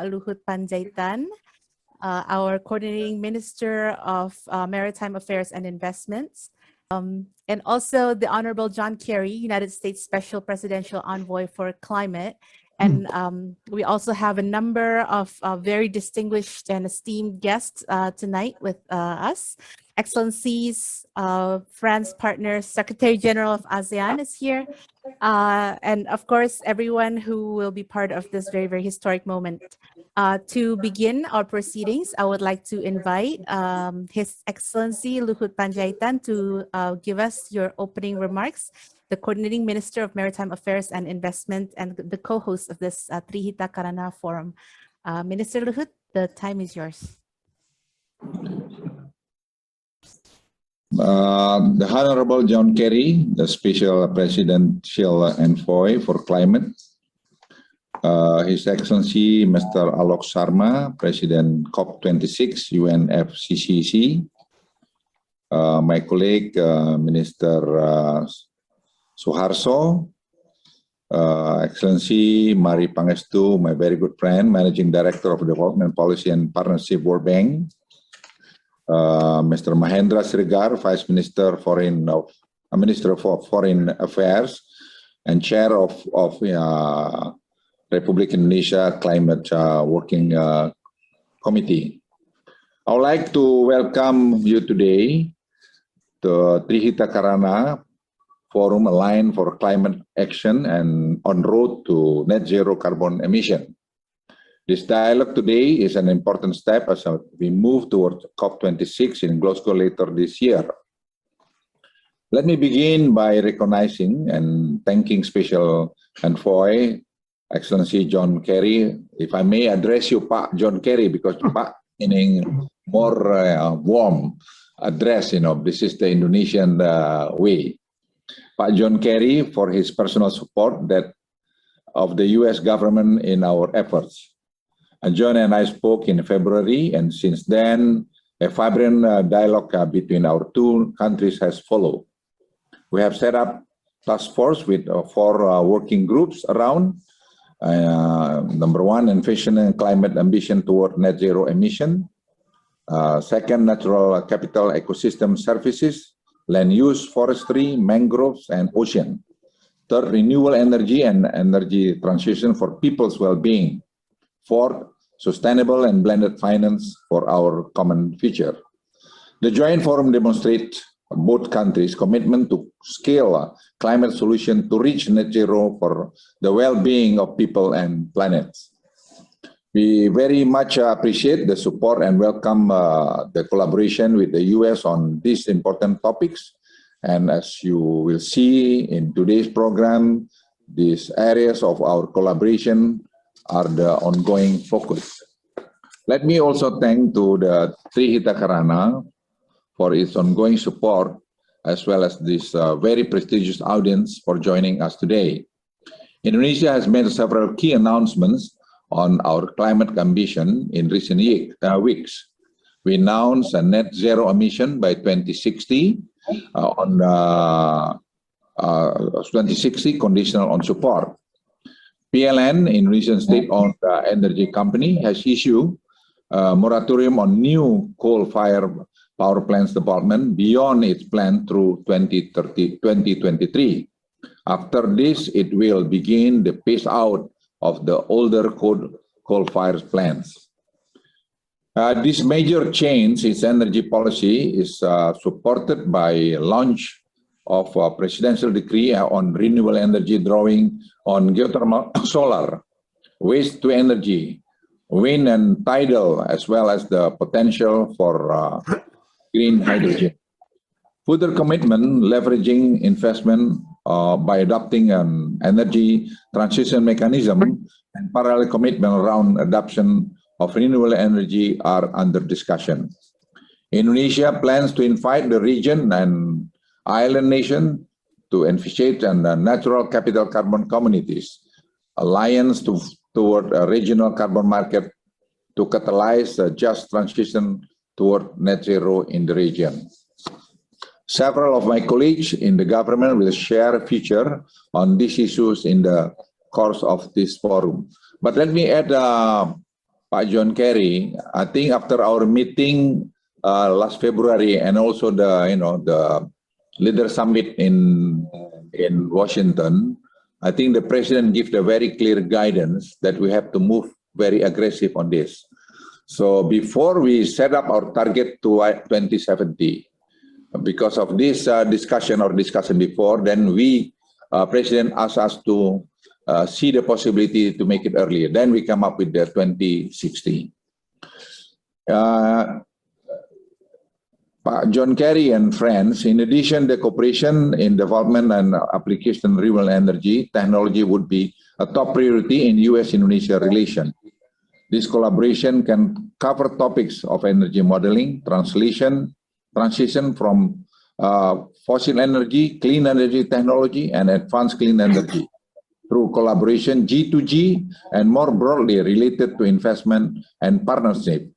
Luhut Pandjaitan, our Coordinating Minister of Maritime Affairs and Investments, and also the Honorable John Kerry, United States Special Presidential Envoy for Climate. And we also have a number of very distinguished and esteemed guests tonight with us. Excellencies, friends, partners, Secretary General of ASEAN is here. And of course, everyone who will be part of this very, very historic moment. To begin our proceedings, I would like to invite His Excellency Luhut Pandjaitan to give us your opening remarks, the Coordinating Minister of Maritime Affairs and Investment and the co-host of this Hita Karana Forum. Minister Luhut, the time is yours. The Honorable John Kerry, the Special Presidential Envoy for Climate, His Excellency Mr. Alok Sharma, President COP26 UNFCCC, my colleague Minister Suharso, Excellency Mari Pangestu, my very good friend, Managing Director of Development Policy and Partnership World Bank, Mr. Mahendra Srigar, Vice Minister Minister for Foreign Affairs and Chair of Republic Indonesia Climate Working Committee. I would like to welcome you today to Hita Karana Forum Aligned for Climate Action and on road to net zero carbon emission. This dialogue today is an important step as we move towards COP26 in Glasgow later this year. Let me begin by recognizing and thanking Special Envoy, Excellency John Kerry. If I may address you, Pak John Kerry, because Pak meaning more warm address, this is the Indonesian way. Pak John Kerry for his personal support of the US government in our efforts. John and I spoke in February, and since then, a vibrant dialogue between our two countries has followed. We have set up task force with 4 working groups around. Number 1, envisioning climate ambition toward net zero emission. Second, natural capital ecosystem services, land use, forestry, mangroves, and ocean. Third, renewable energy and energy transition for people's well-being. Fourth, sustainable and blended finance for our common future. The joint forum demonstrates both countries' commitment to scale climate solution to reach net zero for the well-being of people and planets. We very much appreciate the support and welcome the collaboration with the US on these important topics. And as you will see in today's program, these areas of our collaboration are the ongoing focus. Let me also thank to the Hita Karana for its ongoing support, as well as this very prestigious audience for joining us today. Indonesia has made several key announcements on our climate ambition in recent weeks. We announced a net zero emission by 2060 conditional on support. PLN, Indonesian state-owned energy company, has issued a moratorium on new coal-fired power plants development beyond its plan through 2023. After this, it will begin the phase out of the older coal-fired plants. This major change in energy policy is supported by launch of a presidential decree on renewable energy drawing on geothermal, solar, waste to energy, wind and tidal, as well as the potential for green hydrogen. Further commitment leveraging investment by adopting an energy transition mechanism and parallel commitment around adoption of renewable energy are under discussion. Indonesia plans to invite the region and island nation to initiate natural capital carbon communities, alliance toward a regional carbon market to catalyze a just transition toward net zero in the region. Several of my colleagues in the government will share a feature on these issues in the course of this forum. But let me add Pak John Kerry, I think after our meeting last February and also the leader summit in Washington, I think the president gave a very clear guidance that we have to move very aggressive on this. So before we set up our target to 2070, because of this discussion before, then president asked us to see the possibility to make it earlier. Then we come up with the 2060. John Kerry and friends, in addition, the cooperation in development and application of renewable energy technology would be a top priority in U.S.-Indonesia relation. This collaboration can cover topics of energy modeling, transition from fossil energy, clean energy technology, and advanced clean energy through collaboration G2G and more broadly related to investment and partnership.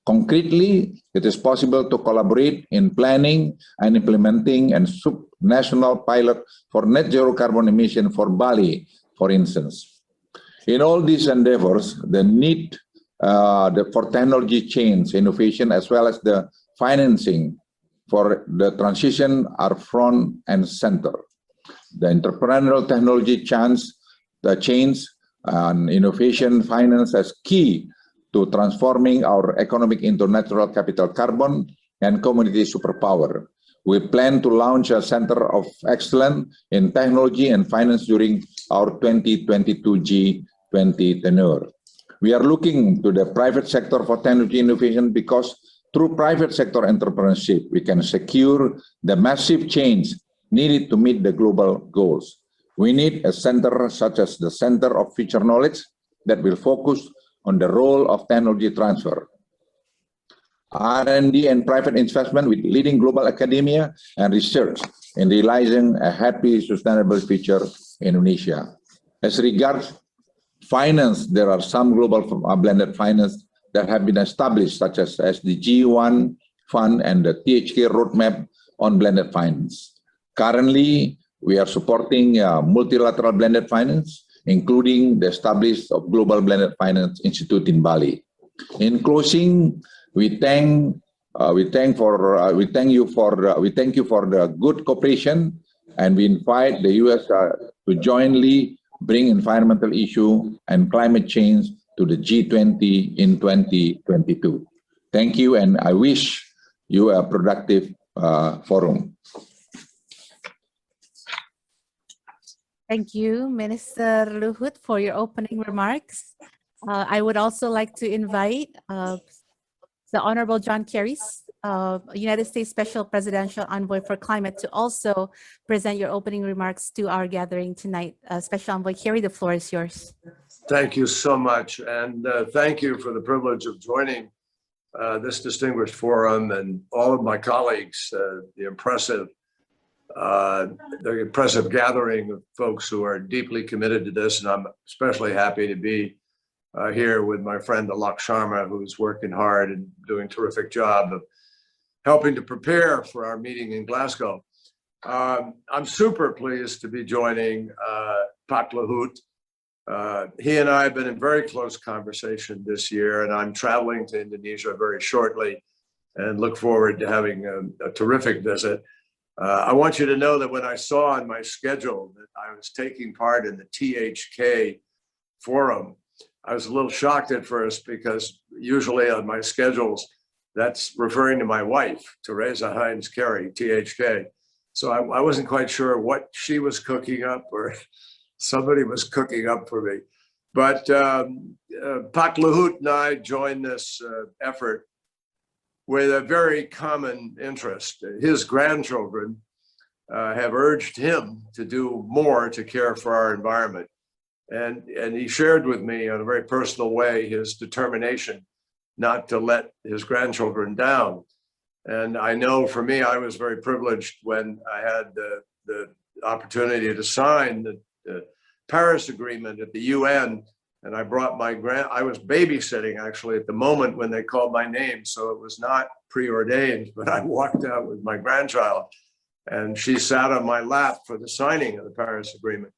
Concretely, it is possible to collaborate in planning and implementing and sub-national pilot for net zero carbon emission for Bali, for instance. In all these endeavors, the need for technology change, innovation, as well as the financing for the transition are front and center. The entrepreneurial technology change and innovation finance as key to transforming our economic into natural capital carbon and community superpower. We plan to launch a Center of Excellence in Technology and Finance during our 2022 G20 tenure. We are looking to the private sector for technology innovation because through private sector entrepreneurship, we can secure the massive change needed to meet the global goals. We need a center such as the Center of Future Knowledge that will focus on the role of technology transfer, R&D and private investment with leading global academia and research in realizing a happy, sustainable future in Indonesia. As regards finance, there are some global blended finance that have been established, such as the G1 Fund and the THK Roadmap on blended finance. Currently, we are supporting multilateral blended finance, including the establishment of Global Blended Finance Institute in Bali. In closing, we thank you for the good cooperation, and we invite the U.S. to jointly bring environmental issue and climate change to the G20 in 2022. Thank you, and I wish you a productive forum. Thank you, Minister Luhut, for your opening remarks. I would also like to invite the Honorable John Kerry, United States Special Presidential Envoy for Climate, to also present your opening remarks to our gathering tonight. Special Envoy Kerry, the floor is yours. Thank you so much, and thank you for the privilege of joining this distinguished forum and all of my colleagues, the impressive gathering of folks who are deeply committed to this. And I'm especially happy to be here with my friend Alok Sharma, who's working hard and doing a terrific job of helping to prepare for our meeting in Glasgow. I'm super pleased to be joining Pak Luhut. He and I have been in very close conversation this year, and I'm traveling to Indonesia very shortly and look forward to having a terrific visit. I want you to know that when I saw on my schedule that I was taking part in the THK Forum, I was a little shocked at first, because usually on my schedules, that's referring to my wife, Teresa Heinz Kerry, THK. So I wasn't quite sure what she was cooking up or somebody was cooking up for me. But Pak Luhut and I joined this effort with a very common interest. His grandchildren have urged him to do more to care for our environment. And he shared with me in a very personal way his determination not to let his grandchildren down. And I know for me, I was very privileged when I had the opportunity to sign the Paris Agreement at the UN. And I brought I was babysitting actually at the moment when they called my name. So it was not preordained, but I walked out with my grandchild and she sat on my lap for the signing of the Paris Agreement.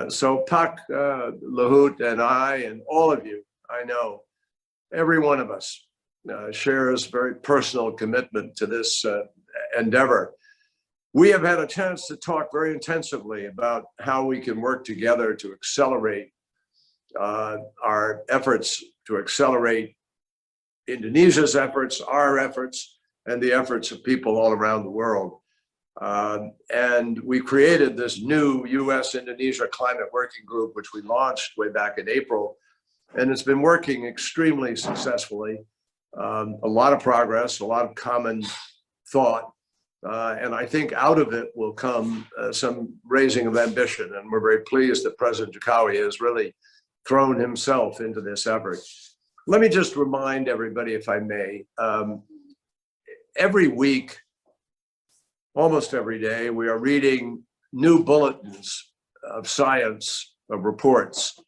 So Pak Luhut and I and all of you, I know, every one of us shares very personal commitment to this endeavor. We have had a chance to talk very intensively about how we can work together to accelerate our efforts, to accelerate Indonesia's efforts, our efforts, and the efforts of people all around the world. And we created this new U.S.-Indonesia Climate Working Group, which we launched way back in April, and it's been working extremely successfully. A lot of progress, a lot of common thought, and I think out of it will come some raising of ambition, and we're very pleased that President Jokowi has really thrown himself into this effort. Let me just remind everybody, if I may, every week, almost every day, we are reading new bulletins of science, of reports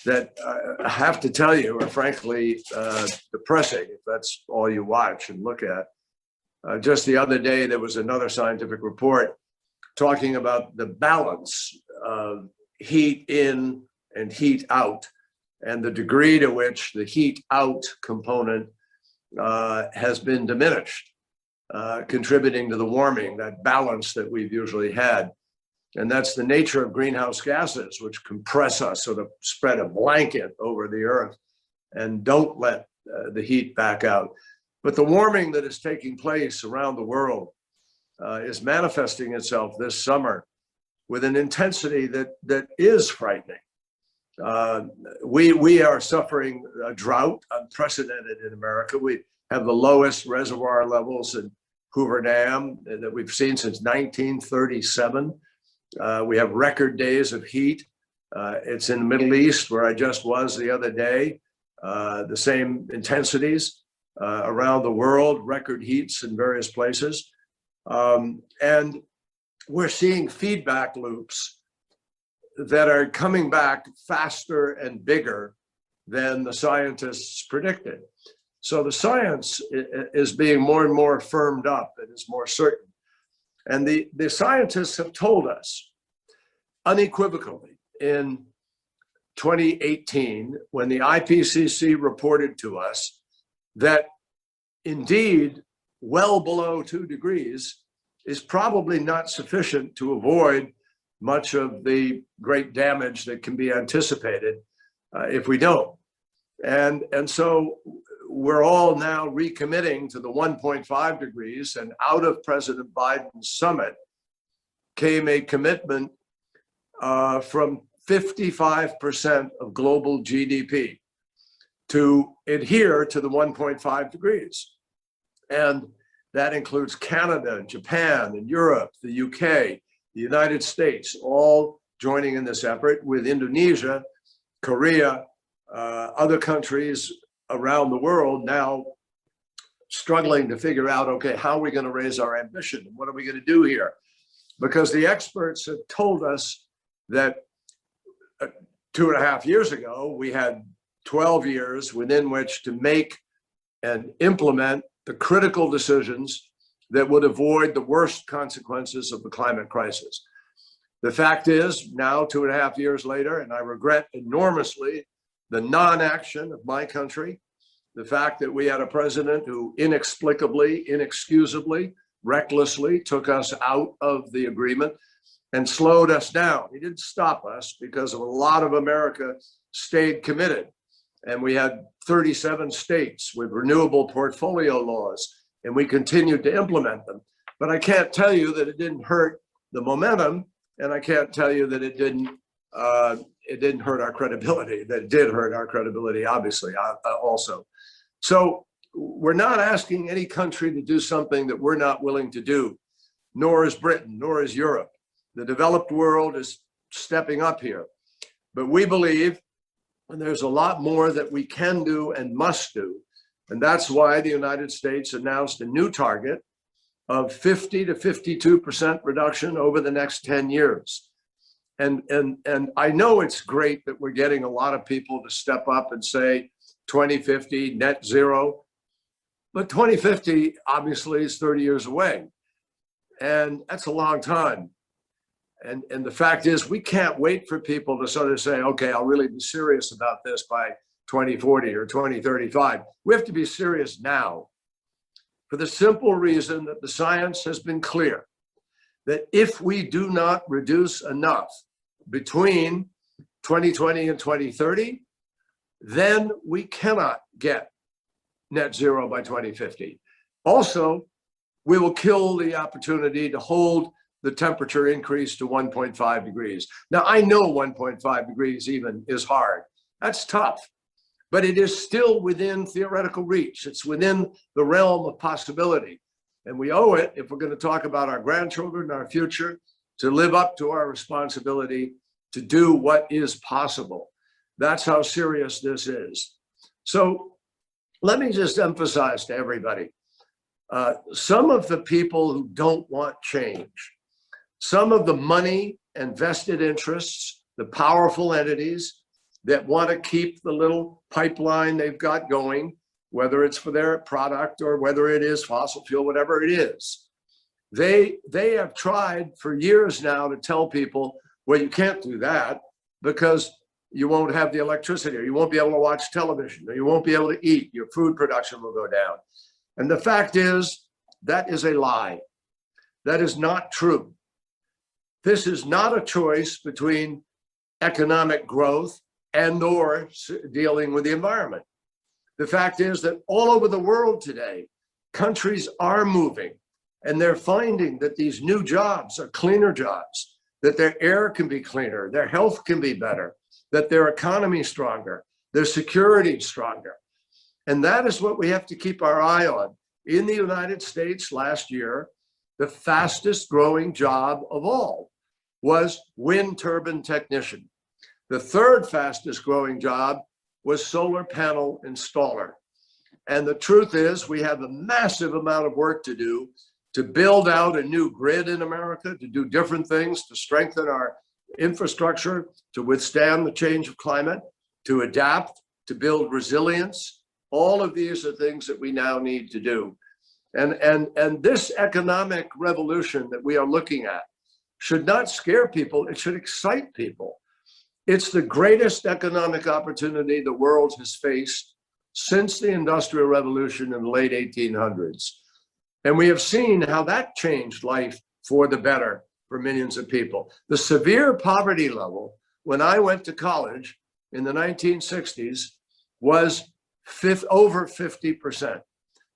that I have to tell you are frankly depressing, if that's all you watch and look at. Just the other day, there was another scientific report talking about the balance of heat in and heat out, and the degree to which the heat out component has been diminished, contributing to the warming, that balance that we've usually had. And that's the nature of greenhouse gases, which compress us, sort of spread a blanket over the earth and don't let the heat back out. But the warming that is taking place around the world is manifesting itself this summer with an intensity that is frightening. We are suffering a drought, unprecedented in America. We have the lowest reservoir levels in Hoover Dam that we've seen since 1937. We have record days of heat. It's in the Middle East, where I just was the other day. The same intensities around the world, record heats in various places. And we're seeing feedback loops that are coming back faster and bigger than the scientists predicted. So the science is being more and more firmed up and is more certain. And the scientists have told us unequivocally in 2018, when the IPCC reported to us that indeed well below 2 degrees is probably not sufficient to avoid much of the great damage that can be anticipated if we don't. And so we're all now recommitting to the 1.5 degrees, and out of President Biden's summit came a commitment from 55% of global GDP to adhere to the 1.5 degrees. And that includes Canada and Japan and Europe, the UK, the United States, all joining in this effort, with Indonesia, Korea, other countries around the world now struggling to figure out, okay, how are we going to raise our ambition? What are we going to do here? Because the experts have told us that 2.5 years ago, we had 12 years within which to make and implement the critical decisions that would avoid the worst consequences of the climate crisis. The fact is, now 2.5 years later, and I regret enormously the non-action of my country, the fact that we had a president who inexplicably, inexcusably, recklessly took us out of the agreement and slowed us down. He didn't stop us, because a lot of America stayed committed. And we had 37 states with renewable portfolio laws, and we continued to implement them. But I can't tell you that it didn't hurt the momentum, and I can't tell you that it didn't hurt our credibility. That it did hurt our credibility, obviously, also. So we're not asking any country to do something that we're not willing to do, nor is Britain, nor is Europe. The developed world is stepping up here. But we believe, and there's a lot more that we can do and must do. And that's why the United States announced a new target of 50 to 52% reduction over the next 10 years. And I know it's great that we're getting a lot of people to step up and say 2050 net zero, but 2050 obviously is 30 years away. And that's a long time. And the fact is, we can't wait for people to sort of say, okay, I'll really be serious about this by 2040 or 2035. We have to be serious now for the simple reason that the science has been clear that if we do not reduce enough between 2020 and 2030, then we cannot get net zero by 2050. Also, we will kill the opportunity to hold the temperature increase to 1.5 degrees. Now, I know 1.5 degrees even is hard. That's tough, but it is still within theoretical reach. It's within the realm of possibility. And we owe it, if we're going to talk about our grandchildren, our future, to live up to our responsibility to do what is possible. That's how serious this is. So let me just emphasize to everybody, some of the people who don't want change, some of the money and vested interests, the powerful entities that want to keep the little pipeline they've got going, whether it's for their product or whether it is fossil fuel, whatever it is, they have tried for years now to tell people, well, you can't do that because you won't have the electricity, or you won't be able to watch television, or you won't be able to eat, your food production will go down. And the fact is, that is a lie. That is not true. This is not a choice between economic growth and or dealing with the environment. The fact is that all over the world today, countries are moving and they're finding that these new jobs are cleaner jobs, that their air can be cleaner, their health can be better, that their economy is stronger, their security is stronger. And that is what we have to keep our eye on. In the United States last year, the fastest growing job of all was wind turbine technician. The third fastest growing job was solar panel installer. And the truth is, we have a massive amount of work to do to build out a new grid in America, to do different things, to strengthen our infrastructure, to withstand the change of climate, to adapt, to build resilience. All of these are things that we now need to do. And this economic revolution that we are looking at should not scare people, it should excite people. It's the greatest economic opportunity the world has faced since the Industrial Revolution in the late 1800s. And we have seen how that changed life for the better for millions of people. The severe poverty level, when I went to college in the 1960s, was over 50%.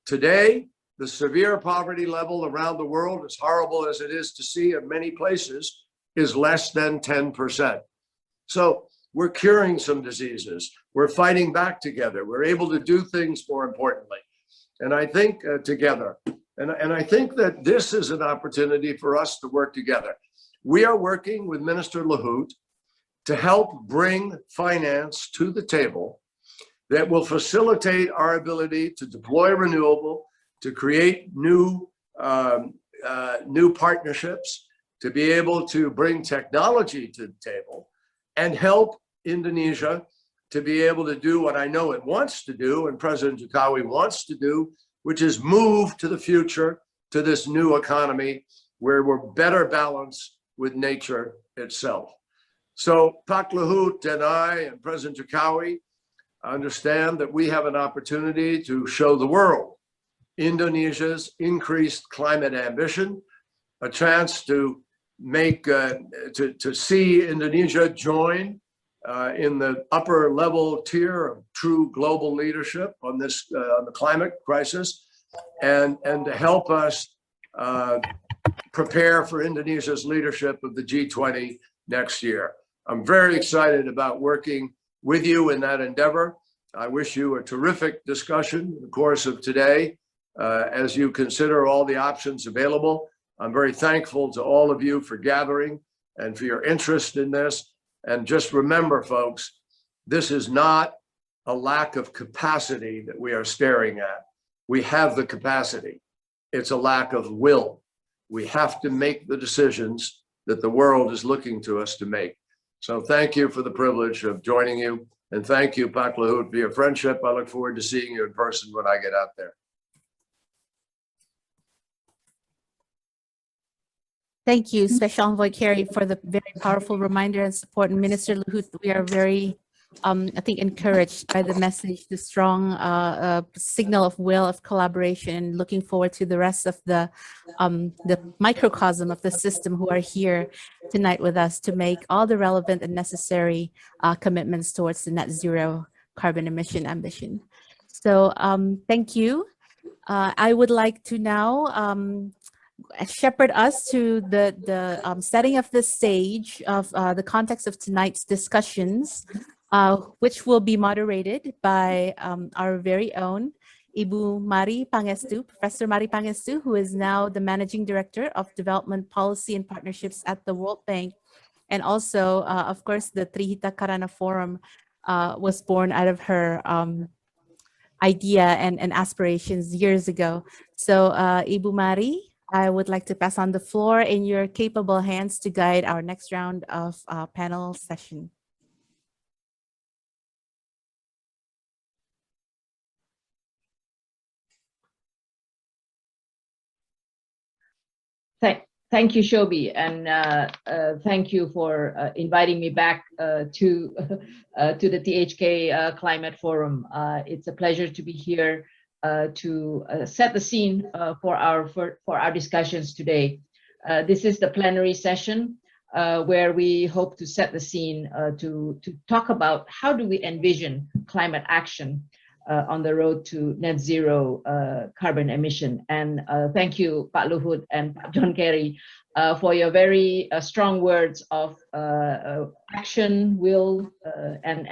Today, the severe poverty level around the world, as horrible as it is to see in many places, is less than 10%. So we're curing some diseases. We're fighting back together. We're able to do things more importantly. And I think together, and I think that this is an opportunity for us to work together. We are working with Minister Luhut to help bring finance to the table that will facilitate our ability to deploy renewable, to create new partnerships, to be able to bring technology to the table and help Indonesia to be able to do what I know it wants to do and President Jokowi wants to do, which is move to the future, to this new economy where we're better balanced with nature itself. So Pak Luhut and I and President Jokowi understand that we have an opportunity to show the world Indonesia's increased climate ambition, a chance to make to see Indonesia join in the upper level tier of true global leadership on this on the climate crisis, and to help us prepare for Indonesia's leadership of the G20 next year. I'm very excited about working with you in that endeavor. I wish you a terrific discussion in the course of today as you consider all the options available. I'm very thankful to all of you for gathering and for your interest in this. And just remember, folks, this is not a lack of capacity that we are staring at. We have the capacity. It's a lack of will. We have to make the decisions that the world is looking to us to make. So thank you for the privilege of joining you. And thank you, Pak Luhut, for your friendship. I look forward to seeing you in person when I get out there. Thank you, Special Envoy Kerry, for the very powerful reminder and support. And Minister Luhut, we are very I think, encouraged by the message, the strong signal of will of collaboration, and looking forward to the rest of the microcosm of the system who are here tonight with us to make all the relevant and necessary commitments towards the net zero carbon emission ambition. So thank you. I would like to now shepherd us to the setting of the stage of the context of tonight's discussions, which will be moderated by our very own Ibu Mari Pangestu, Professor Mari Pangestu, who is now the Managing Director of Development Policy and Partnerships at the World Bank. And also, of course, the THK Karana Forum was born out of her idea and aspirations years ago. So Ibu Mari, I would like to pass on the floor in your capable hands to guide our next round of panel session. Thank you, Shobi, and thank you for inviting me back to the THK Climate Forum. It's a pleasure to be here to set the scene for our discussions today. This is the plenary session where we hope to set the scene to talk about how do we envision climate action on the road to net zero carbon emission. And thank you, Pak Luhut and Pak John Kerry, for your very strong words of action, will, and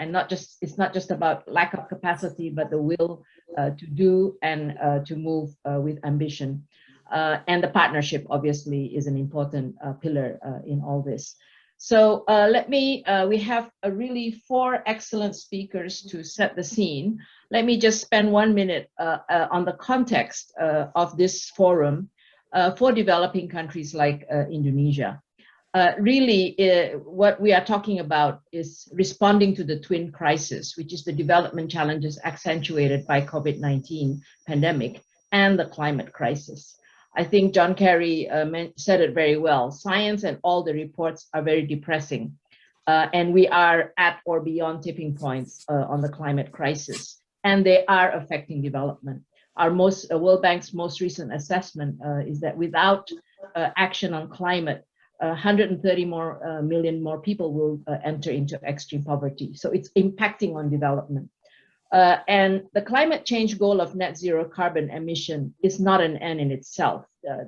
it's not just about lack of capacity, but the will to do and to move with ambition. And the partnership, obviously, is an important pillar in all this. So we have really 4 excellent speakers to set the scene. Let me just spend 1 minute on the context of this forum for developing countries like Indonesia. Really, what we are talking about is responding to the twin crisis, which is the development challenges accentuated by COVID-19 pandemic and the climate crisis. I think John Kerry said it very well. Science and all the reports are very depressing. And we are at or beyond tipping points on the climate crisis. And they are affecting development. Our World Bank's most recent assessment is that without action on climate, 130 million more people will enter into extreme poverty. So it's impacting on development. And the climate change goal of net zero carbon emission is not an end in itself.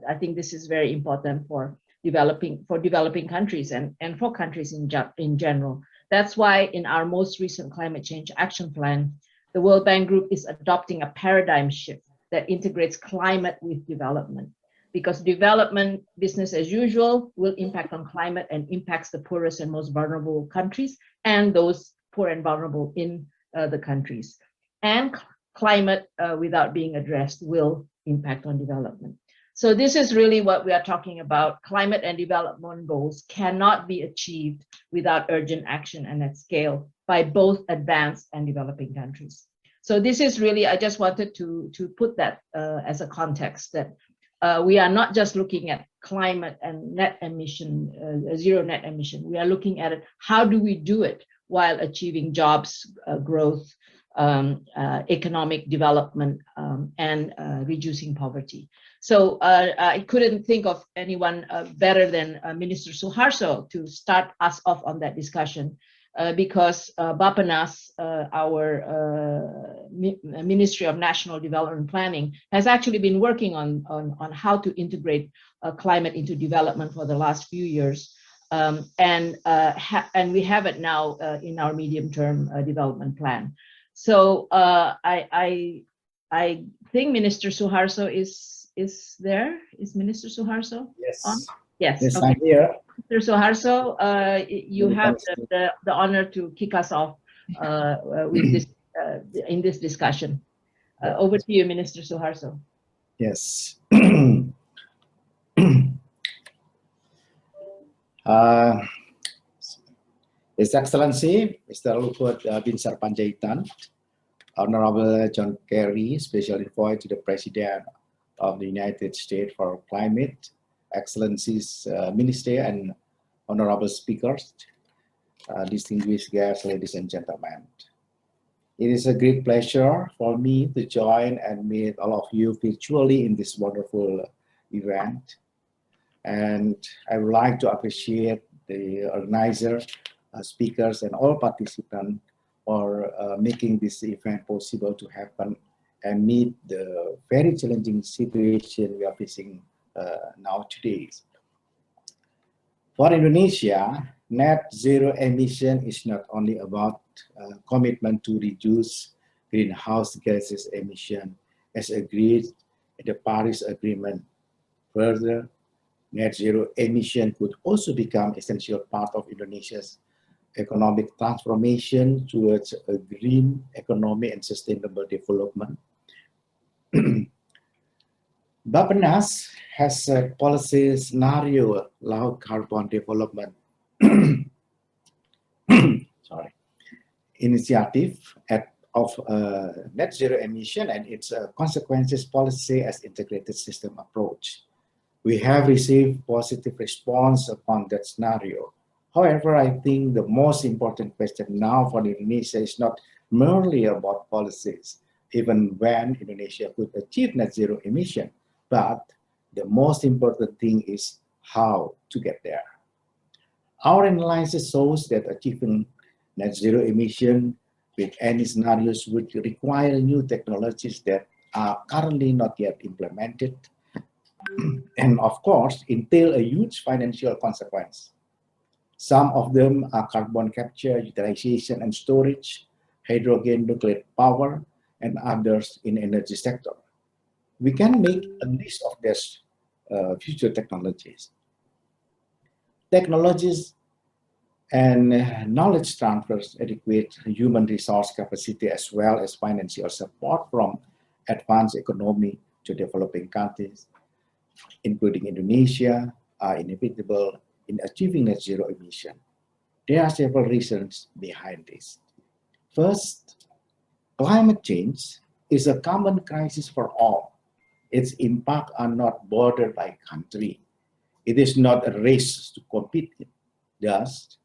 I think this is very important for developing countries and for countries in general. That's why in our most recent climate change action plan, the World Bank Group is adopting a paradigm shift that integrates climate with development. Because development, business as usual, will impact on climate and impacts the poorest and most vulnerable countries and those poor and vulnerable in the countries. And climate without being addressed will impact on development. So this is really what we are talking about. Climate and development goals cannot be achieved without urgent action and at scale by both advanced and developing countries. So this is really, I just wanted to put that as a context that we are not just looking at climate and net emission, zero net emission. We are looking at it, how do we do it while achieving jobs, growth, economic development, and reducing poverty. So I couldn't think of anyone better than Minister Suharto to start us off on that discussion because Bappenas, our Ministry of National Development Planning, has actually been working on how to integrate climate into development for the last few years. And we have it now in our medium-term development plan. So I think Minister Suharto is there. Is Minister Suharto Yes. on? Yes. Yes, Okay. I'm here. Mr. Suharto, you have the honor to kick us off with this in this discussion. Over to you, Minister Suharto. Yes. His Excellency, Mr. Luhut Binsar Pandjaitan, Honorable John Kerry, Special Envoy to the President of the United States for Climate, Excellencies, Minister and Honorable Speakers. distinguished guests, ladies and gentlemen. It is a great pleasure for me to join and meet all of you virtually in this wonderful event. And I would like to appreciate the organizer, speakers, and all participants for making this event possible to happen and meet the very challenging situation we are facing now today. For Indonesia, net zero emission is not only about commitment to reduce greenhouse gases emission as agreed in the Paris Agreement. Further, net zero emission could also become an essential part of Indonesia's economic transformation towards a green economy and sustainable development. Bappenas has a policy scenario low carbon development initiative of net zero emission and its consequences policy as integrated system approach. We have received positive response upon that scenario. However, I think the most important question now for Indonesia is not merely about policies, even when Indonesia could achieve net zero emission, but the most important thing is how to get there. Our analysis shows that achieving net zero emission with any scenarios would require new technologies that are currently not yet implemented, and of course, entail a huge financial consequence. Some of them are carbon capture, utilization and storage, hydrogen, nuclear power, and others in energy sector. We can make a list of these future technologies. Technologies and knowledge transfers adequate human resource capacity as well as financial support from advanced economy to developing countries, including Indonesia, are inevitable in achieving net zero emission. There are several reasons behind this. First, climate change is a common crisis for all. Its impact are not bordered by country. It is not a race to compete in. Thus,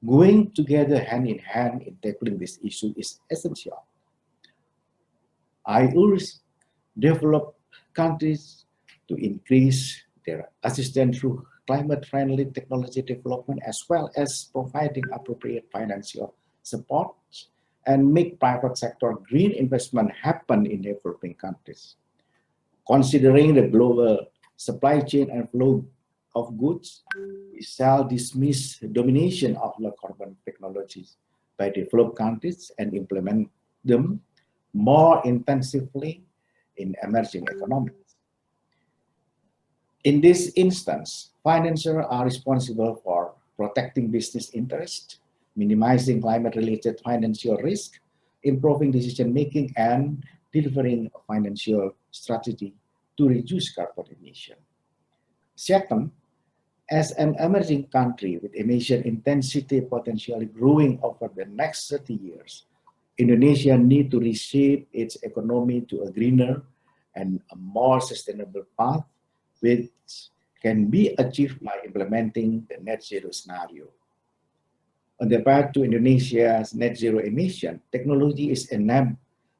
going together hand in hand in tackling this issue is essential. I urge developed countries to increase their assistance through climate-friendly technology development as well as providing appropriate financial support and make private sector green investment happen in developing countries. Considering the global supply chain and flow of goods, we shall dismiss the domination of low carbon technologies by developed countries and implement them more intensively in emerging economies. In this instance, financiers are responsible for protecting business interests, minimizing climate-related financial risk, improving decision-making, and delivering a financial strategy to reduce carbon emission. Second, as an emerging country with emission intensity potentially growing over the next 30 years, Indonesia needs to reshape its economy to a greener and a more sustainable path, which can be achieved by implementing the net zero scenario. On the path to Indonesia's net zero emission, technology is an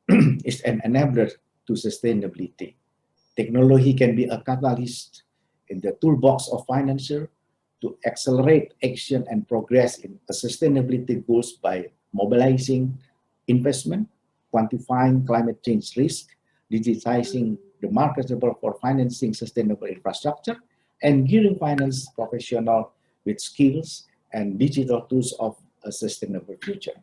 enabler to sustainability. Technology can be a catalyst in the toolbox of financiers to accelerate action and progress in sustainability goals by mobilizing investment, quantifying climate change risk, digitizing the marketable for financing sustainable infrastructure, and gearing finance professionals with skills and digital tools of a sustainable future.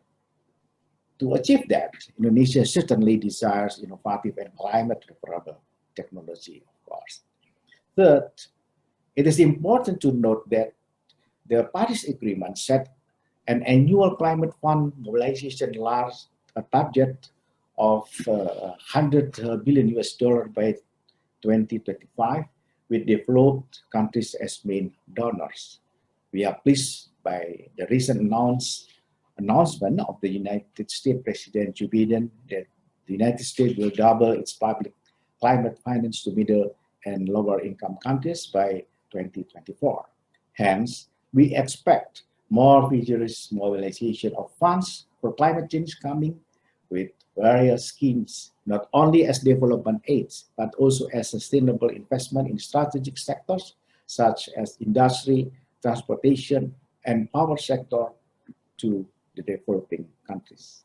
To achieve that, Indonesia certainly desires innovative and climate-favorable technology, of course. Third, it is important to note that the Paris Agreement set an annual climate fund mobilization large target of $100 billion by 2025, with developed countries as main donors. We are pleased by the recent announcement of the United States President Joe Biden that the United States will double its public climate finance to middle and lower income countries by 2024. Hence, we expect more vigorous mobilization of funds for climate change coming with various schemes, not only as development aids, but also as sustainable investment in strategic sectors such as industry, transportation, and power sector to the developing countries.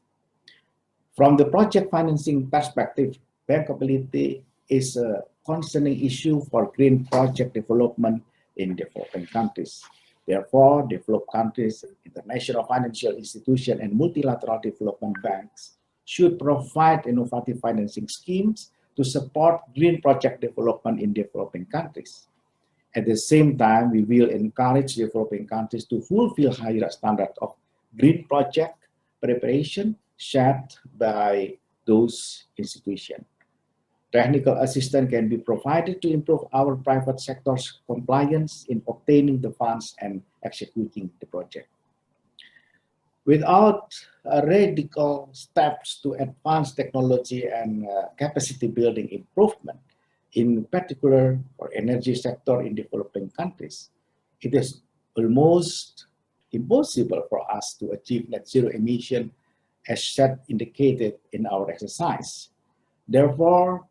From the project financing perspective, bankability is a concerning issue for green project development in developing countries. Therefore, developed countries, international financial institutions, and multilateral development banks should provide innovative financing schemes to support green project development in developing countries. At the same time, we will encourage developing countries to fulfill higher standards of green project preparation set by those institutions. Technical assistance can be provided to improve our private sector's compliance in obtaining the funds and executing the project. Without radical steps to advance technology and capacity building improvement, in particular for energy sector in developing countries, it is almost impossible for us to achieve net zero emission as set indicated in our exercise. Therefore,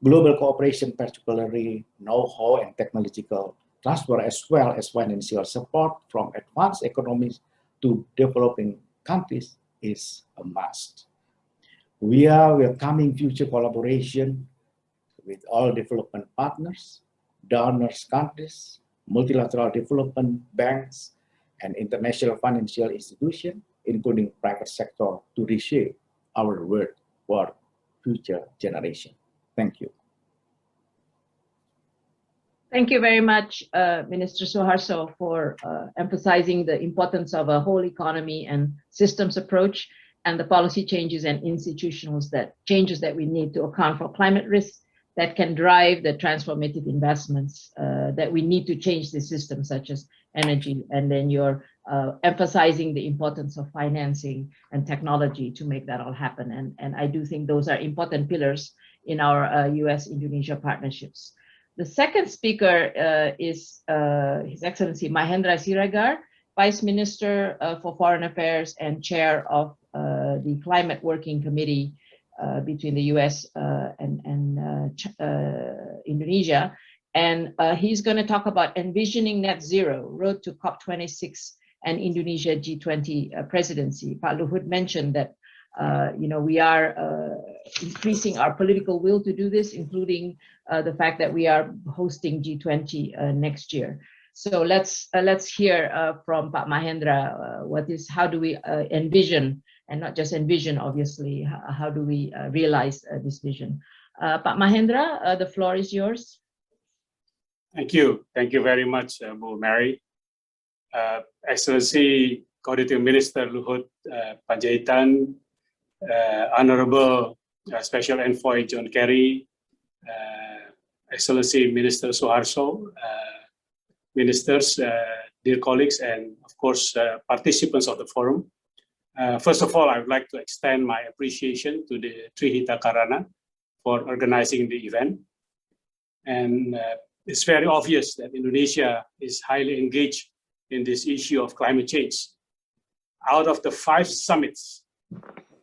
global cooperation, particularly know-how and technological transfer, as well as financial support from advanced economies to developing countries, is a must. We are welcoming future collaboration with all development partners, donors countries, multilateral development banks, and international financial institutions, including private sector, to reshape our world for future generations. Thank you. Thank you very much, Minister Suharto, for emphasizing the importance of a whole economy and systems approach and the policy changes and institutional changes that we need to account for climate risks that can drive the transformative investments that we need to change the system, such as energy. And then you're emphasizing the importance of financing and technology to make that all happen. And I do think those are important pillars in our US-Indonesia partnerships. The second speaker is His Excellency Mahendra Siregar, Vice Minister for Foreign Affairs and Chair of the Climate Working Committee between the US and Indonesia. And he's going to talk about envisioning net zero, road to COP26 and Indonesia G20 presidency. Pak Luhut mentioned that we are increasing our political will to do this, including the fact that we are hosting G20 next year. So let's hear from Pak Mahendra. How do we envision, and not just envision, obviously, how do we realize this vision? Pak Mahendra, the floor is yours. Thank you very much, Bu Mary. Excellency Coordinating Minister Luhut Pandjaitan, Honorable Special Envoy John Kerry, Excellency Minister Suharto, ministers, dear colleagues, and of course, participants of the forum. First of all, I would like to extend my appreciation to the Hita Karana for organizing the event. And it's very obvious that Indonesia is highly engaged in this issue of climate change. Out of the 5 summits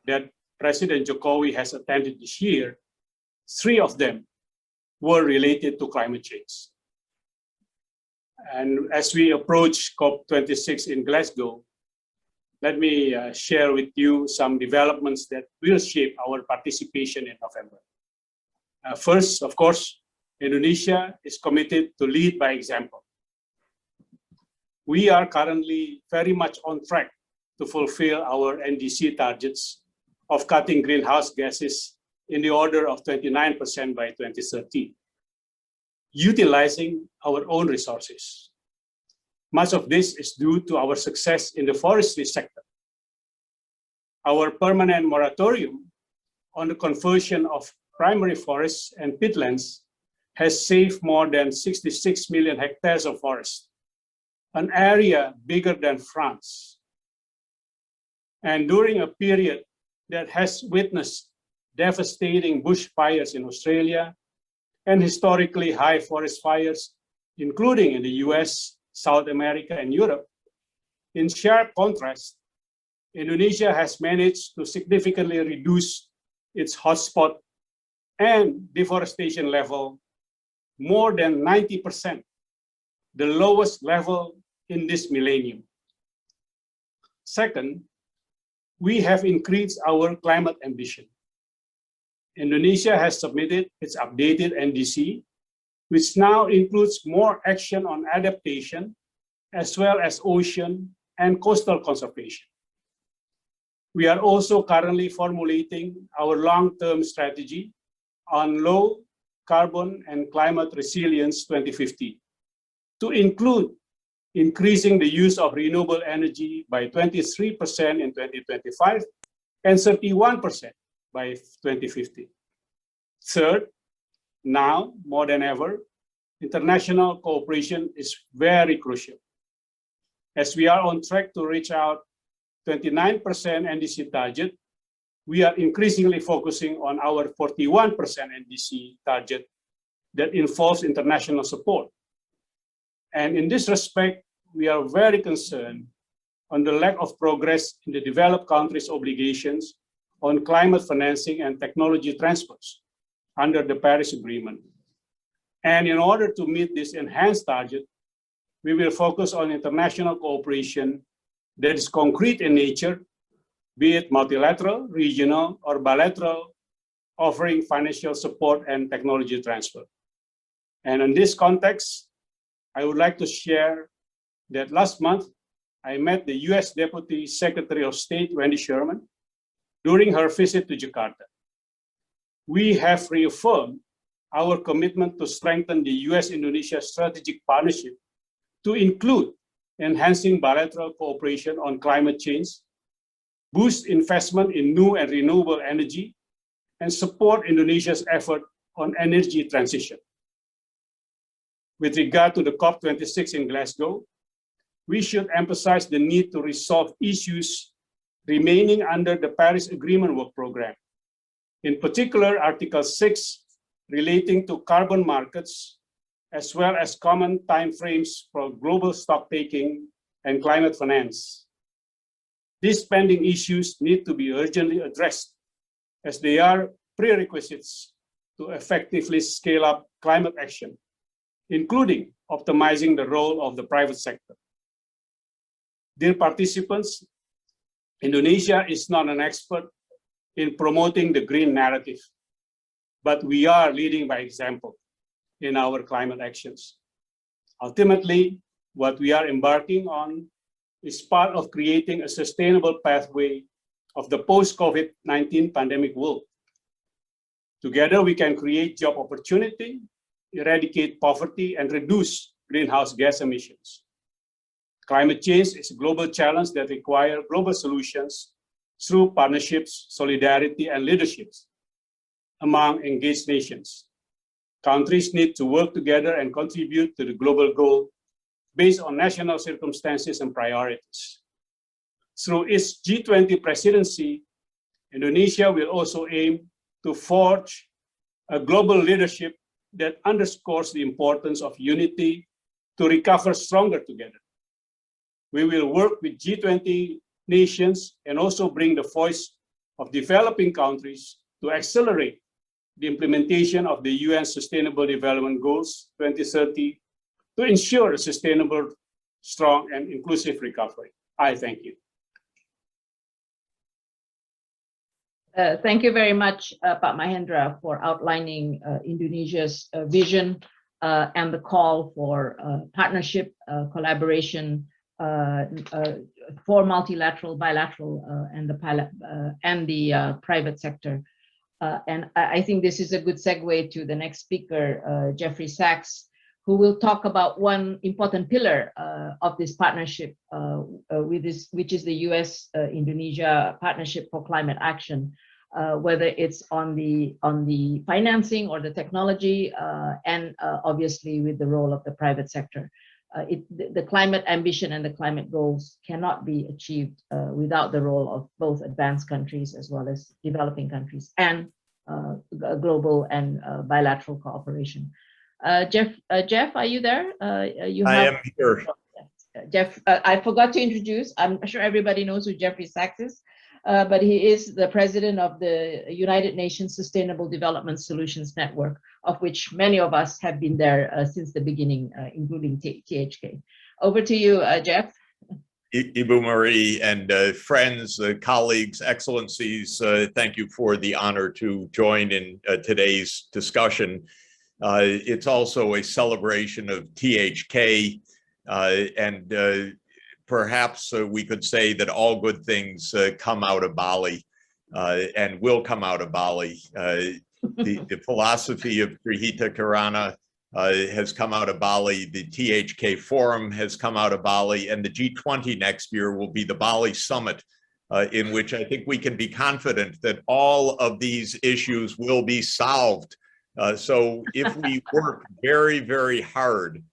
that President Jokowi has attended this year, 3 of them were related to climate change. And as we approach COP26 in Glasgow, let me share with you some developments that will shape our participation in November. First, of course, Indonesia is committed to lead by example. We are currently very much on track to fulfill our NDC targets of cutting greenhouse gases in the order of 29% by 2030, utilizing our own resources. Much of this is due to our success in the forestry sector. Our permanent moratorium on the conversion of primary forests and peatlands has saved more than 66 million hectares of forest, an area bigger than France. And during a period that has witnessed devastating bushfires in Australia and historically high forest fires, including in the US, South America, and Europe, In sharp contrast, Indonesia has managed to significantly reduce its hotspot and deforestation level more than 90%, the lowest level in this millennium. Second, we have increased our climate ambition. Indonesia has submitted its updated NDC, which now includes more action on adaptation, as well as ocean and coastal conservation. We are also currently formulating our long-term strategy on low carbon and climate resilience 2050 to include increasing the use of renewable energy by 23% in 2025 and 31% by 2050. Third, now more than ever, international cooperation is very crucial. As we are on track to reach our 29% NDC target, we are increasingly focusing on our 41% NDC target that involves international support. And in this respect, we are very concerned on the lack of progress in the developed countries' obligations on climate financing and technology transfers under the Paris Agreement. And in order to meet this enhanced target, we will focus on international cooperation that is concrete in nature, be it multilateral, regional, or bilateral, offering financial support and technology transfer. And in this context, I would like to share that last month, I met the US Deputy Secretary of State, Wendy Sherman, during her visit to Jakarta. We have reaffirmed our commitment to strengthen the US-Indonesia strategic partnership to include enhancing bilateral cooperation on climate change, boost investment in new and renewable energy, and support Indonesia's effort on energy transition. With regard to the COP26 in Glasgow, we should emphasize the need to resolve issues remaining under the Paris Agreement Work Program. In particular, Article 6 relating to carbon markets, as well as common timeframes for global stocktaking and climate finance. These pending issues need to be urgently addressed, as they are prerequisites to effectively scale up climate action, including optimizing the role of the private sector. Dear participants, Indonesia is not an expert in promoting the green narrative, but we are leading by example in our climate actions. Ultimately, what we are embarking on is part of creating a sustainable pathway of the post-COVID-19 pandemic world. Together, we can create job opportunity, eradicate poverty, and reduce greenhouse gas emissions. Climate change is a global challenge that requires global solutions through partnerships, solidarity, and leaderships among engaged nations. Countries need to work together and contribute to the global goal based on national circumstances and priorities. Through its G20 presidency, Indonesia will also aim to forge a global leadership that underscores the importance of unity to recover stronger together. We will work with G20 nations and also bring the voice of developing countries to accelerate the implementation of the UN Sustainable Development Goals 2030 to ensure a sustainable, strong, and inclusive recovery. I thank you. Thank you very much, Pak Mahendra, for outlining Indonesia's vision and the call for partnership, collaboration for multilateral, bilateral, and the private sector. And I think this is a good segue to the next speaker, Jeffrey Sachs, who will talk about one important pillar of this partnership, which is the US-Indonesia Partnership for Climate Action, whether it's on the financing or the technology, and obviously with the role of the private sector. The climate ambition and the climate goals cannot be achieved without the role of both advanced countries as well as developing countries and global and bilateral cooperation. Jeff, are you there? I am here. Jeff, I forgot to introduce, I'm sure everybody knows who Jeffrey Sachs is, but he is the president of the United Nations Sustainable Development Solutions Network, of which many of us have been there since the beginning, including THK. Over to you, Jeff. Ibu Marie and friends, colleagues, excellencies, thank you for the honor to join in today's discussion. It's also a celebration of THK, and perhaps we could say that all good things come out of Bali and will come out of Bali. The philosophy of Hita Karana has come out of Bali, the THK Forum has come out of Bali, and the G20 next year will be the Bali Summit, in which I think we can be confident that all of these issues will be solved. So if we work very, very hard,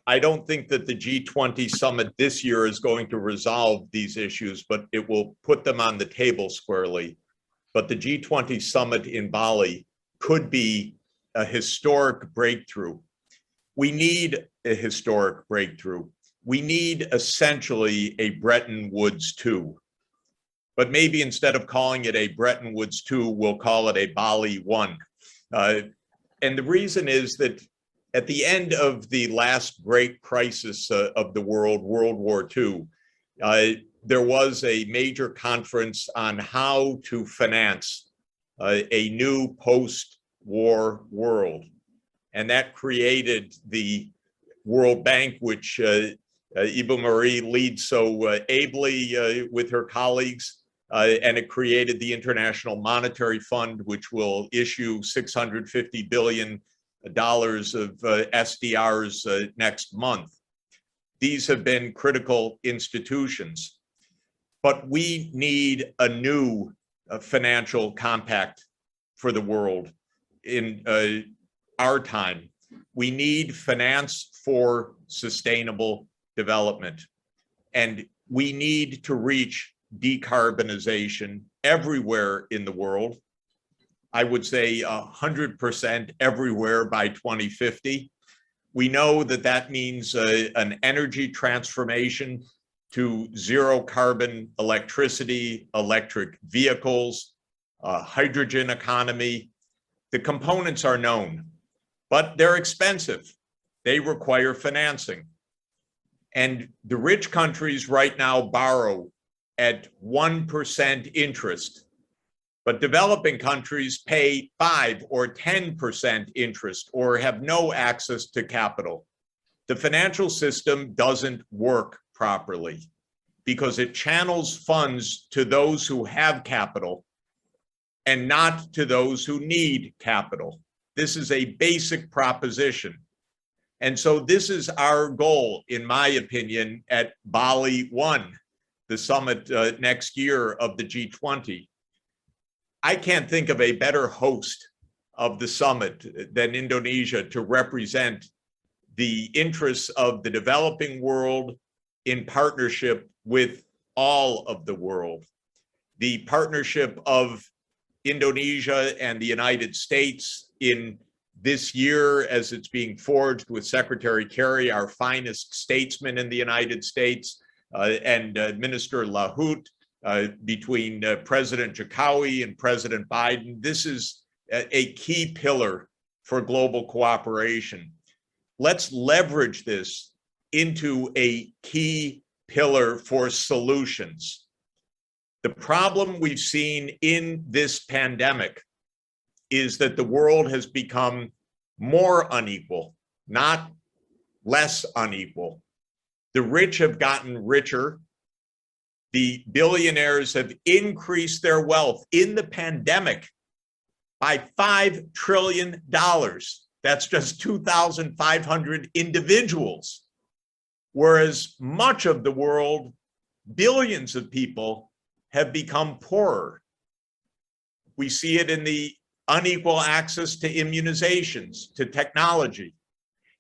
I don't think that the G20 summit this year is going to resolve these issues, but it will put them on the table squarely. But the G20 summit in Bali could be a historic breakthrough. We need a historic breakthrough. We need essentially a Bretton Woods 2. But maybe instead of calling it a Bretton Woods 2, we'll call it a Bali 1. And the reason is that at the end of the last great crisis of the world, World War II, there was a major conference on how to finance a new post-war world. And that created the World Bank, which Ibu Marie leads so ably with her colleagues. And it created the International Monetary Fund, which will issue $650 billion of SDRs next month. These have been critical institutions, but we need a new financial compact for the world in our time. We need finance for sustainable development, and we need to reach decarbonization everywhere in the world. I would say 100% everywhere by 2050. We know that that means an energy transformation to zero carbon electricity, electric vehicles, hydrogen economy. The components are known, but they're expensive. They require financing. And the rich countries right now borrow at 1% interest, but developing countries pay 5 or 10% interest or have no access to capital. The financial system doesn't work properly because it channels funds to those who have capital and not to those who need capital. This is a basic proposition. And so this is our goal, in my opinion, at Bali 1, the summit next year of the G20. I can't think of a better host of the summit than Indonesia to represent the interests of the developing world in partnership with all of the world. The partnership of Indonesia and the United States in this year, as it's being forged with Secretary Kerry, our finest statesman in the United States, and Minister Luhut, between President Jokowi and President Biden. This is a key pillar for global cooperation. Let's leverage this into a key pillar for solutions. The problem we've seen in this pandemic is that the world has become more unequal, not less unequal. The rich have gotten richer. The billionaires have increased their wealth in the pandemic by $5 trillion. That's just 2,500 individuals. Whereas much of the world, billions of people have become poorer. We see it in the unequal access to immunizations, to technology.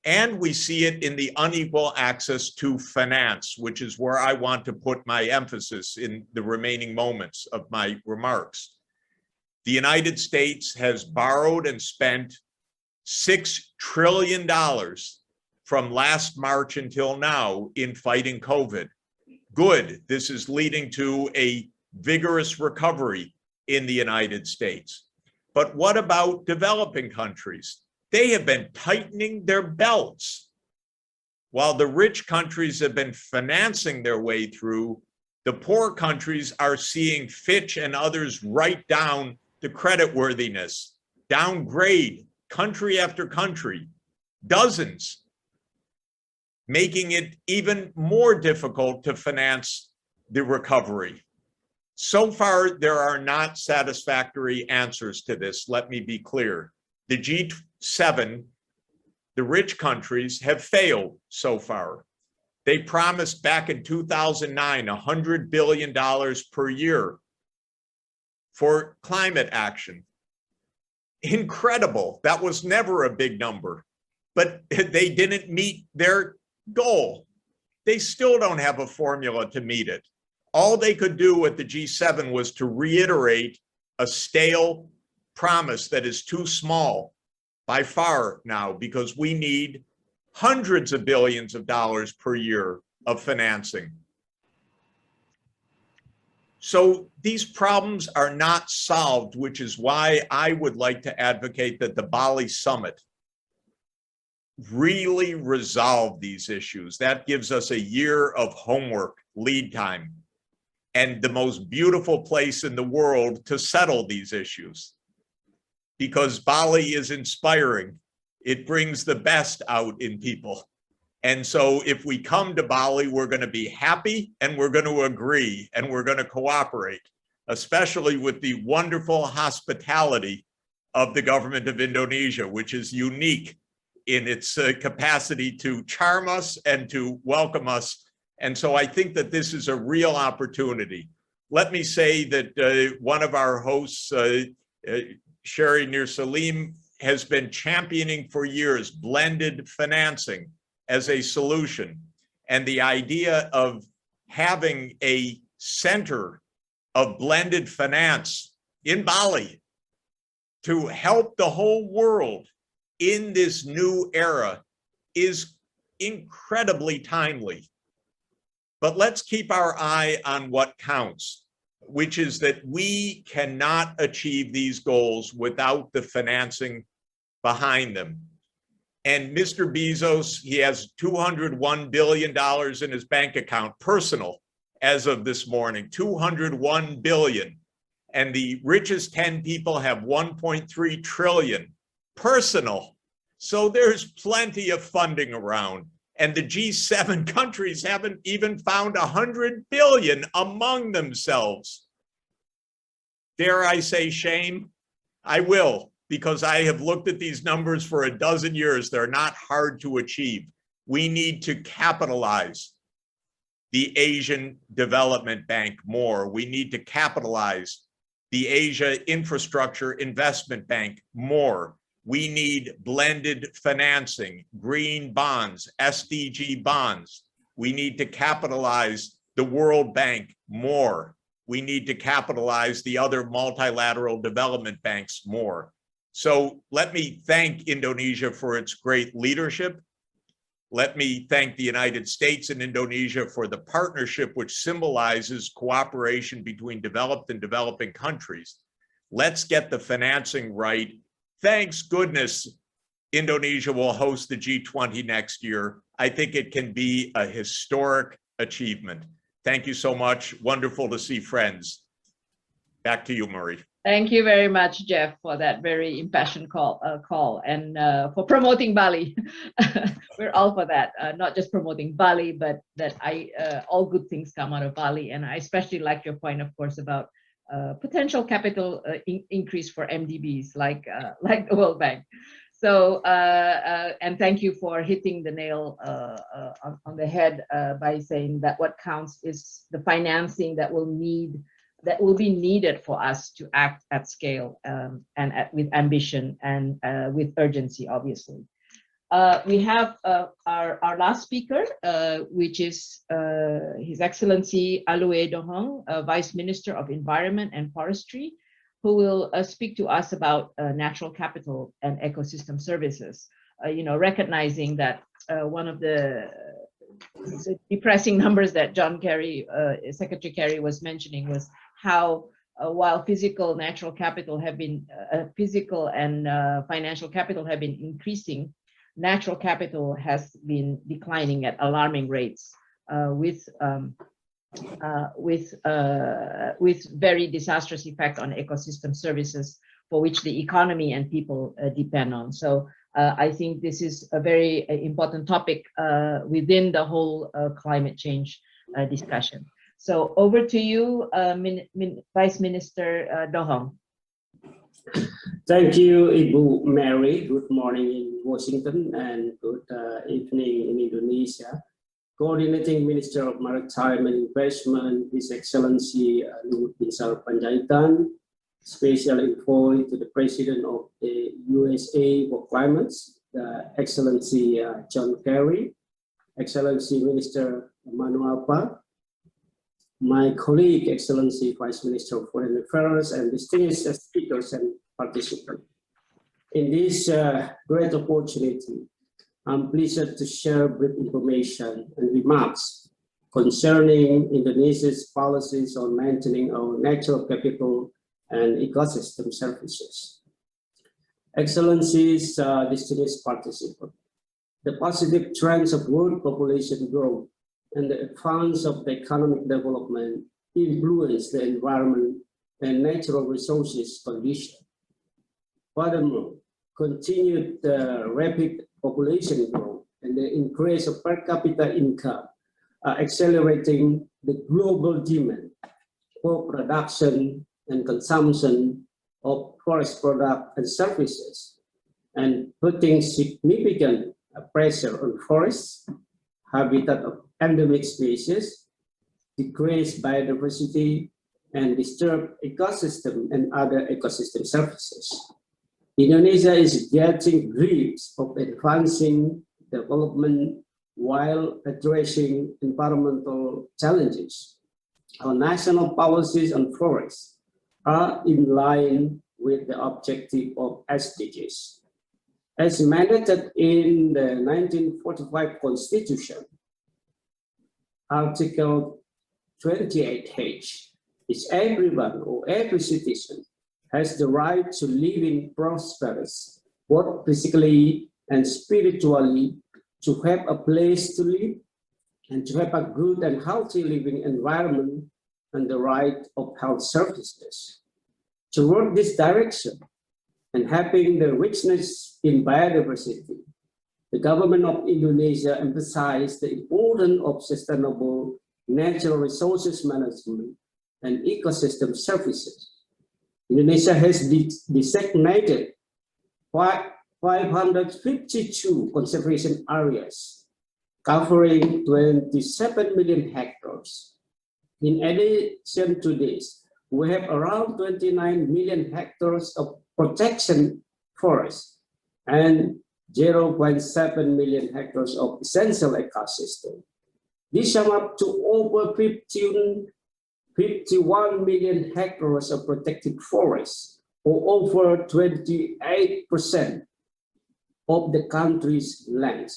And we see it in the unequal access to finance, which is where I want to put my emphasis in the remaining moments of my remarks. The United States has borrowed and spent $6 trillion from last March until now in fighting COVID. Good. This is leading to a vigorous recovery in the United States. But what about developing countries? They have been tightening their belts. While the rich countries have been financing their way through, the poor countries are seeing Fitch and others write down the creditworthiness, downgrade country after country, dozens, making it even more difficult to finance the recovery. So far, there are not satisfactory answers to this. Let me be clear. The G7, the rich countries, have failed so far. They promised back in 2009, $100 billion per year for climate action. Incredible. That was never a big number, but they didn't meet their goal. They still don't have a formula to meet it. All they could do at the G7 was to reiterate a stale promise that is too small by far now, because we need hundreds of billions of dollars per year of financing. So these problems are not solved, which is why I would like to advocate that the Bali summit really resolve these issues. That gives us a year of homework, lead time, and the most beautiful place in the world to settle these issues. Because Bali is inspiring. It brings the best out in people. And so if we come to Bali, we're going to be happy and we're going to agree and we're going to cooperate, especially with the wonderful hospitality of the government of Indonesia, which is unique in its capacity to charm us and to welcome us. And so I think that this is a real opportunity. Let me say that one of our hosts, Sherry Nir Salim, has been championing for years blended financing as a solution. And the idea of having a center of blended finance in Bali to help the whole world in this new era is incredibly timely. But let's keep our eye on what counts, which is that we cannot achieve these goals without the financing behind them. And Mr. Bezos, he has $201 billion in his bank account, personal, as of this morning, $201 billion. And the richest 10 people have 1.3 trillion, personal. So there's plenty of funding around. And the G7 countries haven't even found 100 billion among themselves. Dare I say shame? I will, because I have looked at these numbers for a dozen years. They're not hard to achieve. We need to capitalize the Asian Development Bank more. We need to capitalize the Asia Infrastructure Investment Bank more. We need blended financing, green bonds, SDG bonds. We need to capitalize the World Bank more. We need to capitalize the other multilateral development banks more. So let me thank Indonesia for its great leadership. Let me thank the United States and Indonesia for the partnership which symbolizes cooperation between developed and developing countries. Let's get the financing right. Thanks goodness Indonesia will host the G20 next year. I think it can be a historic achievement. Thank you so much. Wonderful to see friends. Back to you, Marie. Thank you very much, Jeff, for that very impassioned call and for promoting Bali. We're all for that, not just promoting Bali, but that all good things come out of Bali. And I especially like your point, of course, about potential capital increase for MDBs like the World Bank. So, and thank you for hitting the nail on the head by saying that what counts is the financing that will be needed for us to act at scale and with ambition and with urgency, obviously. We have our last speaker, which is His Excellency Alue Dohong, Vice Minister of Environment and Forestry, who will speak to us about natural capital and ecosystem services. recognizing that one of the depressing numbers that Secretary Kerry was mentioning was how while physical natural capital have been physical and financial capital have been increasing, natural capital has been declining at alarming rates with very disastrous effect on ecosystem services for which the economy and people depend on. So I think this is a very important topic within the whole climate change discussion. So over to you, Vice Minister Dohong. Thank you, Ibu Mary. Good morning in Washington and good evening in Indonesia. Coordinating Minister of Maritime and Investment, His Excellency Luhut Pandjaitan, Special Envoy to the President of the USA for Climate, Excellency John Kerry, Excellency Minister Manuapa, my colleague, Excellency Vice Minister of Foreign Affairs, and distinguished speakers and participants. In this great opportunity, I'm pleased to share brief information and remarks concerning Indonesia's policies on maintaining our natural capital and ecosystem services. Excellencies, distinguished participants, the positive trends of world population growth and the advance of the economic development influence the environment and natural resources condition. Furthermore, continued rapid population growth and the increase of per capita income are accelerating the global demand for production and consumption of forest products and services, and putting significant pressure on forests, habitat of endemic species, decreased biodiversity, and disturbed ecosystem and other ecosystem services. Indonesia is getting grips of advancing development while addressing environmental challenges. Our national policies on forests are in line with the objective of SDGs. As mandated in the 1945 Constitution, Article 28H, is everyone or every citizen has the right to live in prosperous, both physically and spiritually, to have a place to live and to have a good and healthy living environment and the right of health services. Toward this direction and having the richness in biodiversity, the government of Indonesia emphasized the importance of sustainable natural resources management and ecosystem services. Indonesia has designated 552 conservation areas covering 27 million hectares. In addition to this, we have around 29 million hectares of protection forests and 0.7 million hectares of essential ecosystem. This sum up to over 51 million hectares of protected forests, or over 28% of the country's land,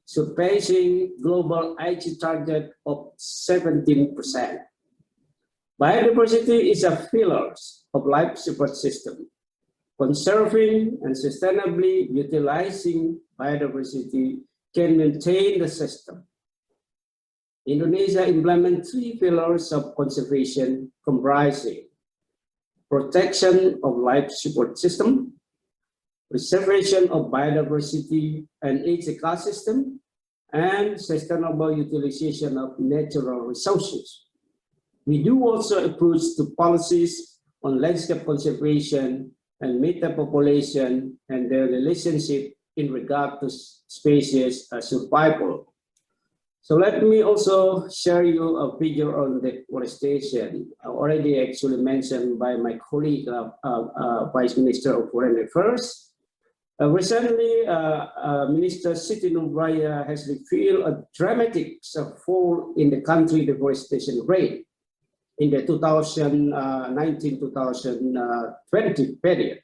surpassing global IG target of 17%. Biodiversity is a pillar of life support system. Conserving and sustainably utilizing biodiversity can maintain the system. Indonesia implements 3 pillars of conservation comprising protection of life support system, preservation of biodiversity and its ecosystem, and sustainable utilization of natural resources. We do also approach to policies on landscape conservation and metapopulation and their relationship in regard to species survival. So let me also share you a figure on deforestation, already actually mentioned by my colleague, Vice Minister of Foreign Affairs. Recently, Minister Siti Nurbaya has revealed a dramatic fall in the country deforestation rate in the 2019-2020 period,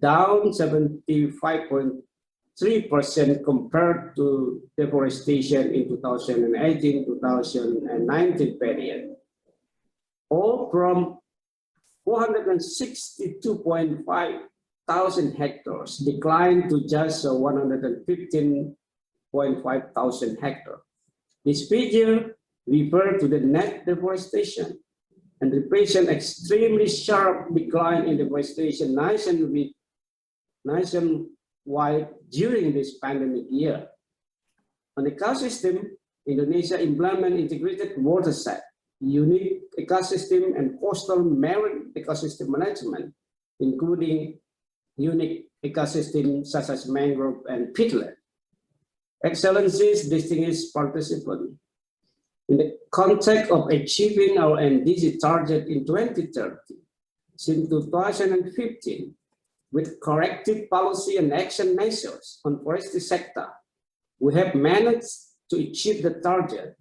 down 75.3% 3% compared to deforestation in 2018-2019 period, or from 462.5 thousand hectares declined to just 115.5 thousand hectares. This figure refers to the net deforestation and represents extremely sharp decline in deforestation nationwide during this pandemic year. On the ecosystem, Indonesia implemented integrated watershed, unique ecosystem, and coastal marine ecosystem management, including unique ecosystems such as mangrove and peatland. Excellencies, distinguished participants, in the context of achieving our NDC target in 2030, since 2015, with corrective policy and action measures on forestry sector, we have managed to achieve the target,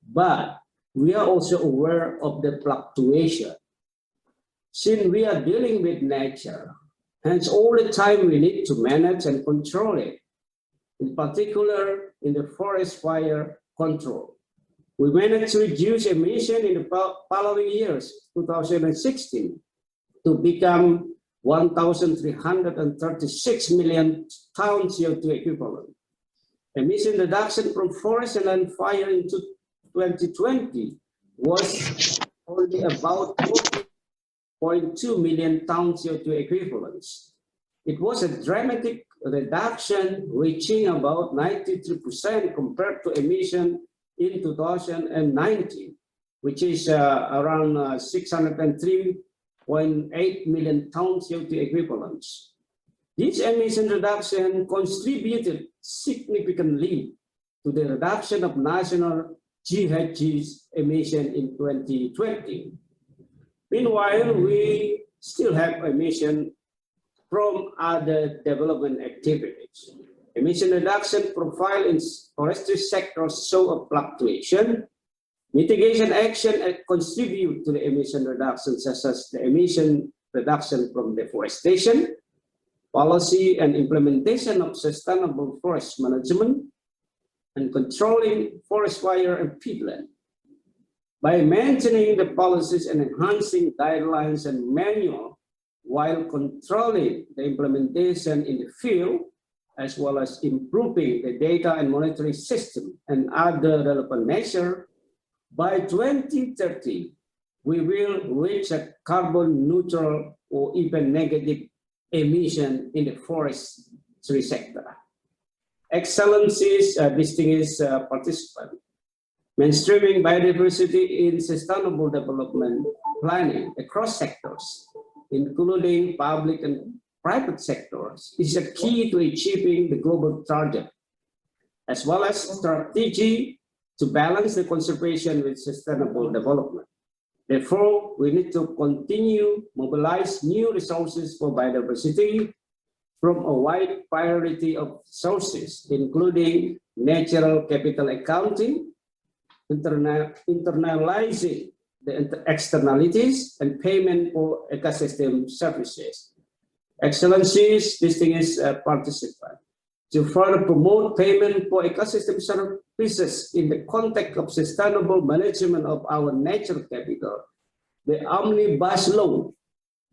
but we are also aware of the fluctuation. Since we are dealing with nature, hence all the time we need to manage and control it, in particular in the forest fire control. We managed to reduce emission in the following years, 2016, to become 1,336 million tons CO2 equivalent. Emission reduction from forest and land fire in 2020 was only about 4.2 million tons CO2 equivalents. It was a dramatic reduction, reaching about 93% compared to emission in 2019, which is around 603.8 million tons CO2 equivalents. This emission reduction contributed significantly to the reduction of national GHG emission in 2020. Meanwhile, we still have emission from other development activities. Emission reduction profile in forestry sector show a fluctuation. Mitigation action contribute to the emission reduction, such as the emission reduction from deforestation, policy and implementation of sustainable forest management, and controlling forest fire and peatland. By maintaining the policies and enhancing guidelines and manual while controlling the implementation in the field, as well as improving the data and monitoring system and other relevant measures, by 2030, we will reach a carbon neutral or even negative emission in the forestry sector. Excellencies, distinguished participants, mainstreaming biodiversity in sustainable development planning across sectors, including public and private sectors, is a key to achieving the global target, as well as strategy to balance the conservation with sustainable development. Therefore, we need to continue mobilize new resources for biodiversity from a wide variety of sources, including natural capital accounting, internalizing the externalities, and payment for ecosystem services. Excellencies, distinguished participants, to further promote payment for ecosystem services in the context of sustainable management of our natural capital, the Omnibus Law,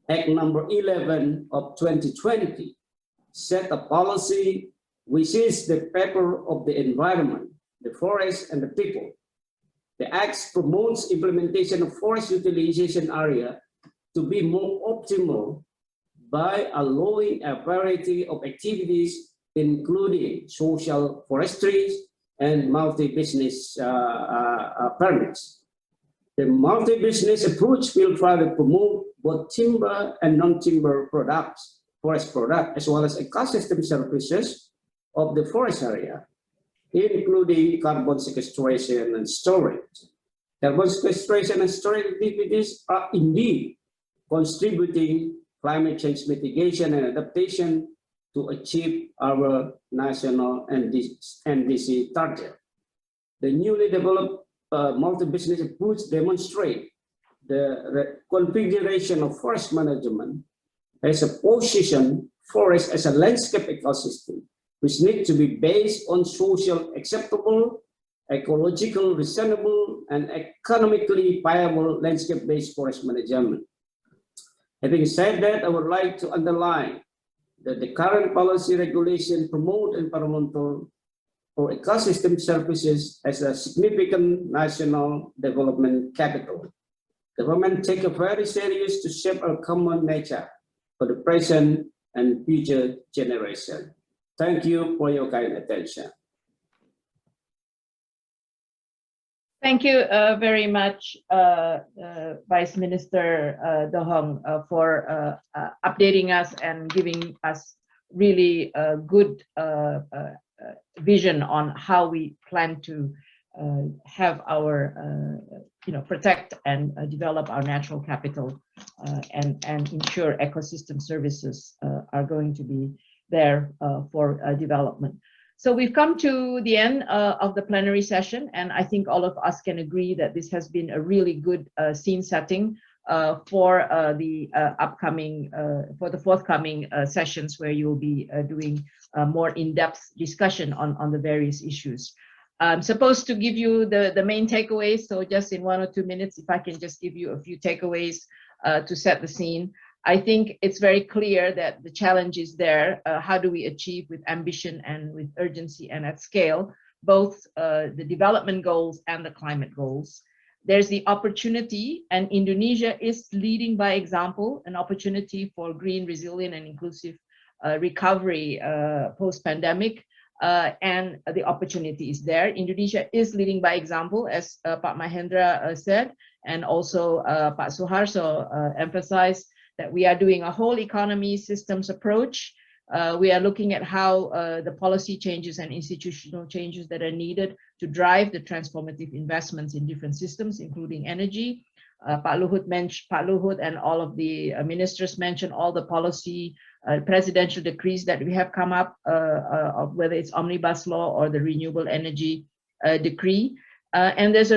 Act number 11 of 2020, set a policy which is the paper of the environment, the forest, and the people. The Act promotes implementation of forest utilization area to be more optimal by allowing a variety of activities, including social forestry and multi-business permits. The multi-business approach will further promote both timber and non-timber products, forest products, as well as ecosystem services of the forest area, including carbon sequestration and storage. Carbon sequestration and storage activities are indeed contributing climate change mitigation and adaptation to achieve our national NDC target. The newly developed multi-business approach demonstrate the configuration of forest management as a position forest as a landscape ecosystem which need to be based on social acceptable, ecological reasonable, and economically viable landscape-based forest management. Having said that, I would like to underline that the current policy regulation promote environmental or ecosystem services as a significant national development capital. Government take a very serious to shape our common nature for the present and future generation. Thank you for your kind attention. Thank you very much, Vice Minister Dohong, for updating us and giving us really a good vision on how we plan to have our, protect and develop our natural capital and ensure ecosystem services are going to be there for development. So we've come to the end of the plenary session, and I think all of us can agree that this has been a really good scene setting for the forthcoming sessions where you'll be doing more in-depth discussion on the various issues. I'm supposed to give you the main takeaways, so just in 1 or 2 minutes, if I can just give you a few takeaways to set the scene. I think it's very clear that the challenge is there. How do we achieve with ambition and with urgency and at scale, both the development goals and the climate goals? There's the opportunity, and Indonesia is leading by example, an opportunity for green, resilient, and inclusive recovery post-pandemic, and the opportunity is there. Indonesia is leading by example, as Pak Mahendra said, and also Pak Suharto emphasized, that we are doing a whole economy systems approach. We are looking at how the policy changes and institutional changes that are needed to drive the transformative investments in different systems, including energy. Pak Luhut and all of the ministers mentioned all the policy presidential decrees that we have come up, of whether it's omnibus law or the renewable energy decree. And there's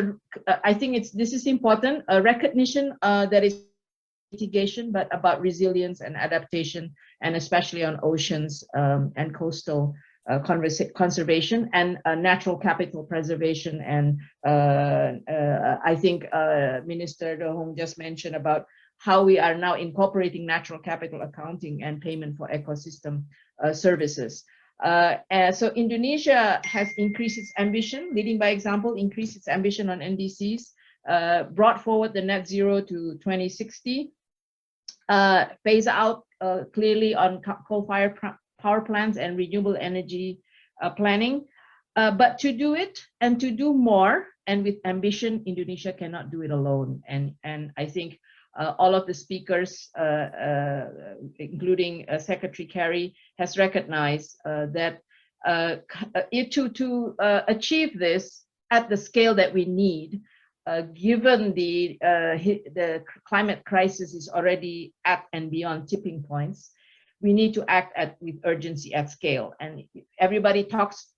I think this is important, a recognition that is mitigation, but about resilience and adaptation, and especially on oceans and coastal conservation and natural capital preservation. And I think Minister Dohong just mentioned about how we are now incorporating natural capital accounting and payment for ecosystem services. So Indonesia has increased its ambition, leading by example, increased its ambition on NDCs, brought forward the net zero to 2060, phase out clearly on coal-fired power plants and renewable energy planning. But to do it and to do more, and with ambition, Indonesia cannot do it alone. And I think all of the speakers, including Secretary Kerry, has recognized that to achieve this at the scale that we need, given the climate crisis is already at and beyond tipping points, we need to act with urgency at scale. And everybody talks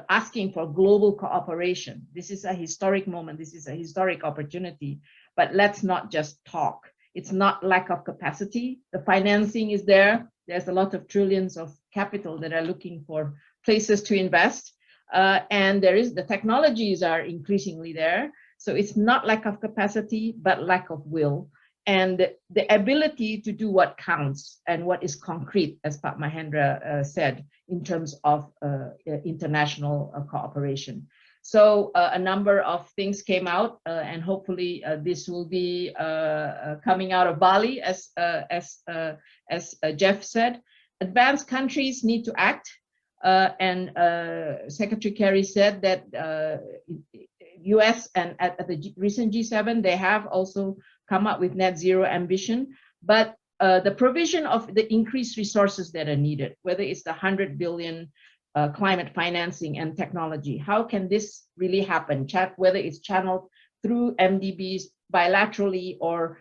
asking for global cooperation. This is a historic moment. This is a historic opportunity. But let's not just talk. It's not lack of capacity. The financing is there. There's a lot of trillions of capital that are looking for places to invest. And the technologies are increasingly there. So it's not lack of capacity, but lack of will. And the ability to do what counts and what is concrete, as Pak Mahendra said, in terms of international cooperation. So a number of things came out, and hopefully this will be coming out of Bali, as Jeff said. Advanced countries need to act, and Secretary Kerry said that US and at the recent G7, they have also come up with net zero ambition, but the provision of the increased resources that are needed, whether it's the 100 billion climate financing and technology, how can this really happen? Whether it's channeled through MDBs bilaterally or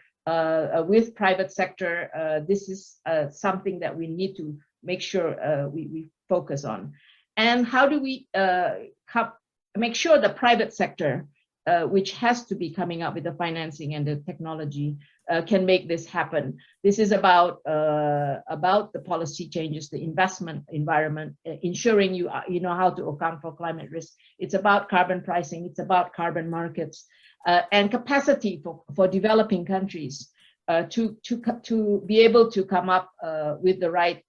with private sector, this is something that we need to make sure we focus on. And how do we make sure the private sector, which has to be coming up with the financing and the technology, can make this happen. This is about the policy changes, the investment environment, ensuring you know how to account for climate risk. It's about carbon pricing. It's about carbon markets and capacity for developing countries to be able to come up with the right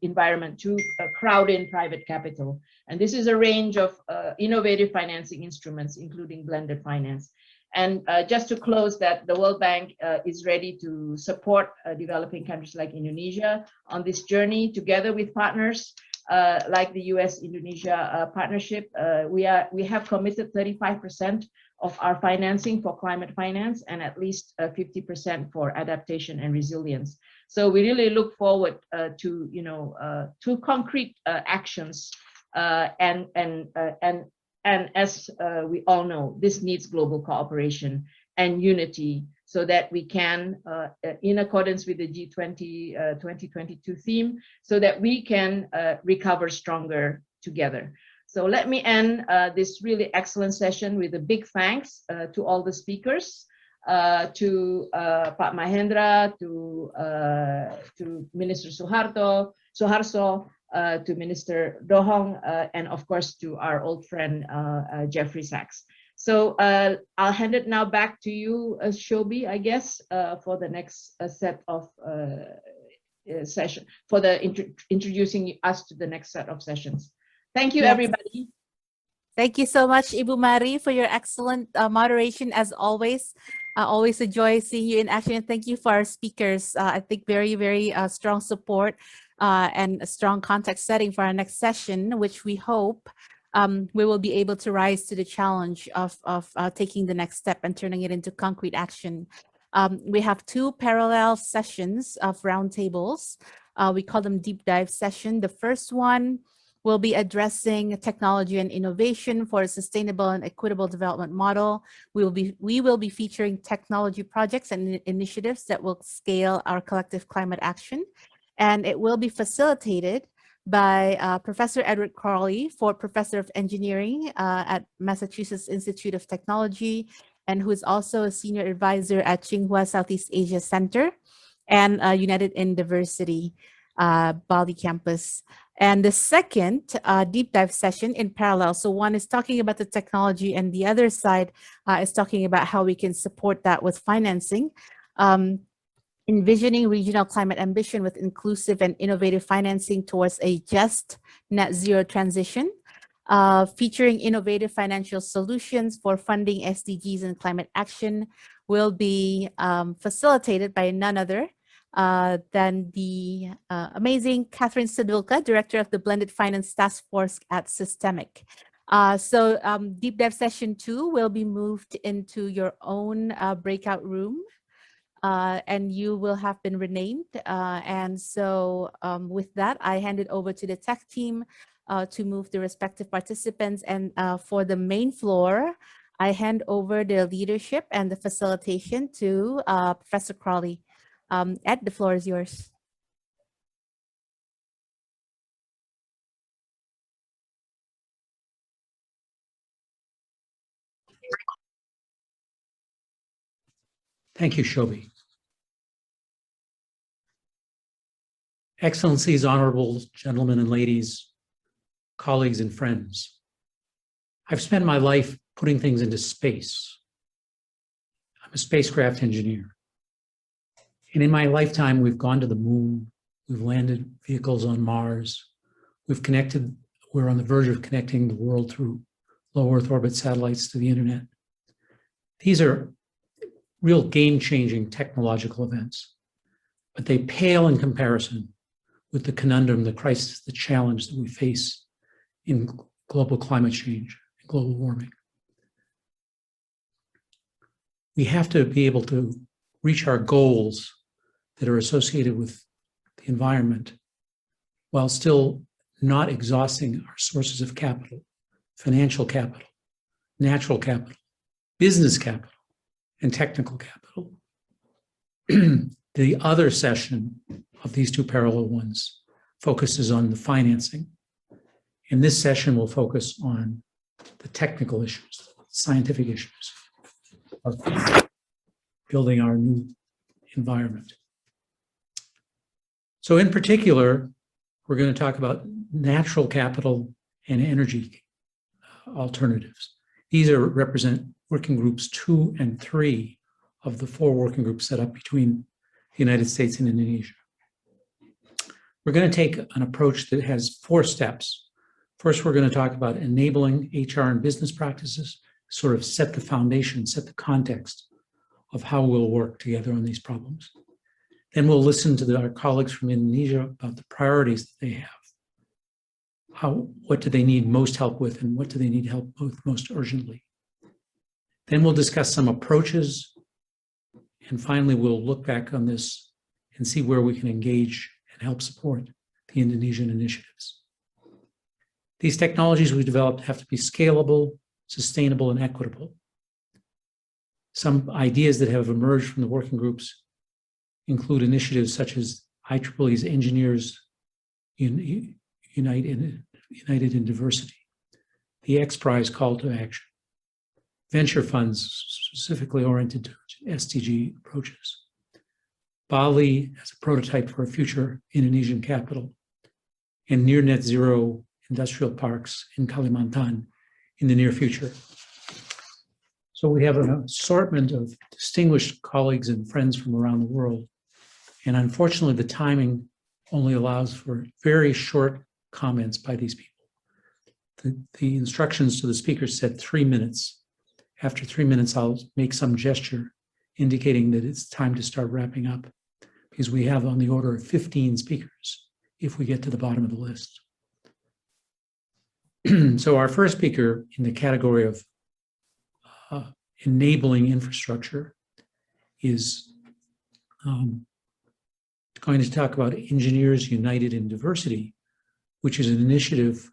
environment to crowd in private capital. And this is a range of innovative financing instruments, including blended finance. And just to close that, the World Bank is ready to support developing countries like Indonesia on this journey, together with partners like the US-Indonesia partnership. We have committed 35% of our financing for climate finance and at least 50% for adaptation and resilience. So we really look forward to concrete actions and as we all know, this needs global cooperation and unity so that we can, in accordance with the G20 2022 theme, so that we can recover stronger together. So let me end this really excellent session with a big thanks to all the speakers, to Pak Mahendra, to Minister Suharto, to Minister Dohong, and of course to our old friend Jeffrey Sachs. So I'll hand it now back to you, Shobi, I guess, for the next set of session, for the introducing us to the next set of sessions. Thank you, everybody. Thank you so much, Ibu Mari, for your excellent moderation as always. Always a joy seeing you in action. And thank you for our speakers. I think very, very strong support and a strong context setting for our next session, which we hope we will be able to rise to the challenge of taking the next step and turning it into concrete action. We have two parallel sessions of roundtables. We call them deep dive session. The first one will be addressing technology and innovation for a sustainable and equitable development model. We will be featuring technology projects and initiatives that will scale our collective climate action. And it will be facilitated by Professor Edward Crawley, Professor of Engineering at Massachusetts Institute of Technology, and who is also a senior advisor at Tsinghua Southeast Asia Center and United in Diversity, Bali campus. And the second deep dive session in parallel. So one is talking about the technology and the other side is talking about how we can support that with financing. Envisioning regional climate ambition with inclusive and innovative financing towards a just net zero transition, featuring innovative financial solutions for funding SDGs and climate action, will be facilitated by none other than the amazing Catherine Sadulka, Director of the Blended Finance Task Force at Systemic. So Deep Dive Session 2 will be moved into your own breakout room. And you will have been renamed. And so with that, I hand it over to the tech team to move the respective participants. And for the main floor, I hand over the leadership and the facilitation to Professor Crawley. Ed, the floor is yours. Thank you, Shobi. Excellencies, honorable gentlemen and ladies, colleagues and friends. I've spent my life putting things into space. I'm a spacecraft engineer. And in my lifetime, we've gone to the moon, we've landed vehicles on Mars, we're on the verge of connecting the world through low Earth orbit satellites to the internet. These are real game-changing technological events, but they pale in comparison with the conundrum, the crisis, the challenge that we face in global climate change and global warming. We have to be able to reach our goals that are associated with the environment while still not exhausting our sources of capital, financial capital, natural capital, business capital, and technical capital. The other session of these two parallel ones focuses on the financing. And this session will focus on the technical issues, scientific issues of building our new environment. So in particular, we're going to talk about natural capital and energy alternatives. These represent working groups 2 and 3 of the 4 working groups set up between the United States and Indonesia. We're going to take an approach that has 4 steps. First, we're going to talk about enabling HR and business practices, sort of set the foundation, set the context of how we'll work together on these problems. Then we'll listen to our colleagues from Indonesia about the priorities that they have. What do they need most help with, and what do they need help with most urgently? Then we'll discuss some approaches, and finally we'll look back on this and see where we can engage and help support the Indonesian initiatives. These technologies we developed have to be scalable, sustainable, and equitable. Some ideas that have emerged from the working groups include initiatives such as IEEE's Engineers United in Diversity, the X Prize Call to Action, venture funds specifically oriented to SDG approaches, Bali as a prototype for a future Indonesian capital, and near net zero industrial parks in Kalimantan in the near future. So we have an assortment of distinguished colleagues and friends from around the world. And unfortunately, the timing only allows for very short comments by these people. The instructions to the speakers said 3 minutes. After 3 minutes, I'll make some gesture indicating that it's time to start wrapping up, because we have on the order of 15 speakers if we get to the bottom of the list. So our first speaker in the category of enabling infrastructure is going to talk about Engineers United in Diversity, which is an initiative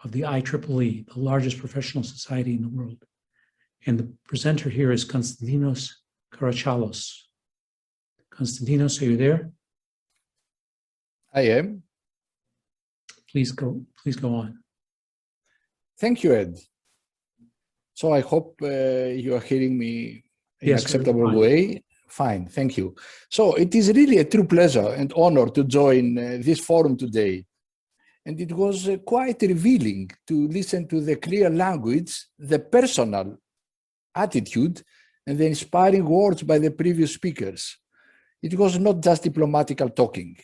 of the IEEE, the largest professional society in the world. And the presenter here is Konstantinos Karachalos. Konstantinos, are you there? I am. Please go on. Thank you, Ed. So I hope you are hearing me in an acceptable way. Fine, thank you. So it is really a true pleasure and honor to join this forum today. And it was quite revealing to listen to the clear language, the personal attitude, and the inspiring words by the previous speakers. It was not just diplomatical talking.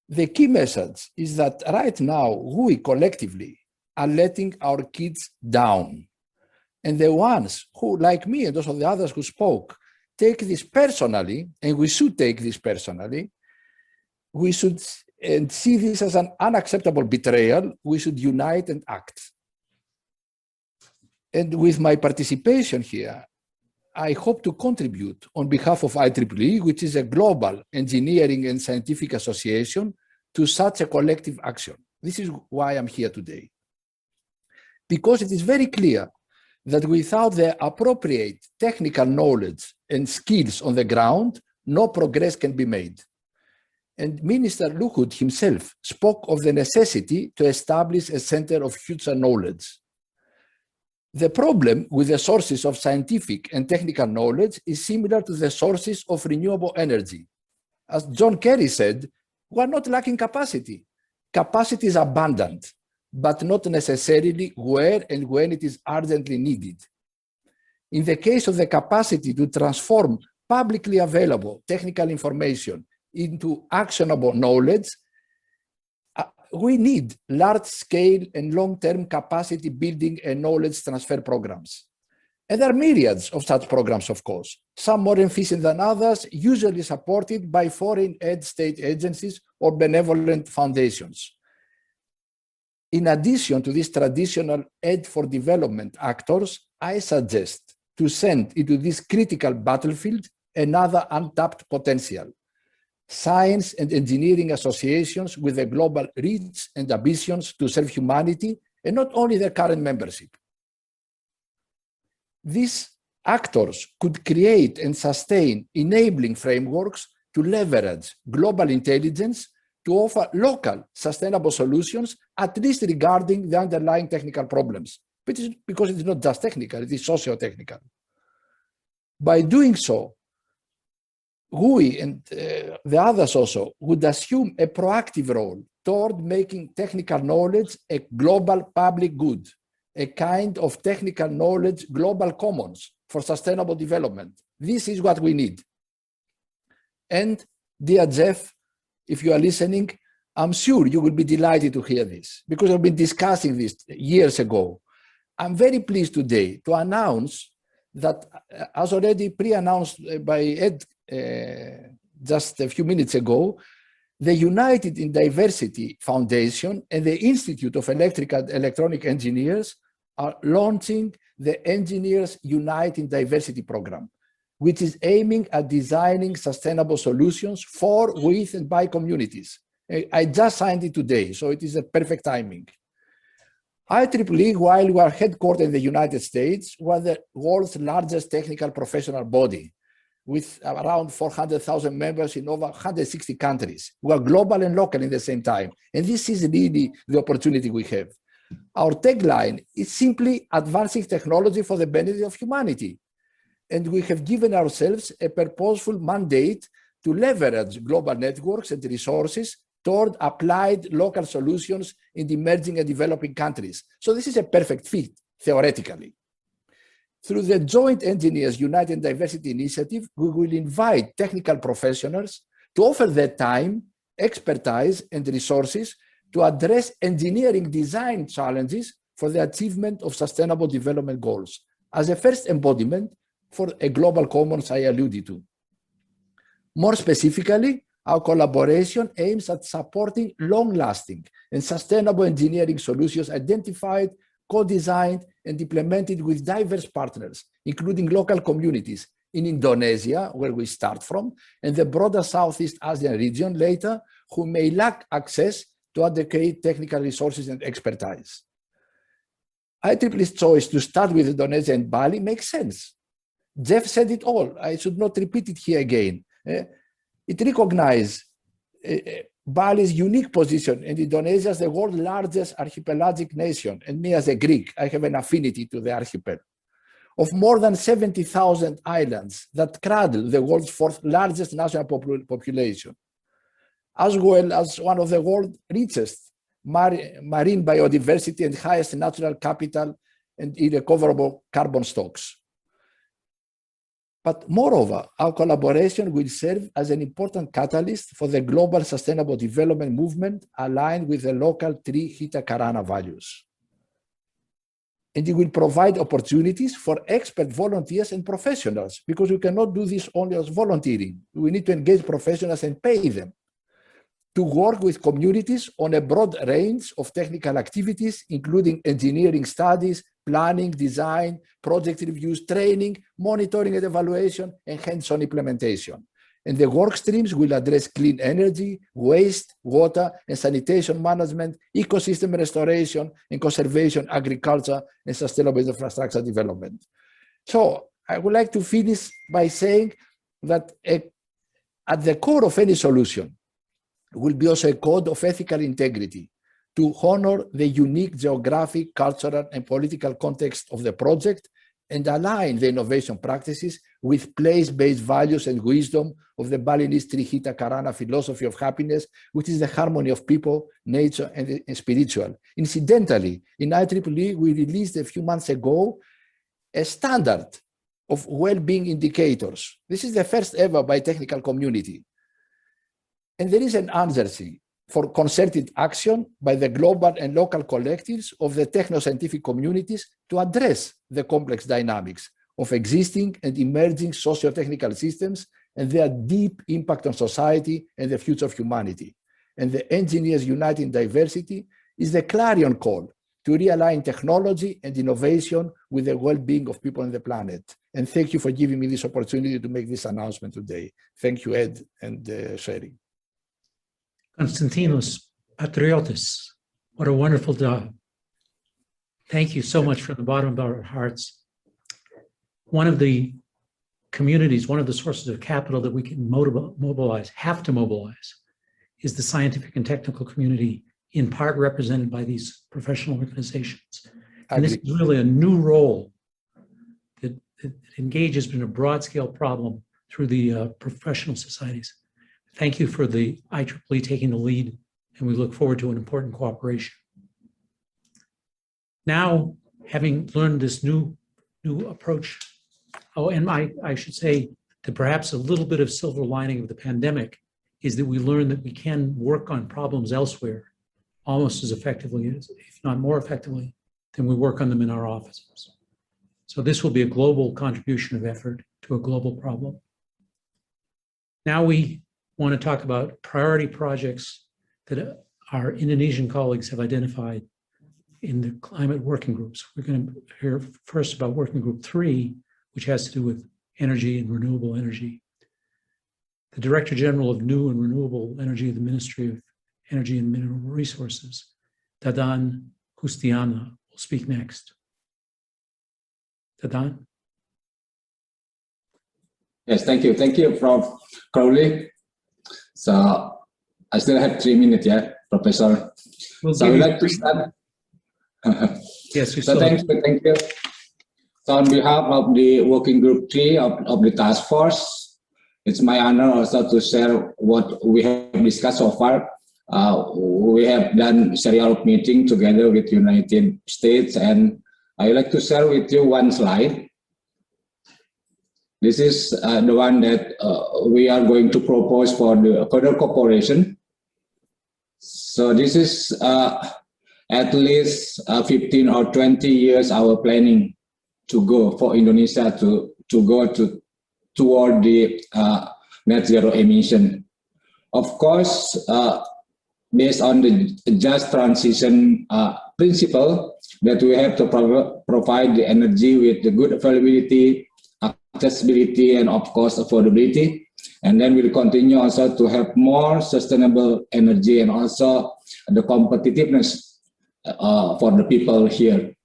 The key message is that right now, we collectively are letting our kids down. And the ones who, like me and also the others who spoke, take this personally, and we should take this personally, we should see this as an unacceptable betrayal. We should unite and act. And with my participation here, I hope to contribute on behalf of IEEE, which is a global engineering and scientific association, to such a collective action. This is why I'm here today. Because it is very clear that without the appropriate technical knowledge and skills on the ground, no progress can be made. And Minister Luhut himself spoke of the necessity to establish a center of future knowledge. The problem with the sources of scientific and technical knowledge is similar to the sources of renewable energy. As John Kerry said, we are not lacking capacity. Capacity is abundant, but not necessarily where and when it is urgently needed. In the case of the capacity to transform publicly available technical information into actionable knowledge, we need large-scale and long-term capacity building and knowledge transfer programs. And there are myriads of such programs, of course, some more efficient than others, usually supported by foreign aid state agencies or benevolent foundations. In addition to these traditional aid for development actors, I suggest to send into this critical battlefield another untapped potential: science and engineering associations with a global reach and ambitions to serve humanity, and not only their current membership. These actors could create and sustain enabling frameworks to leverage global intelligence to offer local sustainable solutions, at least regarding the underlying technical problems, because it's not just technical, it is socio-technical. By doing so, we and the others also would assume a proactive role toward making technical knowledge a global public good, a kind of technical knowledge global commons for sustainable development. This is what we need. And dear Jeff, if you are listening, I'm sure you will be delighted to hear this because I've been discussing this years ago. I'm very pleased today to announce that, as already pre-announced by Ed just a few minutes ago, the United in Diversity Foundation and the Institute of Electronic Engineers are launching the Engineers Unite in Diversity program, which is aiming at designing sustainable solutions for, with, and by communities. I just signed it today, so it is a perfect timing. IEEE, while we are headquartered in the United States, was the world's largest technical professional body, with around 400,000 members in over 160 countries. We are global and local in the same time. And this is really the opportunity we have. Our tagline is simply advancing technology for the benefit of humanity. And we have given ourselves a purposeful mandate to leverage global networks and resources toward applied local solutions in the emerging and developing countries. So this is a perfect fit, theoretically. Through the Joint Engineers Unite in Diversity initiative, we will invite technical professionals to offer their time, expertise, and resources to address engineering design challenges for the achievement of sustainable development goals as a first embodiment for a global commons I alluded to. More specifically, our collaboration aims at supporting long-lasting and sustainable engineering solutions identified, co-designed, and implemented with diverse partners, including local communities in Indonesia, where we start from, and the broader Southeast Asian region later, who may lack access to adequate technical resources and expertise. IEEE's choice to start with Indonesia and Bali makes sense. Jeff said it all. I should not repeat it here again. It recognizes Bali's unique position in Indonesia as the world's largest archipelagic nation, and me as a Greek, I have an affinity to the archipel, of more than 70,000 islands that cradle the world's fourth largest national population, as well as one of the world's richest marine biodiversity and highest natural capital and irrecoverable carbon stocks. But moreover, our collaboration will serve as an important catalyst for the global sustainable development movement aligned with the local three Hita Karana values. And it will provide opportunities for expert volunteers and professionals, because we cannot do this only as volunteering. We need to engage professionals and pay them to work with communities on a broad range of technical activities, including engineering studies, planning, design, project reviews, training, monitoring and evaluation, and hands-on implementation. And the work streams will address clean energy, waste, water, and sanitation management, ecosystem restoration and conservation, agriculture, and sustainable infrastructure development. So I would like to finish by saying that at the core of any solution will be also a code of ethical integrity to honor the unique geographic, cultural, and political context of the project and align the innovation practices with place-based values and wisdom of the Balinese Trihita Karana philosophy of happiness, which is the harmony of people, nature, and spiritual. Incidentally, in IEEE, we released a few months ago a standard of well-being indicators. This is the first ever by technical community. And there is an urgency for concerted action by the global and local collectives of the techno-scientific communities to address the complex dynamics of existing and emerging socio-technical systems and their deep impact on society and the future of humanity. And the Engineers Unite in Diversity is the clarion call to realign technology and innovation with the well-being of people on the planet. And thank you for giving me this opportunity to make this announcement today. Thank you, Ed and Sherry. Konstantinos Patriotis, what a wonderful job. Thank you so much from the bottom of our hearts. One of the communities, one of the sources of capital that we can mobilize, have to mobilize, is the scientific and technical community, in part represented by these professional organizations. And this is really a new role that engages in a broad scale problem through the professional societies. Thank you for the IEEE taking the lead, and we look forward to an important cooperation. Now, having learned this new approach, and I should say that perhaps a little bit of silver lining of the pandemic is that we learned that we can work on problems elsewhere almost as effectively, if not more effectively, than we work on them in our offices. So this will be a global contribution of effort to a global problem. Now we want to talk about priority projects that our Indonesian colleagues have identified in the climate working groups. We're going to hear first about working group 3, which has to do with energy and renewable energy. The Director General of New and Renewable Energy of the Ministry of Energy and Mineral Resources, Dadan Kustiana, will speak next. Dadan? Yes, thank you. Thank you, Prof. Crowley. So I still have 3 minutes, yeah, Professor. So I would like to start. Yes, so thank you. So on behalf of the Working Group 3 of the task force, it's my honor also to share what we have discussed so far. We have done serial meeting together with United States, and I would like to share with you one slide. This is the one that we are going to propose for the further cooperation. So this is at least 15 or 20 years our planning to go for Indonesia to go toward the net zero emission. Of course, based on the just transition principle that we have to provide the energy with the good availability, accessibility, and of course affordability. And then we'll continue also to have more sustainable energy and also the competitiveness for the people here.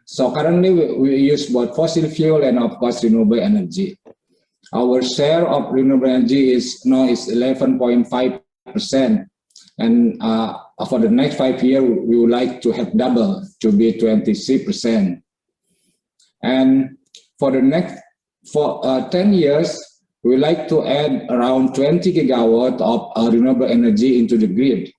So currently we use both fossil fuel and of course renewable energy. Our share of renewable energy is 11.5%, and for the next 5 years we would like to have double to be 23%. And for the next 10 years we like to add around 20 gigawatt of renewable energy into the grid.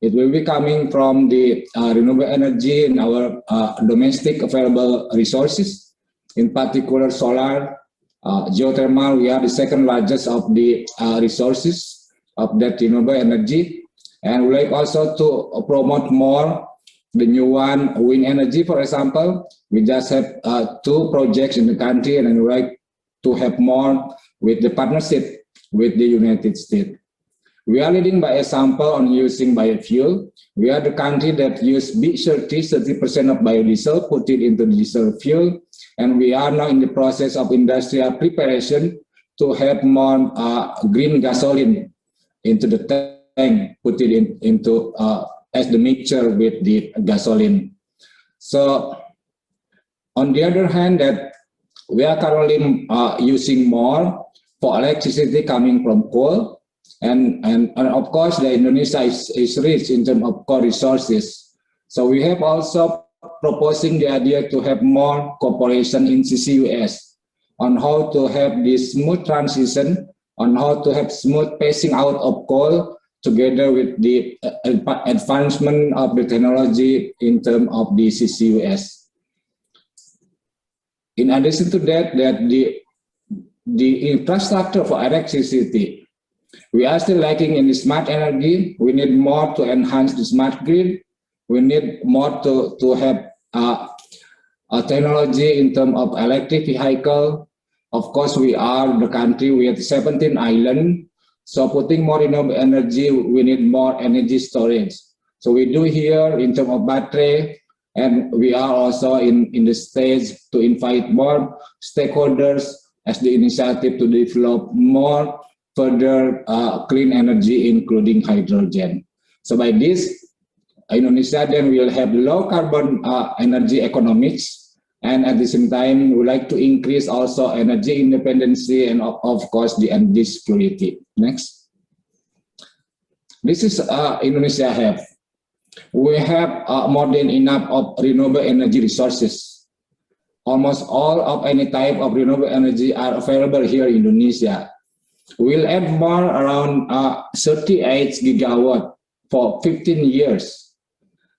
It will be coming from the renewable energy in our domestic available resources, in particular solar, geothermal. We are the second largest of the resources of that renewable energy. And we like also to promote more the new one, wind energy, for example. We just have 2 projects in the country, and we like to have more with the partnership with the United States. We are leading by example on using biofuel. We are the country that use B30, 30% of biodiesel, put it into the diesel fuel. And we are now in the process of industrial preparation to have more green gasoline into the tank, put it into as the mixture with the gasoline. So on the other hand, that we are currently using more for electricity coming from coal. And of course, the Indonesia is rich in terms of core resources. So we have also proposing the idea to have more cooperation in CCUS on how to have this smooth transition, on how to have smooth phasing out of coal together with the advancement of the technology in terms of the CCUS. In addition to that, the infrastructure for electricity, we are still lacking in the smart energy. We need more to enhance the smart grid. We need more to have a technology in terms of electric vehicle. Of course, we are the country with 17 islands. So putting more renewable energy, we need more energy storage. So we do here in terms of battery, and we are also in the stage to invite more stakeholders as the initiative to develop more further clean energy, including hydrogen. So by this, Indonesia then will have low carbon energy economics, and at the same time, we like to increase also energy independency and of course the energy security. Next. This is Indonesia have. We have more than enough of renewable energy resources. Almost all of any type of renewable energy are available here in Indonesia. will add more around 38 gigawatt for 15 years.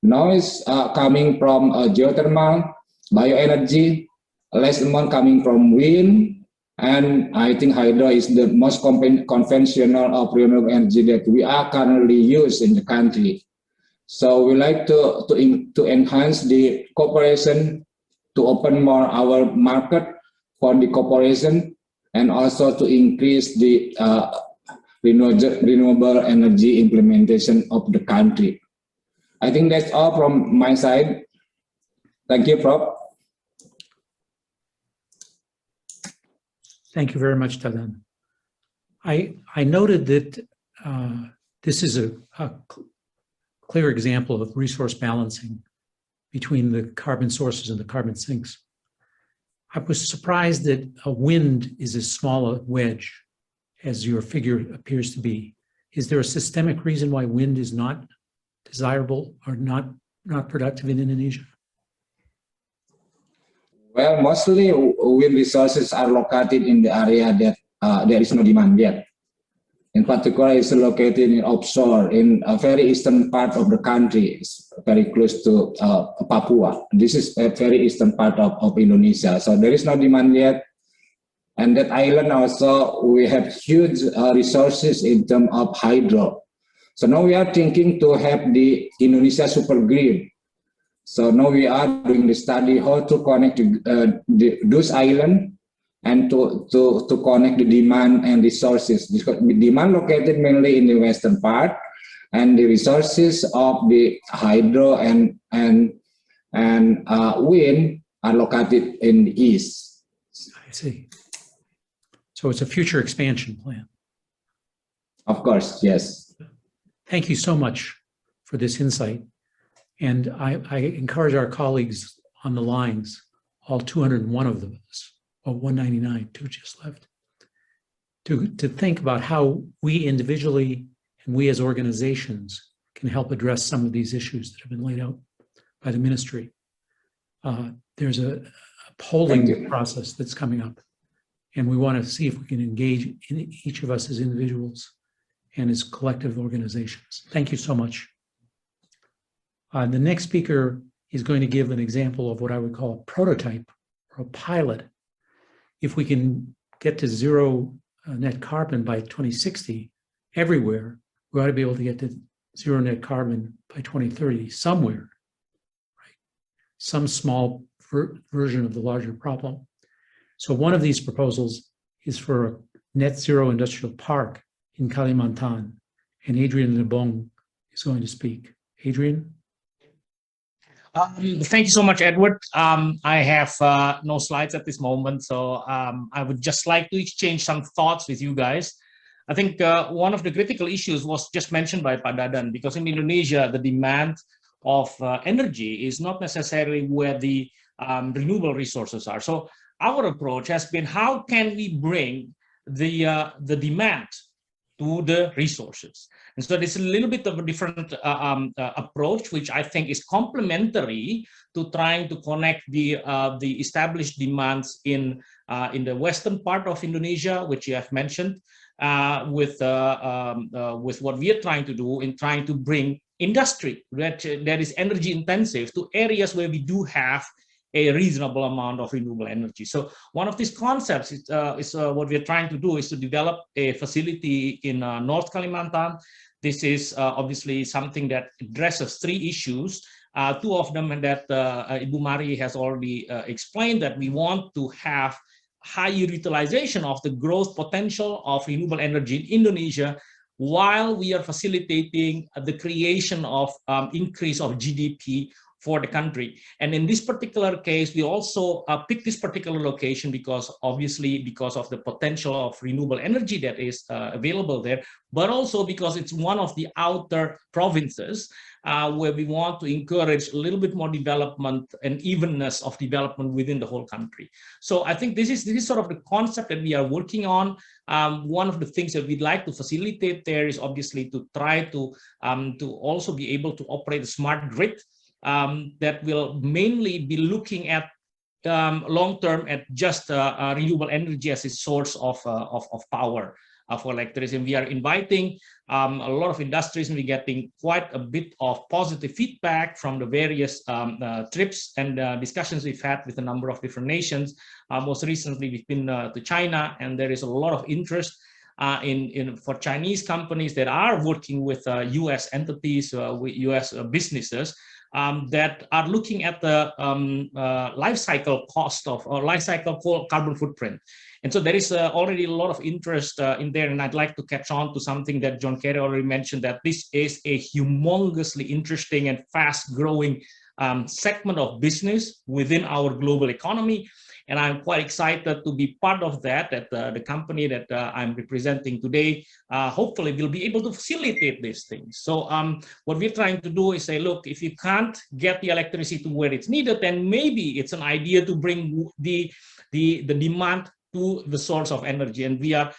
Now it's coming from geothermal, bioenergy, less amount coming from wind, and I think hydro is the most conventional of renewable energy that we are currently used in the country. So we like to enhance the cooperation, to open more our market for the cooperation, and also to increase the renewable energy implementation of the country. I think that's all from my side. Thank you, Prof. Thank you very much, Tadan. I noted that this is a clear example of resource balancing between the carbon sources and the carbon sinks. I was surprised that wind is as small a wedge as your figure appears to be. Is there a systemic reason why wind is not desirable or not productive in Indonesia? Well, mostly wind resources are located in the area that there is no demand yet. In particular, it's located in offshore in a very eastern part of the country, it's very close to Papua. This is a very eastern part of Indonesia. So there is no demand yet. And that island also, we have huge resources in terms of hydro. So now we are thinking to have the Indonesia super grid. So now we are doing the study how to connect those islands and to connect the demand and resources. The demand located mainly in the western part, and the resources of the hydro and wind are located in the east. I see. So it's a future expansion plan. Of course, yes. Thank you so much for this insight. And I encourage our colleagues on the lines, all 201 of them, or 199, two just left, to think about how we individually and we as organizations can help address some of these issues that have been laid out by the ministry. There's a polling process that's coming up, and we want to see if we can engage in each of us as individuals and as collective organizations. Thank you so much. The next speaker is going to give an example of what I would call a prototype or a pilot. If we can get to zero net carbon by 2060 everywhere, we ought to be able to get to zero net carbon by 2030 somewhere, right? Some small version of the larger problem. So one of these proposals is for a net zero industrial park in Kalimantan, and Adrian Lebong is going to speak. Adrian? Thank you so much, Edward. I have no slides at this moment, so I would just like to exchange some thoughts with you guys. I think one of the critical issues was just mentioned by Pak Dadan, because in Indonesia, the demand of energy is not necessarily where the renewable resources are. So our approach has been, how can we bring the demand to the resources? And so there's a little bit of a different approach, which I think is complementary to trying to connect the established demands in the western part of Indonesia, which you have mentioned, with what we are trying to do in trying to bring industry that is energy intensive to areas where we do have a reasonable amount of renewable energy. So one of these concepts is what we're trying to do is to develop a facility in North Kalimantan. This is obviously something that addresses three issues, two of them that Ibu Mari has already explained, that we want to have higher utilization of the growth potential of renewable energy in Indonesia, while we are facilitating the creation of increase of GDP for the country. And in this particular case, we also picked this particular location because obviously because of the potential of renewable energy that is available there, but also because it's one of the outer provinces where we want to encourage a little bit more development and evenness of development within the whole country. So I think this is sort of the concept that we are working on. One of the things that we'd like to facilitate there is obviously to try to also be able to operate a smart grid that will mainly be looking at long term at just renewable energy as a source of power for electricity. And we are inviting a lot of industries, and we're getting quite a bit of positive feedback from the various trips and discussions we've had with a number of different nations. Most recently, we've been to China, and there is a lot of interest for Chinese companies that are working with US entities, with US businesses, that are looking at the life cycle cost of, or life cycle carbon footprint. And so there is already a lot of interest in there, and I'd like to catch on to something that John Kerry already mentioned, that this is a humongously interesting and fast-growing segment of business within our global economy. And I'm quite excited to be part of that, the company that I'm representing today, hopefully will be able to facilitate these things. So what we're trying to do is say, look, if you can't get the electricity to where it's needed, then maybe it's an idea to bring the demand to the source of energy. And we are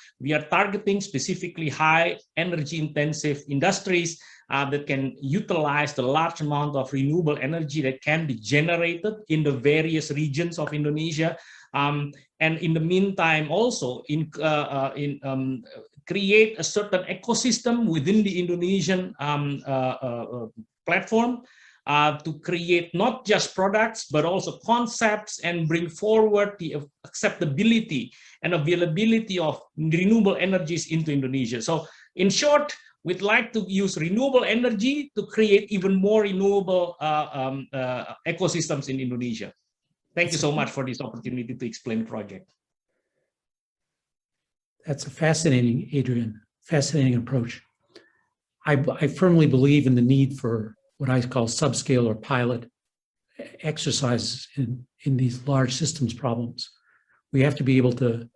targeting specifically high energy intensive industries that can utilize the large amount of renewable energy that can be generated in the various regions of Indonesia. And in the meantime, also create a certain ecosystem within the Indonesian platform to create not just products, but also concepts, and bring forward the acceptability and availability of renewable energies into Indonesia. So in short, we'd like to use renewable energy to create even more renewable ecosystems in Indonesia. Thank you so much for this opportunity to explain the project. That's a fascinating, Adrian, fascinating approach. I firmly believe in the need for what I call subscale or pilot exercises in these large systems problems. We have to be able to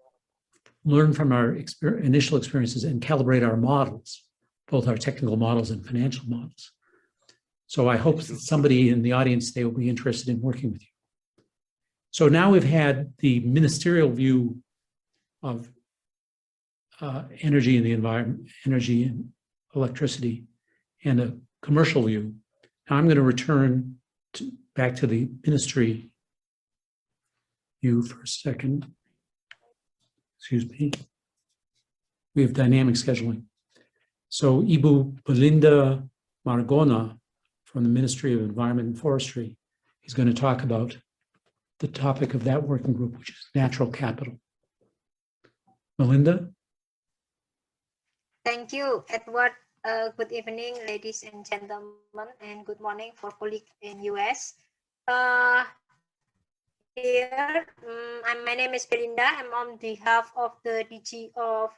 learn from our initial experiences and calibrate our models, both our technical models and financial models. So I hope that somebody in the audience today will be interested in working with you. So now we've had the ministerial view of energy and the environment, energy and electricity, and a commercial view. Now I'm going to return back to the ministry view for a second. Excuse me. We have dynamic scheduling. So Ibu Belinda Margona from the Ministry of Environment and Forestry is going to talk about the topic of that working group, which is natural capital. Belinda? Thank you, Edward. Good evening, ladies and gentlemen, and good morning for colleagues in US. My name is Belinda. I'm on behalf of the DG of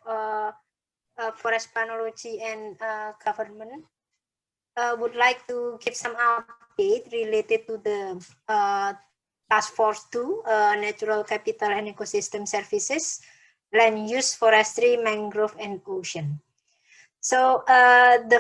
Forest Planology and Government. Would like to give some update related to the Task Force 2, Natural Capital and Ecosystem Services, Land Use, Forestry, Mangrove, and Ocean. So the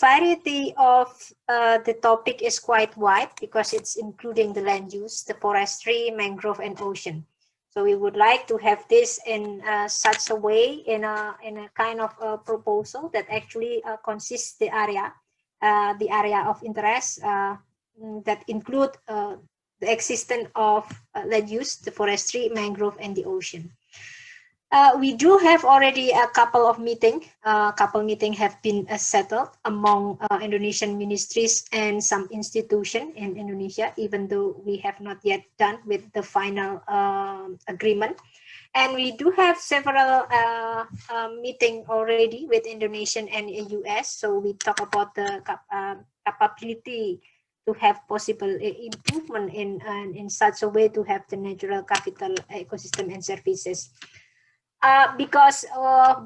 variety of the topic is quite wide because it's including the land use, the forestry, mangrove, and ocean. So we would like to have this in such a way, in a kind of a proposal that actually consists the area of interest that include the existence of land use, the forestry, mangrove, and the ocean. We do have already a couple of meetings. Meetings have been settled among Indonesian ministries and some institutions in Indonesia, even though we have not yet done with the final agreement. And we do have several meetings already with Indonesian and US. So we talk about the capability to have possible improvement in such a way to have the natural capital, ecosystem, and services. Because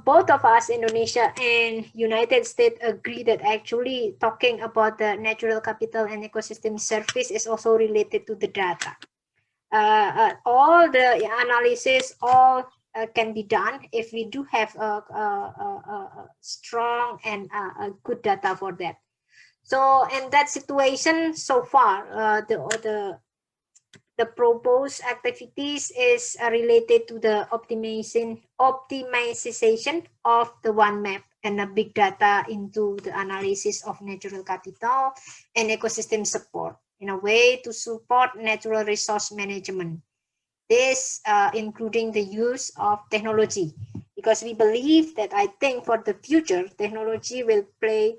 both of us, Indonesia and United States, agree that actually talking about the natural capital and ecosystem service is also related to the data. All the analysis, can be done if we do have a strong and a good data for that. So in that situation, so far, the proposed activities is related to the optimization of the one map and the big data into the analysis of natural capital and ecosystem support in a way to support natural resource management. This including the use of technology, because we believe that I think for the future, technology will play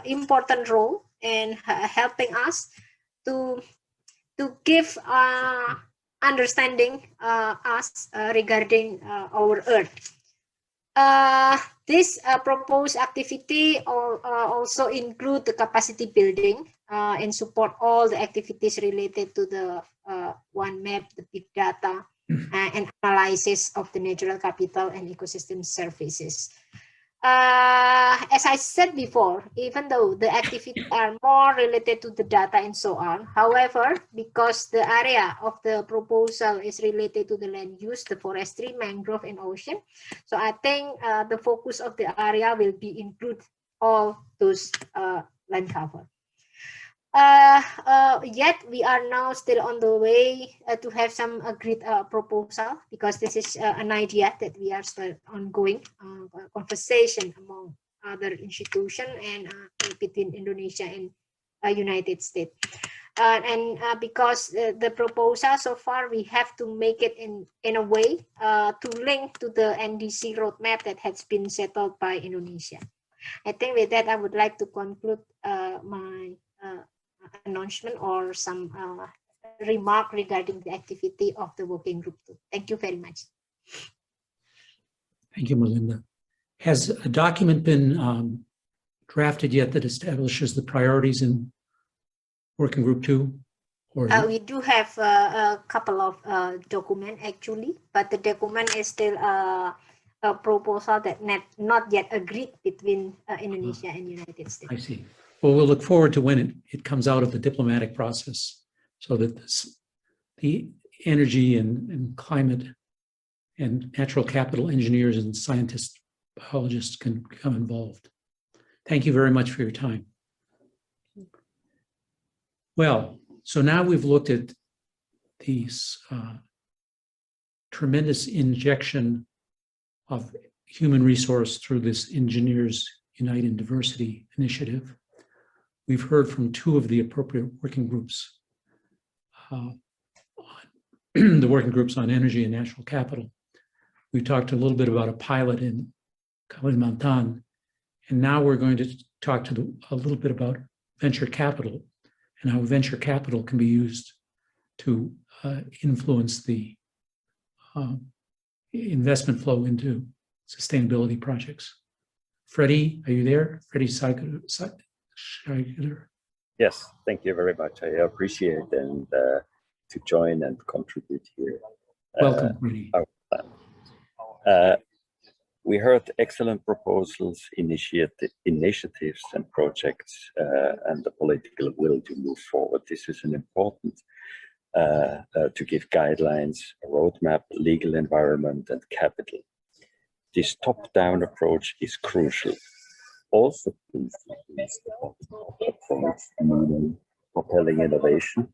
important role in helping us to give understanding us regarding our Earth. This proposed activity also include the capacity building and support all the activities related to the one map, the big data, and analysis of the natural capital and ecosystem services. As I said before, even though the activities are more related to the data and so on, however, because the area of the proposal is related to the land use, the forestry, mangrove, and ocean, so I think the focus of the area will be include all those land cover. Yet we are now still on the way to have some agreed proposal, because this is an idea that we are still ongoing conversation among other institutions and between Indonesia and United States. Because the proposal so far, we have to make it in a way to link to the NDC roadmap that has been settled by Indonesia. I think with that, I would like to conclude my announcement or some remark regarding the activity of the working group. Thank you very much. Thank you, Melinda. Has a document been drafted yet that establishes the priorities in Working Group 2? Or we do have a couple of documents actually, but the document is still a proposal that not yet agreed between Indonesia and United States. I see. Well, we'll look forward to when it comes out of the diplomatic process, so that the energy and climate and natural capital engineers and scientists, biologists can become involved. Thank you very much for your time. Well, so now we've looked at these tremendous injection of human resource through this Engineers Unite in Diversity initiative. We've heard from two of the appropriate working groups, the working groups on energy and natural capital. We talked a little bit about a pilot in Kalimantan, and now we're going to talk to a little bit about venture capital and how venture capital can be used to influence the investment flow into sustainability projects. Freddie, are you there? Freddie Schuyler? Yes, thank you very much. I appreciate and to join and contribute here. Welcome, Freddie. We heard excellent proposals, initiatives and projects, and the political will to move forward. This is an important to give guidelines, a roadmap, legal environment, and capital. This top-down approach is crucial. Also, please propelling innovation,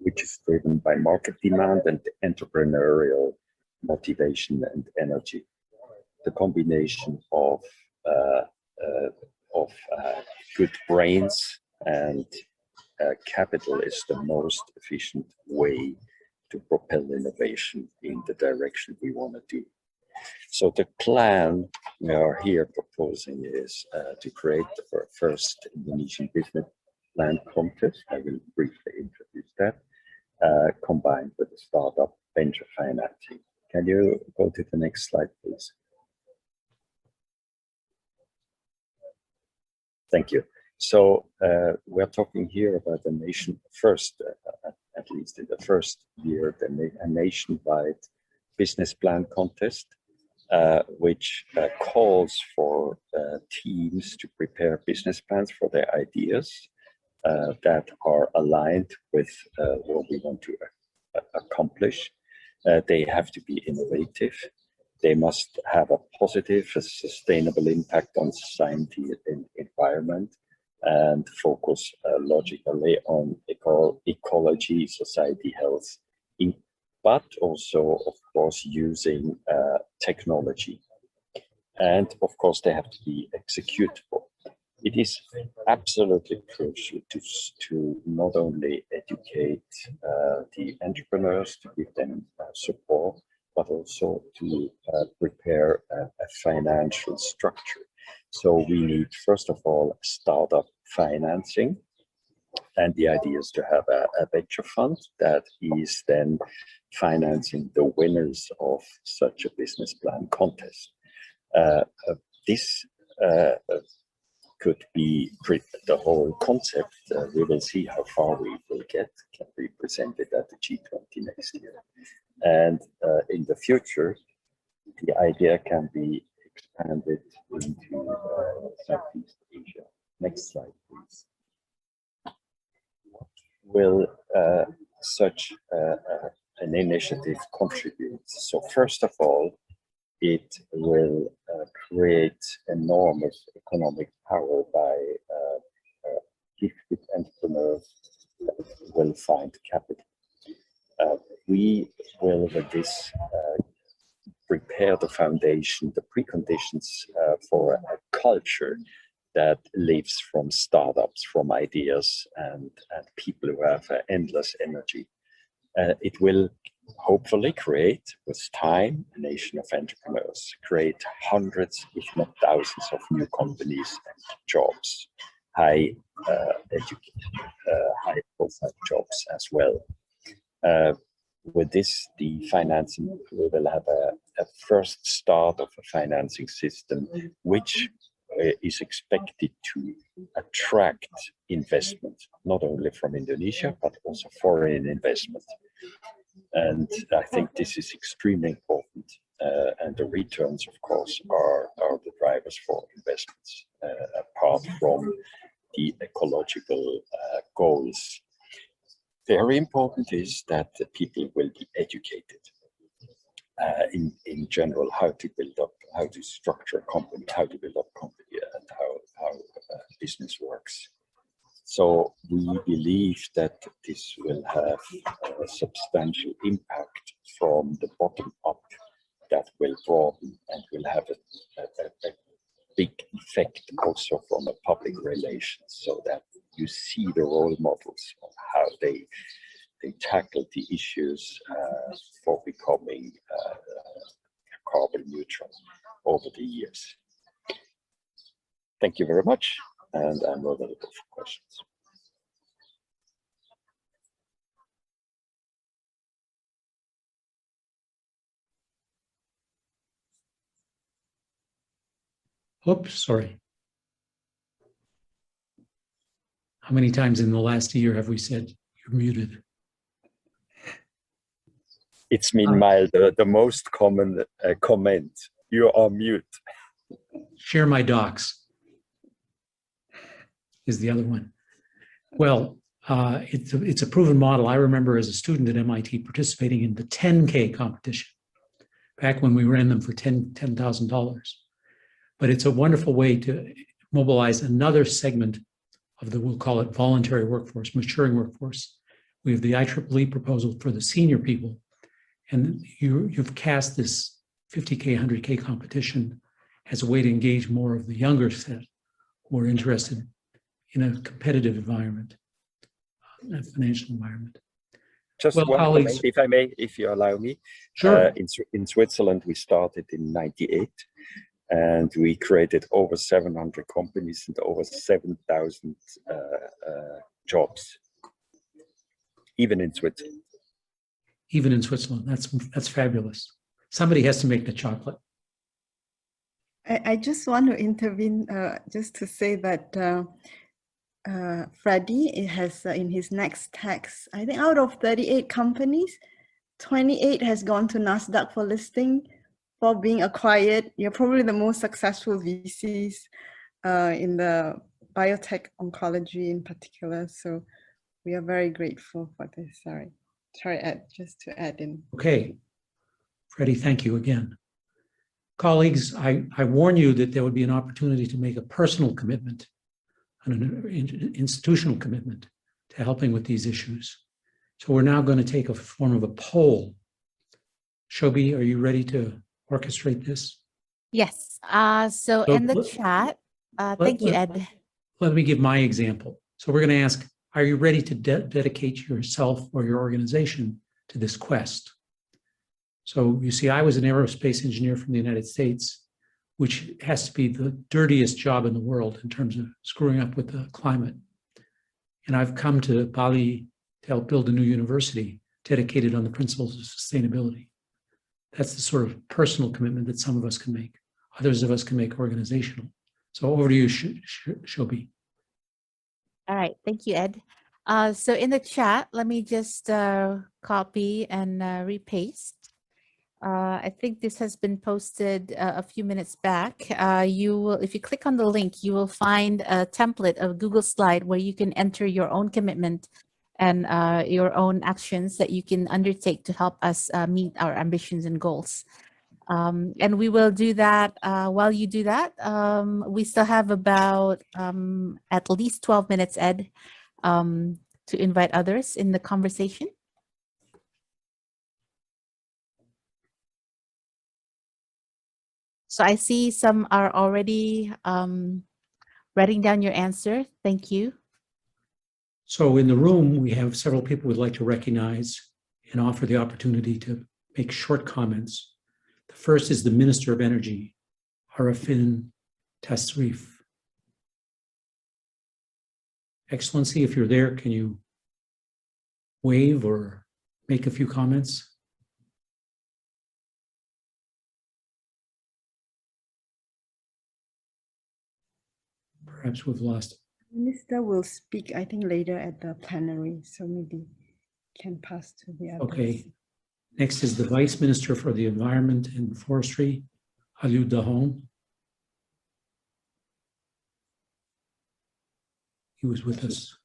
which is driven by market demand and entrepreneurial motivation and energy. The combination of good brains and capital is the most efficient way to propel innovation in the direction we want to do. So the plan we are here proposing is to create the first Indonesian business plan contest. I will briefly introduce that, combined with the startup venture financing. Can you go to the next slide, please? Thank you. So we're talking here about the nation first, at least in the first year, a nationwide business plan contest, which calls for teams to prepare business plans for their ideas that are aligned with what we want to accomplish. They have to be innovative. They must have a positive, sustainable impact on society and environment, and focus logically on ecology, society, health, but also, of course, using technology. And of course, they have to be executable. It is absolutely crucial to not only educate the entrepreneurs, to give them support, but but also to prepare a financial structure. So we need, first of all, startup financing. And the idea is to have a venture fund that is then financing the winners of such a business plan contest. This could be the whole concept. We will see how far we will get, can be presented at the G20 next year. And in the future, the idea can be expanded into Southeast Asia. Next slide, please. What will such an initiative contribute? So first of all, it will create enormous economic power by gifted entrepreneurs that will find capital. We will, with this, prepare the foundation, the preconditions for a culture that lives from startups, from ideas, and people who have endless energy. It will hopefully create, with time, a nation of entrepreneurs, create hundreds, if not thousands, of new companies and jobs, high profile jobs as well. With this, the financing, we will have a first start of a financing system, which is expected to attract investment, not only from Indonesia, but also foreign investment. And I think this is extremely important. And the returns, of course, are the drivers for investments, apart from the ecological goals. Very important is that the people will be educated in general, how to build up, how to structure a company, how to build up a company, and how business works. So we believe that this will have a substantial impact from the bottom up, that will broaden and will have a big effect also from a public relations, so that you see the role models of how they tackle the issues for becoming carbon neutral over the years. Thank you very much, and I'm available for questions. Oops, sorry. How many times in the last year have we said you're muted? It's meanwhile the most common comment. You are mute. Share my docs is the other one. Well, it's a proven model. I remember as a student at MIT participating in the 10K competition back when we ran them for $10,000. But it's a wonderful way to mobilize another segment of the, we'll call it voluntary workforce, maturing workforce. We have the IEEE proposal for the senior people, and you've cast this 50K, 100K competition as a way to engage more of the younger set who are interested in a competitive environment, a financial environment. Just well, one colleagues, comment, if I may, if you allow me. Sure. In Switzerland, we started in '98, and we created over 700 companies and over 7,000 jobs, even in Switzerland. Even in Switzerland, that's fabulous. Somebody has to make the chocolate. I just want to intervene just to say that Freddie has in his next text, I think out of 38 companies, 28 has gone to NASDAQ for listing, for being acquired. You're probably the most successful VCs in the biotech oncology in particular. So we are very grateful for this. Sorry, just to add in. Okay, Freddie, thank you again. Colleagues, I warn you that there would be an opportunity to make a personal commitment, an institutional commitment to helping with these issues. So we're now going to take a form of a poll. Shobi, are you ready to orchestrate this? Yes. So in the chat, thank you, Ed. Let me give my example. So we're going to ask, are you ready to dedicate yourself or your organization to this quest? So you see, I was an aerospace engineer from the United States, which has to be the dirtiest job in the world in terms of screwing up with the climate. And I've come to Bali to help build a new university dedicated on the principles of sustainability. That's the sort of personal commitment that some of us can make. Others of us can make organizational. So over to you, Shobi. All right, thank you, Ed. So in the chat, let me just copy and repaste. I think this has been posted a few minutes back. You will, if you click on the link, you will find a template of Google slide where you can enter your own commitment and your own actions that you can undertake to help us meet our ambitions and goals. And we will do that. While you do that, we still have about at least 12 minutes, Ed, to invite others in the conversation. So I see some are already writing down your answer. Thank you. So in the room, we have several people we'd like to recognize and offer the opportunity to make short comments. The first is the Minister of Energy, Arifin Tasrif. Excellency, if you're there, can you wave or make a few comments? Perhaps we've lost. Minister will speak, I think, later at the plenary, so maybe can pass to the others. Okay. Next is the Vice Minister for the Environment and Forestry, Aliu Dahon. He was with us.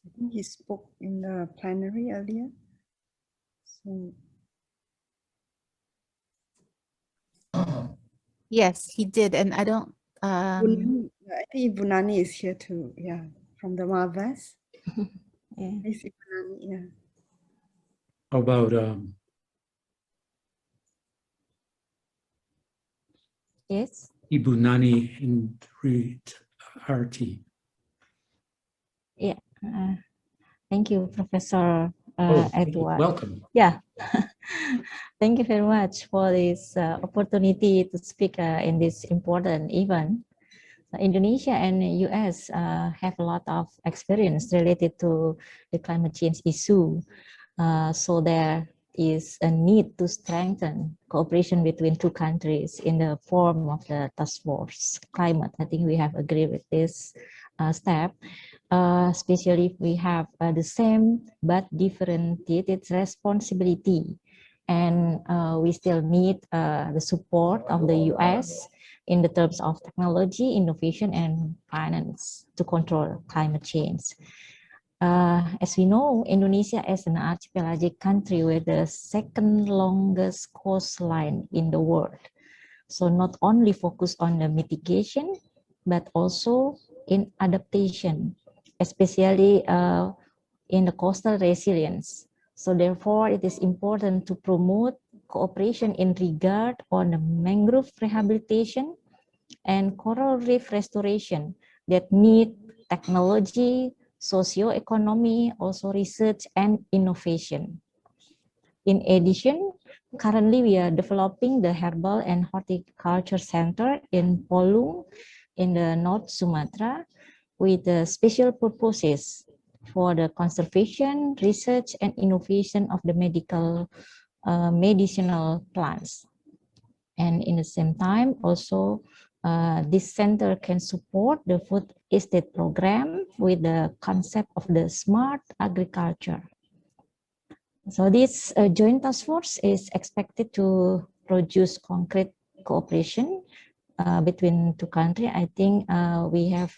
I think he spoke in the plenary earlier. So Yes, he did. And I don't. I think Bunani is here too. Yeah, from the Marves. Yeah. Bunani, yeah. How about Yes. Ibu Nani Indriarti? Yeah. Thank you, Professor Edward. Welcome. Yeah. Thank you very much for this opportunity to speak in this important event. Indonesia and the US have a lot of experience related to the climate change issue. So there is a need to strengthen cooperation between two countries in the form of the task force climate. I think we have agreed with this step, especially if we have the same but differentiated responsibility. And we still need the support of the US in the terms of technology, innovation, and finance to control climate change. As we know, Indonesia is an archipelagic country with the second longest coastline in the world. So not only focus on the mitigation, but also in adaptation, especially in the coastal resilience. So therefore, it is important to promote cooperation in regard on the mangrove rehabilitation and coral reef restoration that need technology, socio-economy, also research and innovation. In addition, currently we are developing the Herbal and Horticulture Center in Polung in the North Sumatra with the special purposes for the conservation, research, and innovation of the medicinal plants. And in the same time, also this center can support the food estate program with the concept of the smart agriculture. So this joint task force is expected to produce concrete cooperation between two countries. I think we have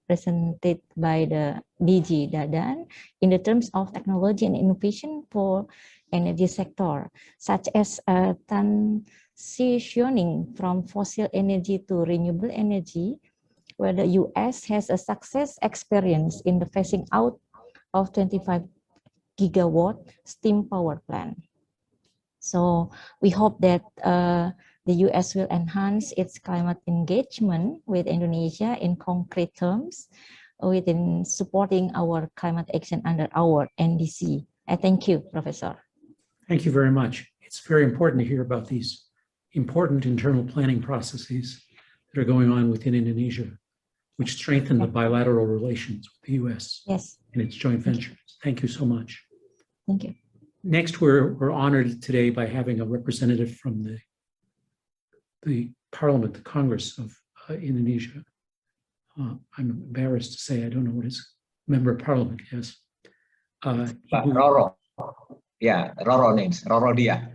presented by the DG Dadan in the terms of technology and innovation for energy sector, such as transitioning from fossil energy to renewable energy, where the US has a success experience in the phasing out of 25 gigawatt steam power plant. So we hope that the US will enhance its climate engagement with Indonesia in concrete terms within supporting our climate action under our NDC. I thank you, Professor. Thank you very much. It's very important to hear about these important internal planning processes that are going on within Indonesia, which strengthen the bilateral relations with the U.S. Yes. and its joint ventures. Thank you so much. Thank you. Next, we're honored today by having a representative from the Parliament, the Congress of Indonesia. I'm embarrassed to say I don't know what his member of Parliament is. Roro. Yeah, Roro names. Roro Dia.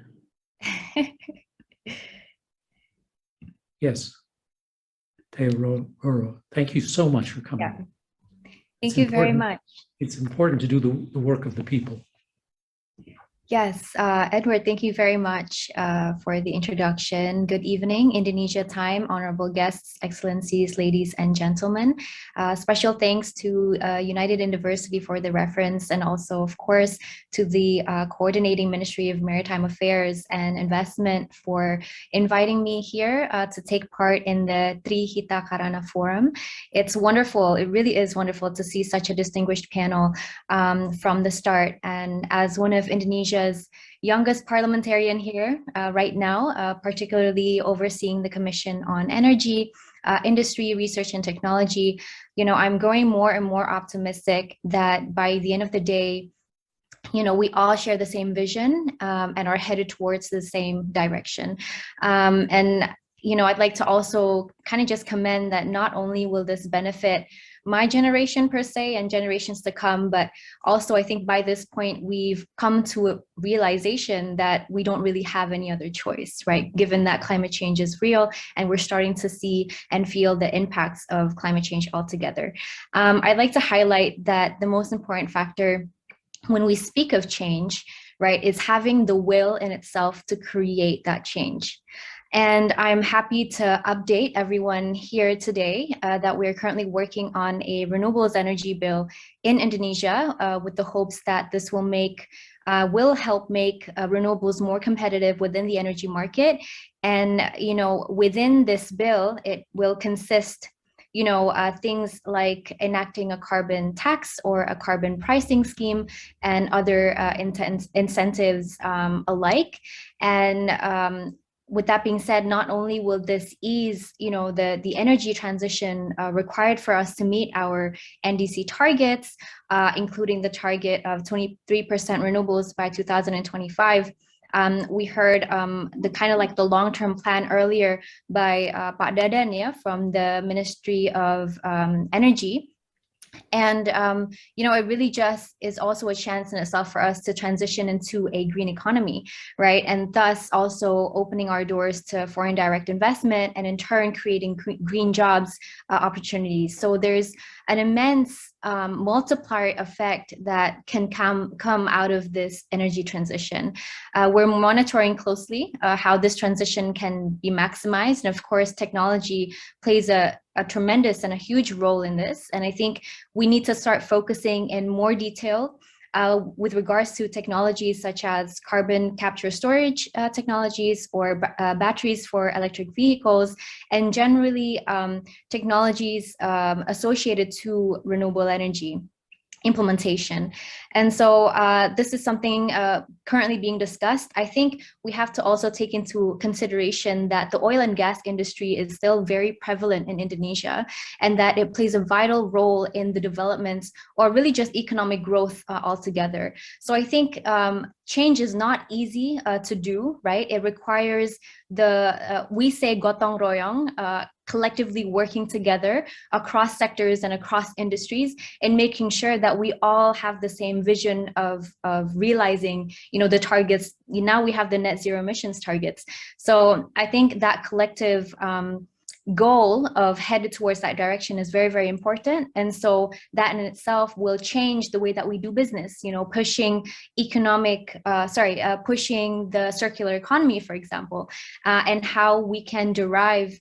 Yes. Roro. Thank you so much for coming. Yeah. Thank you very much. It's important to do the work of the people. Yes, Edward, thank you very much for the introduction. Good evening, Indonesia time, honorable guests, excellencies, ladies and gentlemen. Special thanks to United University for the reference, and also, of course, to the coordinating Ministry of Maritime Affairs and Investment for inviting me here to take part in the Hita Karana Forum. It's wonderful. It really is wonderful to see such a distinguished panel from the start. And as one of Indonesia's youngest parliamentarian here right now, particularly overseeing the Commission on Energy, Industry, Research and Technology, I'm growing more and more optimistic that by the end of the day, we all share the same vision and are headed towards the same direction. I'd like to also kind of just commend that not only will this benefit my generation per se and generations to come, but also I think by this point we've come to a realization that we don't really have any other choice, right? Given that climate change is real and we're starting to see and feel the impacts of climate change altogether. I'd like to highlight that the most important factor when we speak of change, right, is having the will in itself to create that change. And I'm happy to update everyone here today that we're currently working on a renewables energy bill in Indonesia with the hopes that this will help make renewables more competitive within the energy market. And, within this bill, it will consist things like enacting a carbon tax or a carbon pricing scheme and other incentives alike. And with that being said, not only will this ease, the energy transition required for us to meet our NDC targets, including the target of 23% renewables by 2025. We heard the kind of like the long-term plan earlier by Pak Dadan, from the Ministry of Energy. And, it really just is also a chance in itself for us to transition into a green economy, right? And thus also opening our doors to foreign direct investment and in turn creating green jobs opportunities. So there's an immense multiplier effect that can come out of this energy transition. We're monitoring closely how this transition can be maximized. And of course, technology plays a tremendous and a huge role in this. And I think we need to start focusing in more detail with regards to technologies such as carbon capture storage technologies or batteries for electric vehicles, and generally technologies associated to renewable energy implementation. And so this is something currently being discussed. I think we have to also take into consideration that the oil and gas industry is still very prevalent in Indonesia, and that it plays a vital role in the development or really just economic growth altogether. So I think change is not easy to do, right? It requires we say gotong royong, collectively working together across sectors and across industries and making sure that we all have the same vision of realizing, the targets. Now we have the net zero emissions targets. So I think that collective goal of headed towards that direction is very, very important. And so that in itself will change the way that we do business, pushing pushing the circular economy, for example, and how we can derive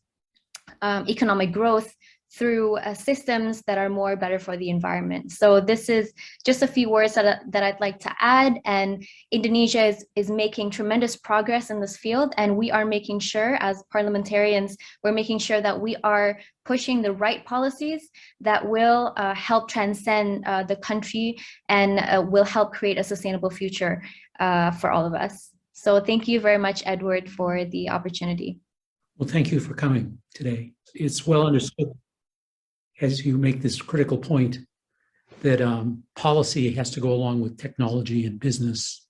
economic growth through systems that are more better for the environment. So this is just a few words that I'd like to add. And Indonesia is making tremendous progress in this field. And we are making sure, as parliamentarians, we're making sure that we are pushing the right policies that will help transcend the country and will help create a sustainable future for all of us. So thank you very much, Edward, for the opportunity. Well, thank you for coming today. It's well understood, as you make this critical point, that policy has to go along with technology and business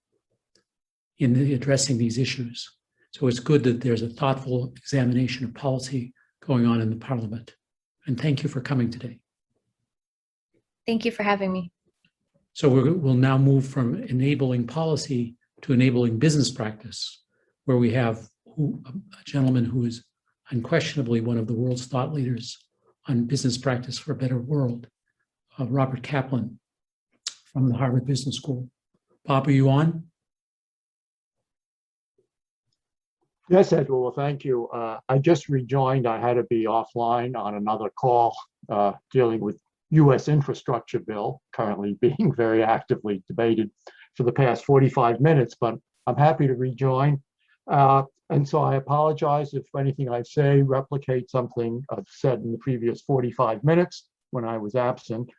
in addressing these issues. So it's good that there's a thoughtful examination of policy going on in the Parliament. And thank you for coming today. Thank you for having me. So we'll now move from enabling policy to enabling business practice, where we have a gentleman who is unquestionably one of the world's thought leaders on business practice for a better world, Robert Kaplan from the Harvard Business School. Bob, are you on? Yes, Edward, well, thank you. I just rejoined. I had to be offline on another call dealing with U.S. infrastructure bill, currently being very actively debated for the past 45 minutes, but I'm happy to rejoin. And so I apologize if anything I say replicates something I've said in the previous 45 minutes when I was absent.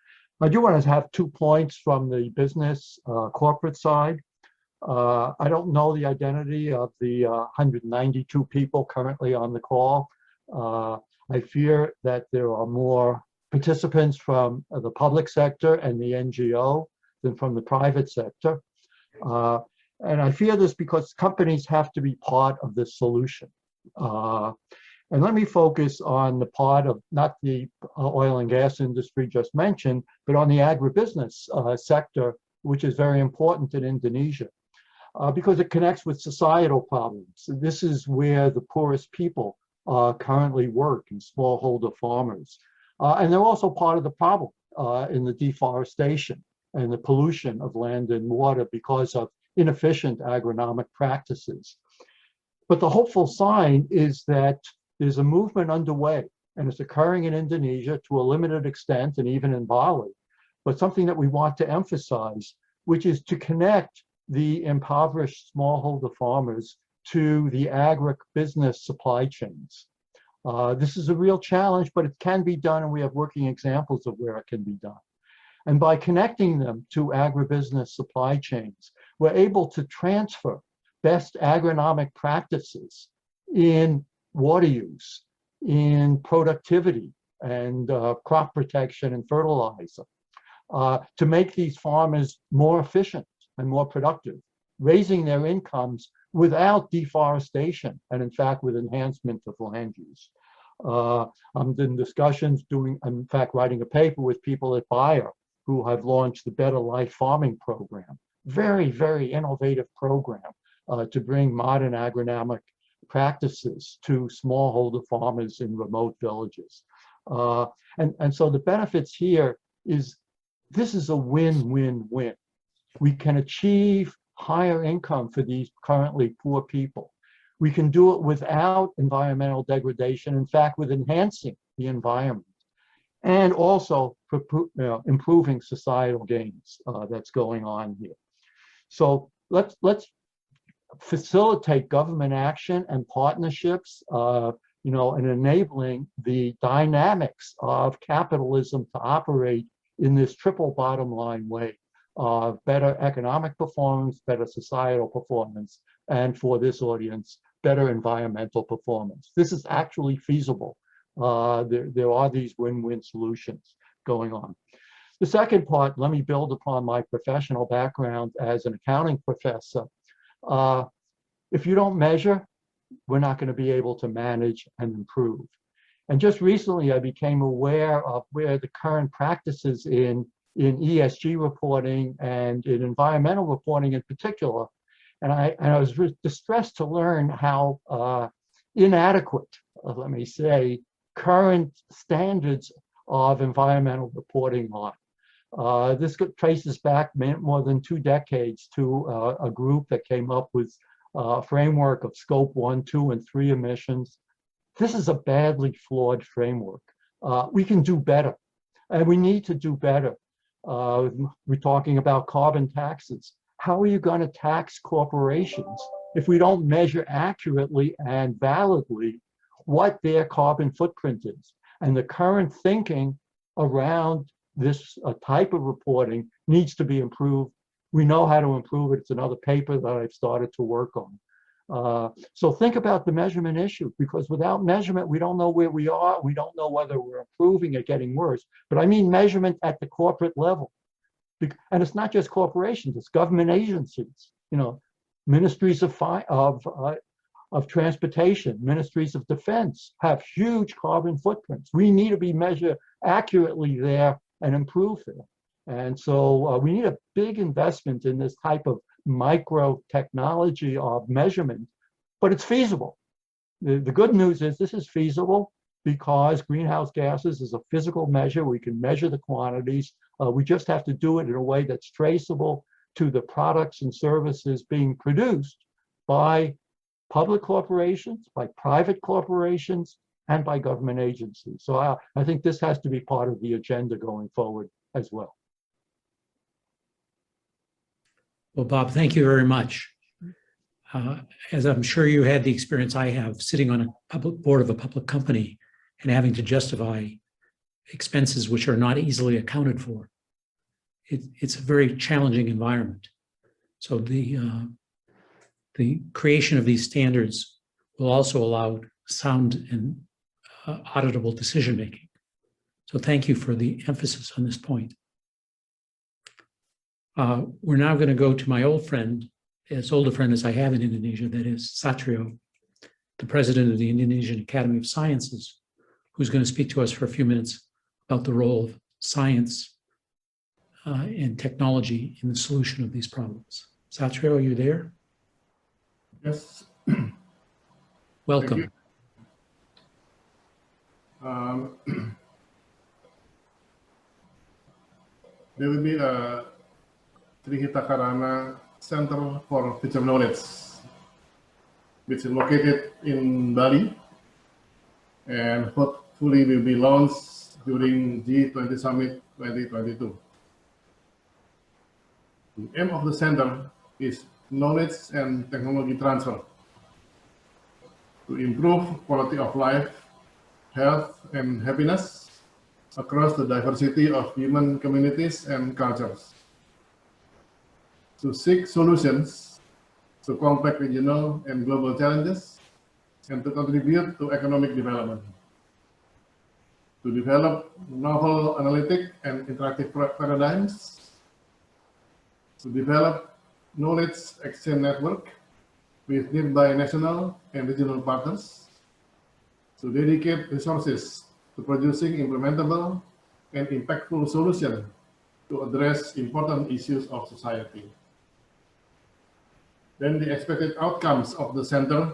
I do want to have 2 points from the business corporate side. I don't know the identity of the 192 people currently on the call. I fear that there are more participants from the public sector and the NGO than from the private sector. And I fear this because companies have to be part of this solution. And let me focus on the part of not the oil and gas industry just mentioned, but on the agribusiness sector, which is very important in Indonesia, because it connects with societal problems. This is where the poorest people currently work, in smallholder farmers. And they're also part of the problem in the deforestation and the pollution of land and water because of inefficient agronomic practices. But the hopeful sign is that there's a movement underway, and it's occurring in Indonesia to a limited extent and even in Bali, but something that we want to emphasize, which is to connect the impoverished smallholder farmers to the agribusiness supply chains. This is a real challenge, but it can be done, and we have working examples of where it can be done. And by connecting them to agribusiness supply chains, we're able to transfer best agronomic practices in water use, in productivity, and crop protection and fertilizer to make these farmers more efficient and more productive, raising their incomes without deforestation and, in fact, with enhancement of land use. I'm in discussions in fact, writing a paper with people at Bayer who have launched the Better Life Farming Program. Very, very innovative program to bring modern agronomic practices to smallholder farmers in remote villages. And so the benefits here is this is a win-win-win. We can achieve higher income for these currently poor people. We can do it without environmental degradation, in fact, with enhancing the environment, and also improving societal gains that's going on here. So let's facilitate government action and partnerships, and enabling the dynamics of capitalism to operate in this triple bottom line way of better economic performance, better societal performance, and for this audience, better environmental performance. This is actually feasible. There are these win-win solutions going on. The second part, let me build upon my professional background as an accounting professor. If you don't measure, we're not going to be able to manage and improve. And just recently, I became aware of where the current practices in ESG reporting and in environmental reporting in particular, and I was distressed to learn how inadequate, let me say, current standards of environmental reporting are. This traces back more than 2 decades to a group that came up with a framework of scope 1, 2, and 3 emissions. This is a badly flawed framework. we can do better, and we need to do better. We're talking about carbon taxes. How are you going to tax corporations if we don't measure accurately and validly what their carbon footprint is? And the current thinking around this type of reporting needs to be improved. We know how to improve it. It's another paper that I've started to work on. So think about the measurement issue, because without measurement, we don't know where we are. We don't know whether we're improving or getting worse. But I mean measurement at the corporate level. And it's not just corporations, it's government agencies, you know, ministries of transportation, ministries of defense have huge carbon footprints. We need to be measured accurately there and improve there. And so we need a big investment in this type of micro technology of measurement, but it's feasible. The good news is this is feasible because greenhouse gases is a physical measure. We can measure the quantities. We just have to do it in a way that's traceable to the products and services being produced by public corporations, by private corporations, and by government agencies. So I think this has to be part of the agenda going forward as well. Well, Bob, thank you very much. As I'm sure you had the experience I have sitting on a public board of a public company and having to justify expenses which are not easily accounted for. It's a very challenging environment. So the creation of these standards will also allow sound and auditable decision-making. So thank you for the emphasis on this point. We're now going to go to my old friend, as old a friend as I have in Indonesia, that is Satrio, the president of the Indonesian Academy of Sciences, who's going to speak to us for a few minutes about the role of science and technology in the solution of these problems. Satrio, are you there? Yes. Welcome. There will be a Hita Karana Center for Future Knowledge, which is located in Bali, and hopefully will be launched during G20 Summit 2022. The aim of the center is knowledge and technology transfer to improve quality of life, health, and happiness across the diversity of human communities and cultures, to seek solutions to complex regional and global challenges, and to contribute to economic development, to develop novel analytic and interactive paradigms, to develop knowledge exchange network with nearby national and regional partners, to dedicate resources to producing implementable and impactful solutions to address important issues of society. Then the expected outcomes of the center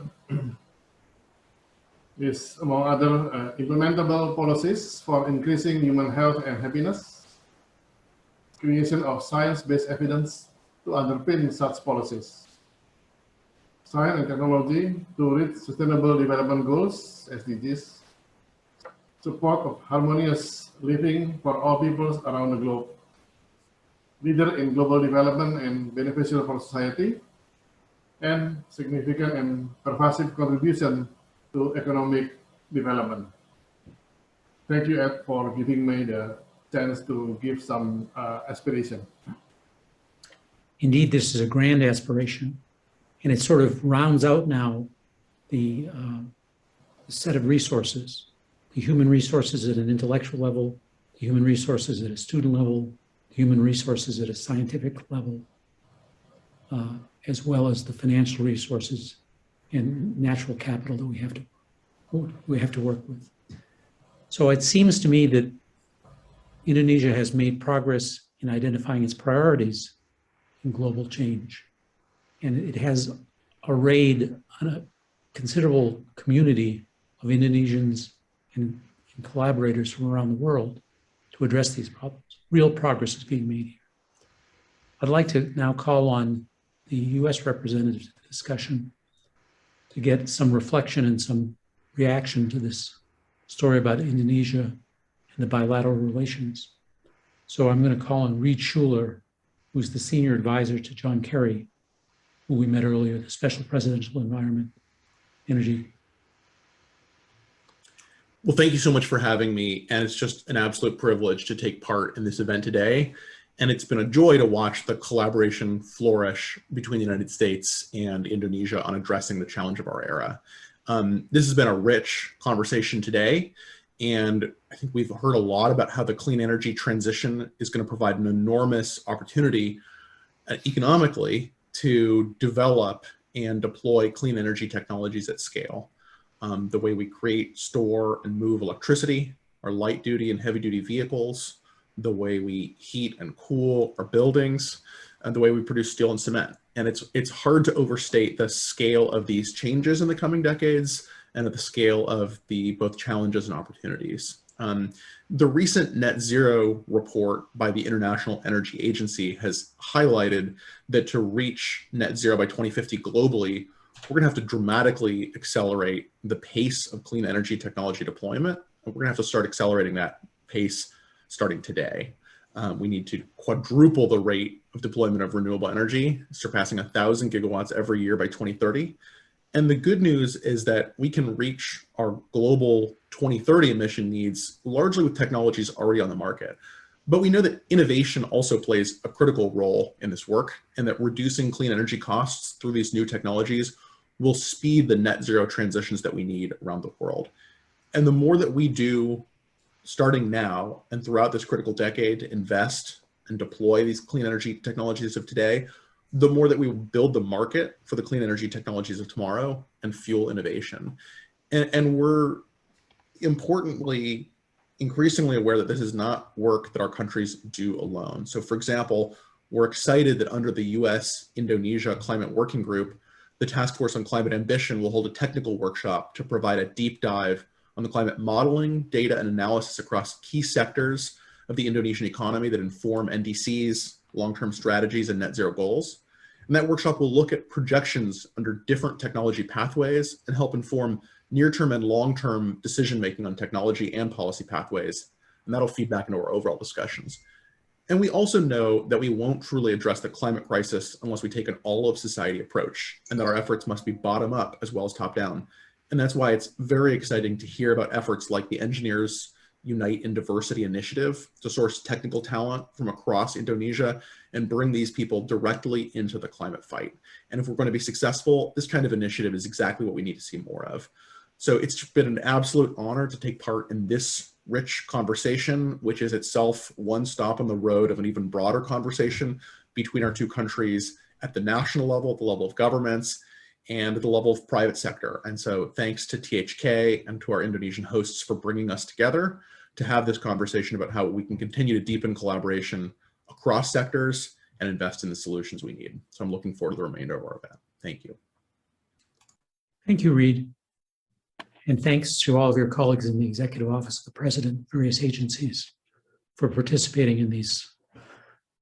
is, among other, implementable policies for increasing human health and happiness, creation of science-based evidence to underpin such policies, science and technology to reach Sustainable Development Goals, SDGs, support of harmonious living for all peoples around the globe, leader in global development and beneficial for society, and significant and pervasive contribution to economic development. Thank you, Ed, for giving me the chance to give some aspiration. Indeed, this is a grand aspiration, and it sort of rounds out now the set of resources, the human resources at an intellectual level, the human resources at a student level, the human resources at a scientific level, as well as the financial resources and natural capital that we have to work with. So it seems to me that Indonesia has made progress in identifying its priorities in global change, and it has arrayed a considerable community of Indonesians and collaborators from around the world to address these problems. Real progress is being made here. I'd like to now call on the U.S. representative to the discussion to get some reflection and some reaction to this story about Indonesia and the bilateral relations. So I'm going to call on Reed Schuler, who's the senior advisor to John Kerry, who we met earlier, the Special Presidential Environment Energy. Well, thank you so much for having me. And it's just an absolute privilege to take part in this event today. And it's been a joy to watch the collaboration flourish between the United States and Indonesia on addressing the challenge of our era. This has been a rich conversation today. And I think we've heard a lot about how the clean energy transition is going to provide an enormous opportunity economically to develop and deploy clean energy technologies at scale. The way we create, store, and move electricity, our light duty and heavy duty vehicles, the way we heat and cool our buildings, and the way we produce steel and cement. And it's hard to overstate the scale of these changes in the coming decades and at the scale of the both challenges and opportunities. The recent net zero report by the International Energy Agency has highlighted that to reach net zero by 2050 globally, we're gonna have to dramatically accelerate the pace of clean energy technology deployment. And we're gonna have to start accelerating that pace starting today. We need to quadruple the rate of deployment of renewable energy, surpassing 1,000 gigawatts every year by 2030. And the good news is that we can reach our global 2030 emission needs largely with technologies already on the market. But we know that innovation also plays a critical role in this work, and that reducing clean energy costs through these new technologies will speed the net zero transitions that we need around the world. And the more that we do starting now and throughout this critical decade to invest and deploy these clean energy technologies of today, the more that we will build the market for the clean energy technologies of tomorrow and fuel innovation. And we're importantly, increasingly aware that this is not work that our countries do alone. So for example, we're excited that under the US-Indonesia Climate Working Group, the Task Force on Climate Ambition will hold a technical workshop to provide a deep dive on the climate modeling, data, and analysis across key sectors of the Indonesian economy that inform NDCs, long-term strategies, and net zero goals. And that workshop will look at projections under different technology pathways and help inform near-term and long-term decision-making on technology and policy pathways. And that'll feed back into our overall discussions. And we also know that we won't truly address the climate crisis unless we take an all-of-society approach, and that our efforts must be bottom-up as well as top-down. And that's why it's very exciting to hear about efforts like the Engineers Unite in Diversity initiative to source technical talent from across Indonesia and bring these people directly into the climate fight. And if we're going to be successful, this kind of initiative is exactly what we need to see more of. So it's been an absolute honor to take part in this rich conversation, which is itself one stop on the road of an even broader conversation between our two countries at the national level, at the level of governments, and at the level of private sector. And so thanks to THK and to our Indonesian hosts for bringing us together to have this conversation about how we can continue to deepen collaboration across sectors and invest in the solutions we need. So I'm looking forward to the remainder of our event. Thank you. Thank you, Reed. And thanks to all of your colleagues in the Executive Office of the President, various agencies, for participating in these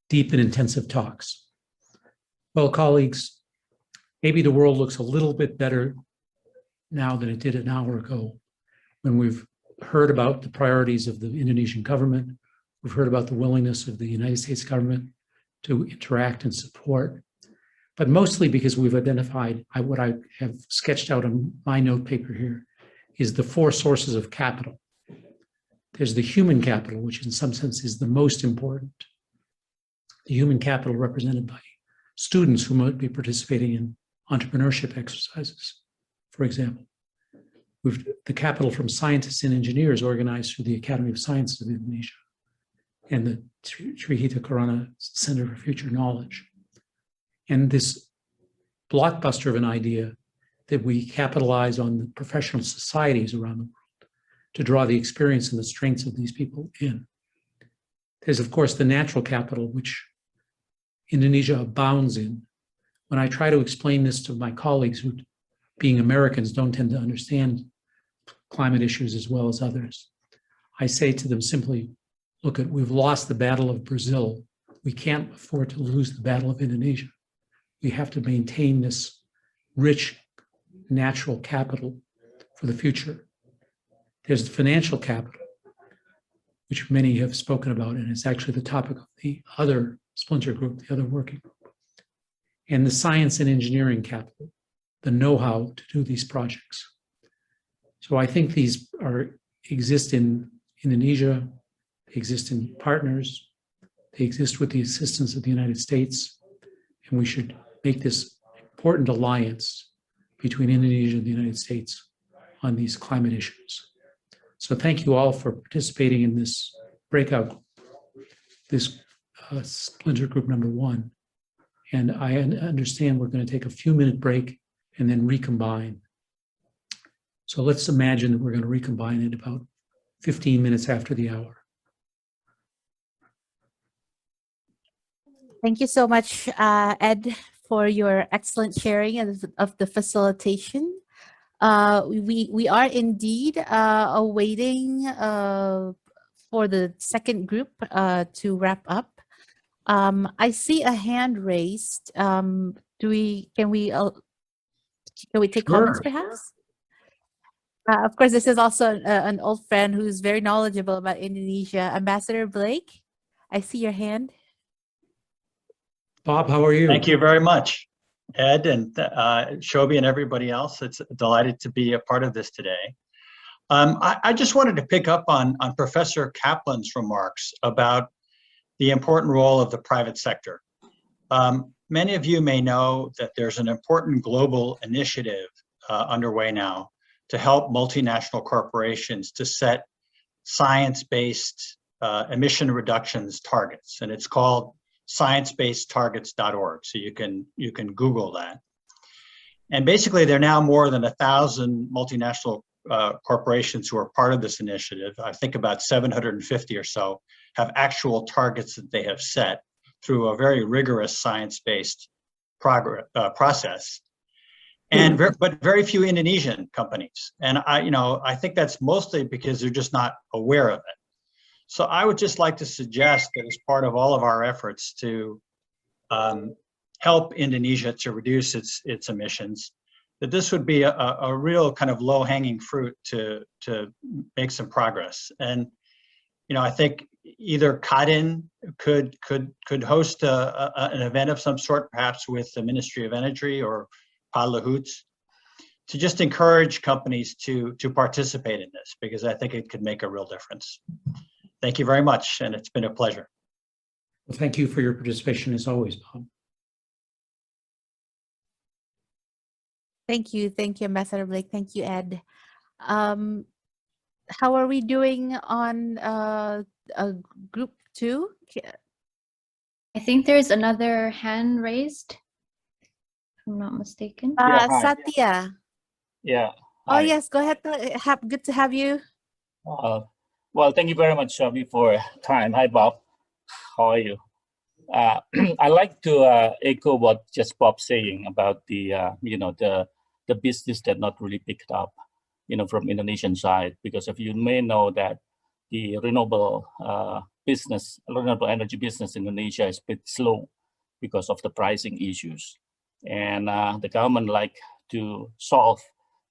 deep and intensive talks. Well, colleagues, maybe the world looks a little bit better now than it did an hour ago when we've heard about the priorities of the Indonesian government. We've heard about the willingness of the United States government to interact and support, but mostly because we've identified what I have sketched out on my note paper here is the four sources of capital. There's the human capital, which in some sense is the most important. The human capital represented by students who might be participating in entrepreneurship exercises, for example. We've the capital from scientists and engineers organized through the Academy of Sciences of Indonesia and the Hita Karana Center for Future Knowledge. And this blockbuster of an idea that we capitalize on the professional societies around the world to draw the experience and the strengths of these people in. There's, of course, the natural capital, which Indonesia abounds in. When I try to explain this to my colleagues who, being Americans, don't tend to understand climate issues as well as others, I say to them simply, look, we've lost the battle of Brazil. We can't afford to lose the battle of Indonesia. We have to maintain this rich natural capital for the future. There's the financial capital, which many have spoken about, and it's actually the topic of the other splinter group, the other working group, and the science and engineering capital, the know-how to do these projects. So I think these exist in Indonesia, they exist in partners, they exist with the assistance of the United States, and we should make this important alliance between Indonesia and the United States on these climate issues. So thank you all for participating in this breakout, this splinter group number 1. And I understand we're going to take a few-minute break and then recombine. So let's imagine that we're going to recombine in about 15 minutes after the hour. Thank you so much, Ed, for your excellent sharing of the facilitation. We are indeed awaiting for the second group to wrap up. I see a hand raised. Can we take comments perhaps? Of course, this is also an old friend who's very knowledgeable about Indonesia. Ambassador Blake, I see your hand. Bob, how are you? Thank you very much, Ed and Shobi and everybody else. It's delighted to be a part of this today. I just wanted to pick up on Professor Kaplan's remarks about the important role of the private sector. Many of you may know that there's an important global initiative underway now to help multinational corporations to set science-based emission reductions targets, and it's called sciencebasedtargets.org. So you can Google that. And basically, there are now more than 1,000 multinational corporations who are part of this initiative. I think about 750 or so have actual targets that they have set through a very rigorous science-based process. And but very few Indonesian companies. And I think that's mostly because they're just not aware of it. So I would just like to suggest that as part of all of our efforts to help Indonesia to reduce its emissions, that this would be a real kind of low-hanging fruit to make some progress. And I think either Kadin could host an event of some sort, perhaps with the Ministry of Energy or Luhut, to just encourage companies to participate in this, because I think it could make a real difference. Thank you very much, and it's been a pleasure. Well, thank you for your participation as always, Bob. Thank you, Ambassador Blake. Thank you, Ed. How are we doing on group 2? I think there's another hand raised, if I'm not mistaken. Satya. Yeah. Oh, yes, go ahead. Good to have you. Well, thank you very much, Shobi, for time. Hi, Bob. How are you? I like to echo what just Bob saying about the the business that not really picked up, from Indonesian side, because if you may know that the renewable energy business in Indonesia is a bit slow because of the pricing issues, and the government like to solve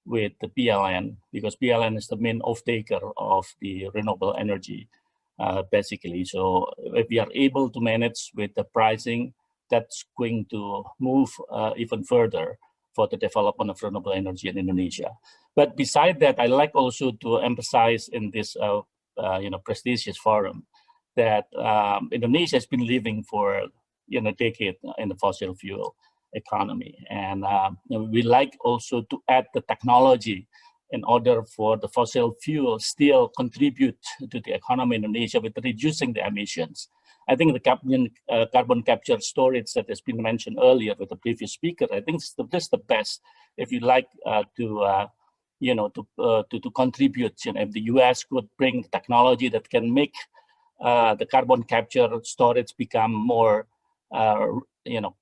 with the PLN, because PLN is the main off-taker of the renewable energy, basically. So if we are able to manage with the pricing, that's going to move even further for the development of renewable energy in Indonesia. But beside that, I like also to emphasize in this prestigious forum that Indonesia has been living for a decade in the fossil fuel economy, and we like also to add the technology in order for the fossil fuel still contribute to the economy in Indonesia with reducing the emissions. I think the carbon capture storage that has been mentioned earlier with the previous speaker, I think this is the best if you like to contribute. If the US could bring technology that can make the carbon capture storage become more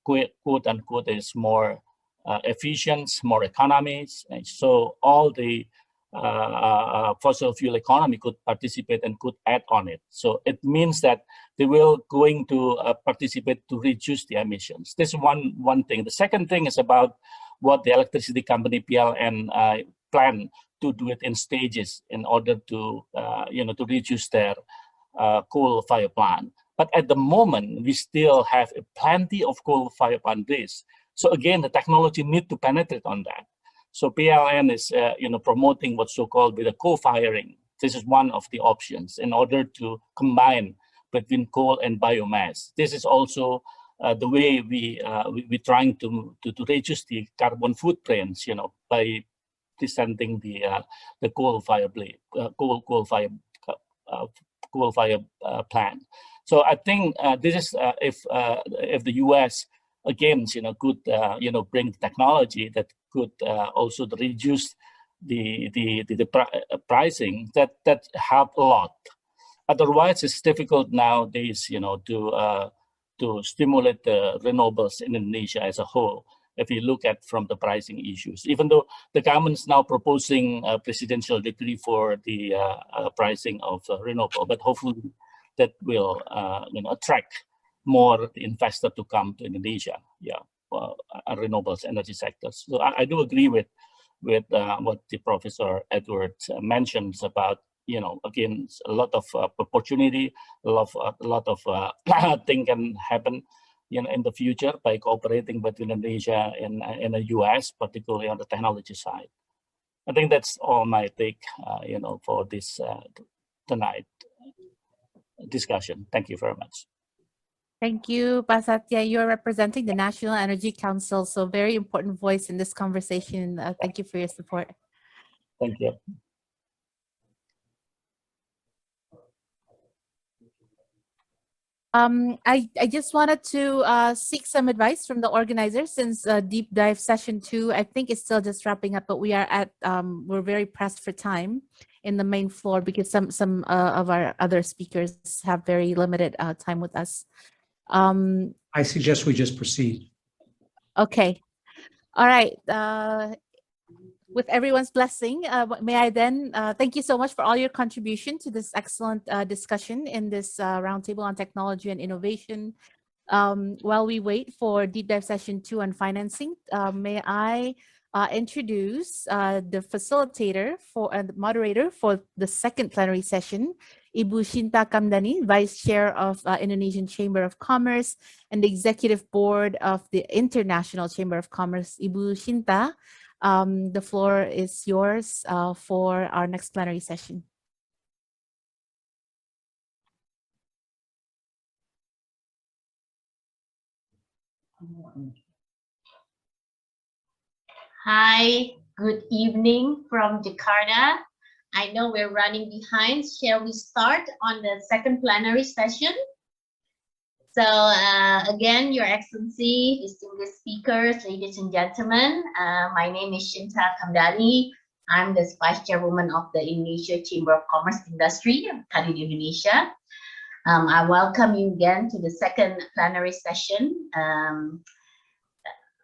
quote unquote is more efficient, more economies, and so all the fossil fuel economy could participate and could add on it. So it means that they will going to participate to reduce the emissions. This is one thing. The second thing is about what the electricity company PLN plan to do it in stages in order to to reduce their coal-fired plant. But at the moment, we still have plenty of coal-fired plant base. So again, the technology need to penetrate on that. So PLN is, promoting what's so-called with the co-firing. This is one of the options in order to combine between coal and biomass. This is also the way we're trying to reduce the carbon footprints, by descending the coal-fired plant. So I think this is if the U.S. again, could bring technology that could also reduce the pricing, that help a lot. Otherwise, it's difficult nowadays, to stimulate the renewables in Indonesia as a whole. If you look at from the pricing issues, even though the government is now proposing a presidential decree for the pricing of renewable, but hopefully that will attract more investor to come to Indonesia. Renewables energy sectors. So I do agree with what the Professor Edwards mentions about, again, a lot of opportunity, a lot of thing can happen, in the future by cooperating between Indonesia and the US, particularly on the technology side. I think that's all my take, for this tonight discussion. Thank you very much. Thank you, Pak Satya. You're representing the National Energy Council, so very important voice in this conversation. Thank you for your support. Thank you. I just wanted to seek some advice from the organizers, since Deep Dive Session 2, I think it's still just wrapping up, but we are at, we're very pressed for time in the main floor because some of our other speakers have very limited time with us. I suggest we just proceed. Okay. All right. With everyone's blessing, may I then thank you so much for all your contribution to this excellent discussion in this roundtable on technology and innovation. While we wait for Deep Dive Session 2 on financing, may I introduce the facilitator and the moderator for the second plenary session, Ibu Shinta Kamdani, Vice Chair of Indonesian Chamber of Commerce and the Executive Board of the International Chamber of Commerce. Ibu Shinta, the floor is yours for our next plenary session. Hi, good evening from Jakarta. I know we're running behind. Shall we start on the second plenary session? So again, Your Excellency, distinguished speakers, ladies and gentlemen, my name is Shinta Kamdani. I'm the Vice Chairwoman of the Indonesia Chamber of Commerce Industry, Kadin Indonesia. I welcome you again to the second plenary session.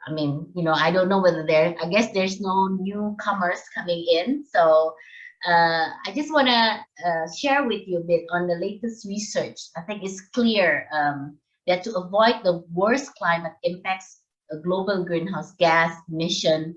I mean, I don't know whether I guess there's no newcomers coming in. So I just want to share with you a bit on the latest research. I think it's clear that to avoid the worst climate impacts, global greenhouse gas emission,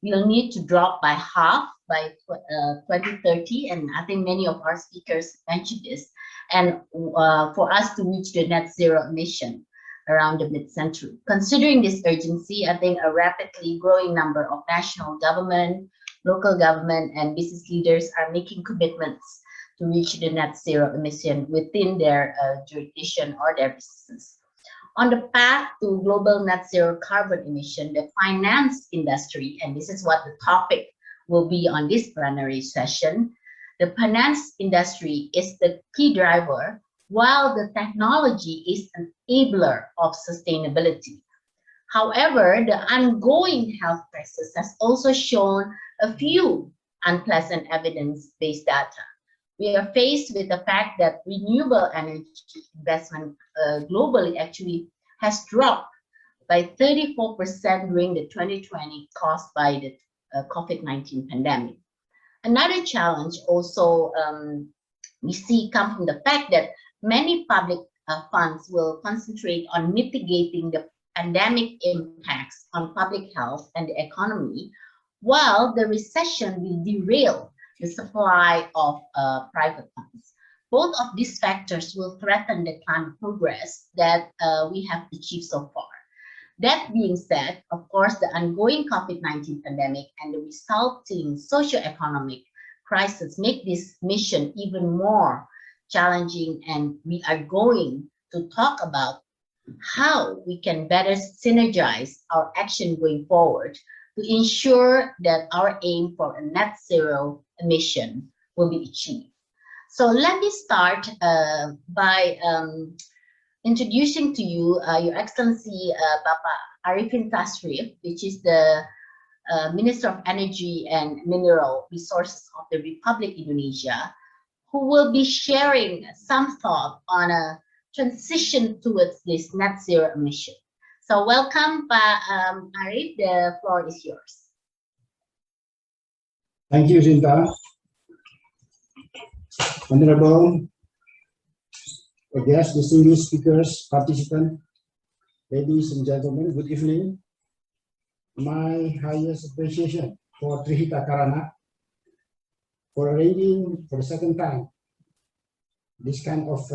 we'll need to drop by half by 2030. And I think many of our speakers mentioned this. And for us to reach the net zero emission around the mid-century. Considering this urgency, I think a rapidly growing number of national government, local government, and business leaders are making commitments to reach the net zero emission within their jurisdiction or their businesses. On the path to global net zero carbon emission, the finance industry, and this is what the topic will be on this plenary session, the finance industry is the key driver, while the technology is an enabler of sustainability. However, the ongoing health crisis has also shown a few unpleasant evidence-based data. We are faced with the fact that renewable energy investment globally actually has dropped by 34% during the 2020 caused by the COVID-19 pandemic. Another challenge also we see come from the fact that many public funds will concentrate on mitigating the pandemic impacts on public health and the economy, while the recession will derail the supply of private funds. both of these factors will threaten the climate progress that we have achieved so far. That being said, of course, the ongoing COVID-19 pandemic and the resulting socio-economic crisis make this mission even more challenging, and we are going to talk about how we can better synergize our action going forward to ensure that our aim for a net zero emission will be achieved. So let me start by introducing to you Your Excellency Bapak Arifin Tasrif, which is the Minister of Energy and Mineral Resources of the Republic of Indonesia, who will be sharing some thought on a transition towards this net zero emission. So welcome, Pak Arif, the floor is yours. Thank you, Zinta. Honorable guests, distinguished speakers, participants, ladies and gentlemen, good evening. My highest appreciation for Hita Karana for arranging for the second time this kind of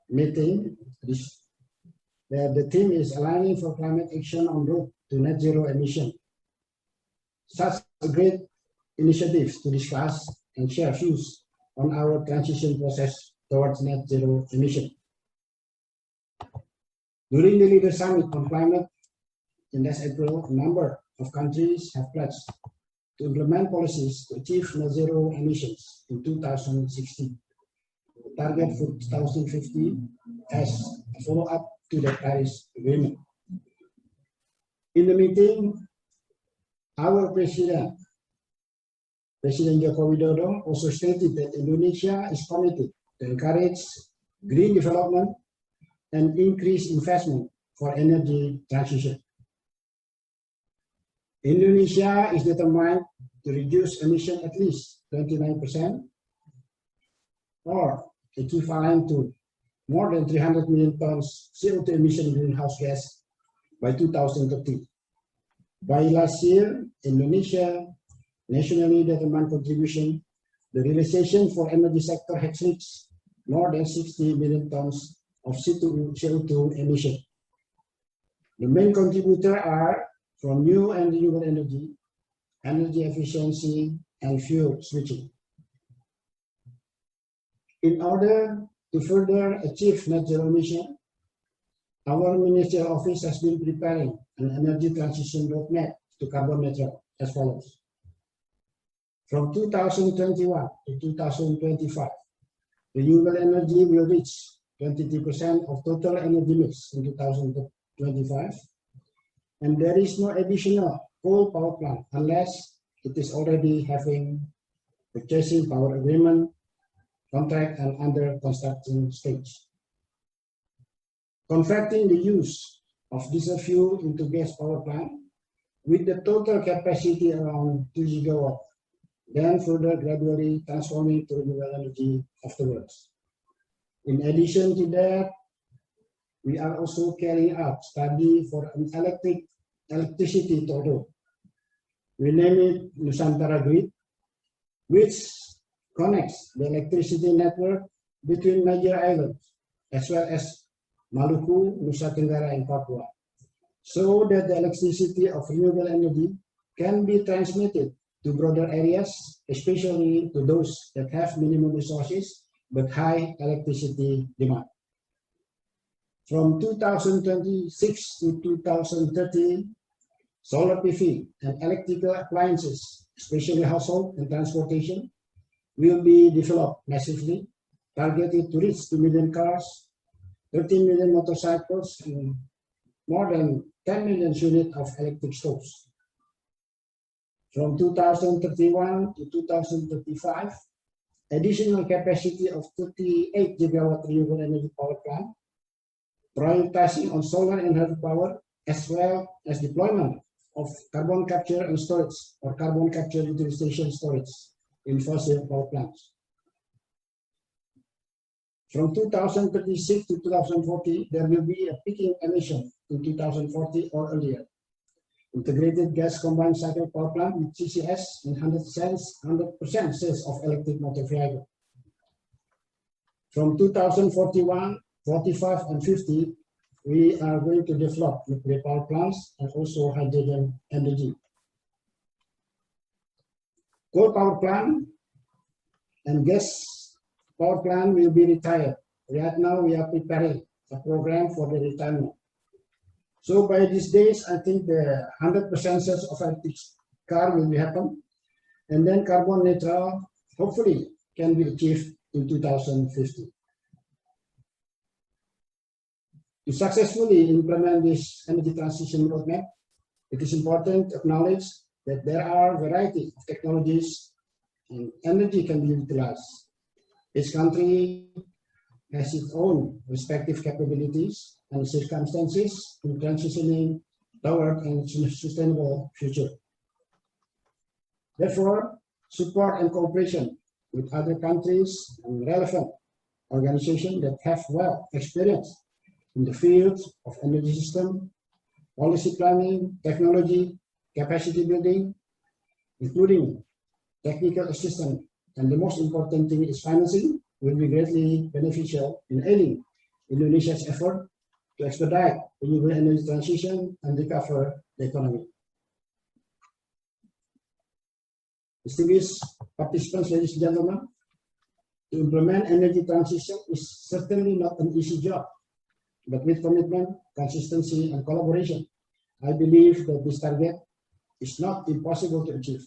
meeting. The theme is aligning for climate action on road to net zero emission. Such a great initiative to discuss and share views on our transition process towards net zero emission. During the Leader Summit on Climate in last April, a number of countries have pledged to implement policies to achieve net zero emissions in 2060. The target for 2050 as a follow-up to the Paris Agreement. In the meeting, our President Joko Widodo also stated that Indonesia is committed to encourage green development and increase investment for energy transition. Indonesia is determined to reduce emission at least 29%, or equivalent to more than 300 million tons CO2 emission greenhouse gas by 2030. By last year, Indonesia nationally determined contribution, the realization for energy sector has reached more than 60 million tons of CO2 emission. The main contributors are from new and renewable energy, energy efficiency, and fuel switching. In order to further achieve net zero emission, our ministerial office has been preparing an energy transition roadmap to carbon neutral as follows. From 2021 to 2025, renewable energy will reach 23% of total energy mix in 2025, and there is no additional coal power plant unless it is already having purchasing power agreement, contract, and under construction stage. Converting the use of diesel fuel into gas power plant with the total capacity around 2 gigawatts, then further gradually transforming to renewable energy afterwards. In addition to that, we are also carrying out study for an electricity total. We name it Nusantara Grid, which connects the electricity network between major islands as well as Maluku, Nusa Tenggara, and Papua, so that the electricity of renewable energy can be transmitted to broader areas, especially to those that have minimum resources but high electricity demand. From 2026 to 2030, solar PV and electrical appliances, especially household and transportation, will be developed massively, targeted to reach 2 million cars, 13 million motorcycles, and more than 10 million units of electric stoves. From 2031 to 2035, additional capacity of 38 gigawatt renewable energy power plant, prioritizing on solar and hydropower, as well as deployment of carbon capture and storage or carbon capture utilization storage in fossil power plants. From 2036 to 2040, there will be a peaking emission in 2040 or earlier. Integrated gas combined cycle power plant with CCS and 100% sales of electric motor vehicle. From 2041, 45, and 50, we are going to develop nuclear power plants and also hydrogen energy. Coal power plant and gas power plant will be retired. Right now, we are preparing a program for the retirement. So by these days, I think the 100% sales of electric car will be happen, and then carbon neutral hopefully can be achieved in 2050. To successfully implement this energy transition roadmap, it is important to acknowledge that there are a variety of technologies and energy can be utilized. Each country has its own respective capabilities and circumstances in transitioning toward a sustainable future. Therefore, support and cooperation with other countries and relevant organizations that have well experience in the fields of energy system, policy planning, technology, capacity building, including technical assistance, and the most important thing is financing, will be greatly beneficial in aiding Indonesia's effort to expedite renewable energy transition and recover the economy. Distinguished participants, ladies and gentlemen, to implement energy transition is certainly not an easy job, but with commitment, consistency, and collaboration, I believe that this target is not impossible to achieve.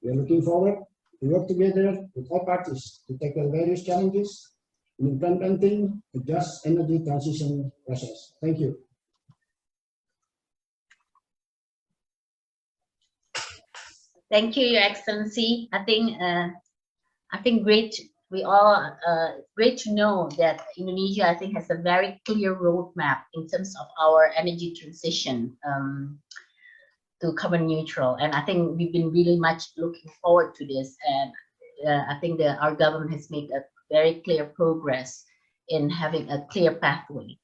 We are looking forward to work together with all parties to tackle various challenges in implementing a just energy transition process. Thank you. Thank you, Your Excellency. I think great. We all great to know that Indonesia, I think, has a very clear roadmap in terms of our energy transition to carbon neutral, and I think we've been really much looking forward to this. And I think that our government has made a very clear progress in having a clear pathway.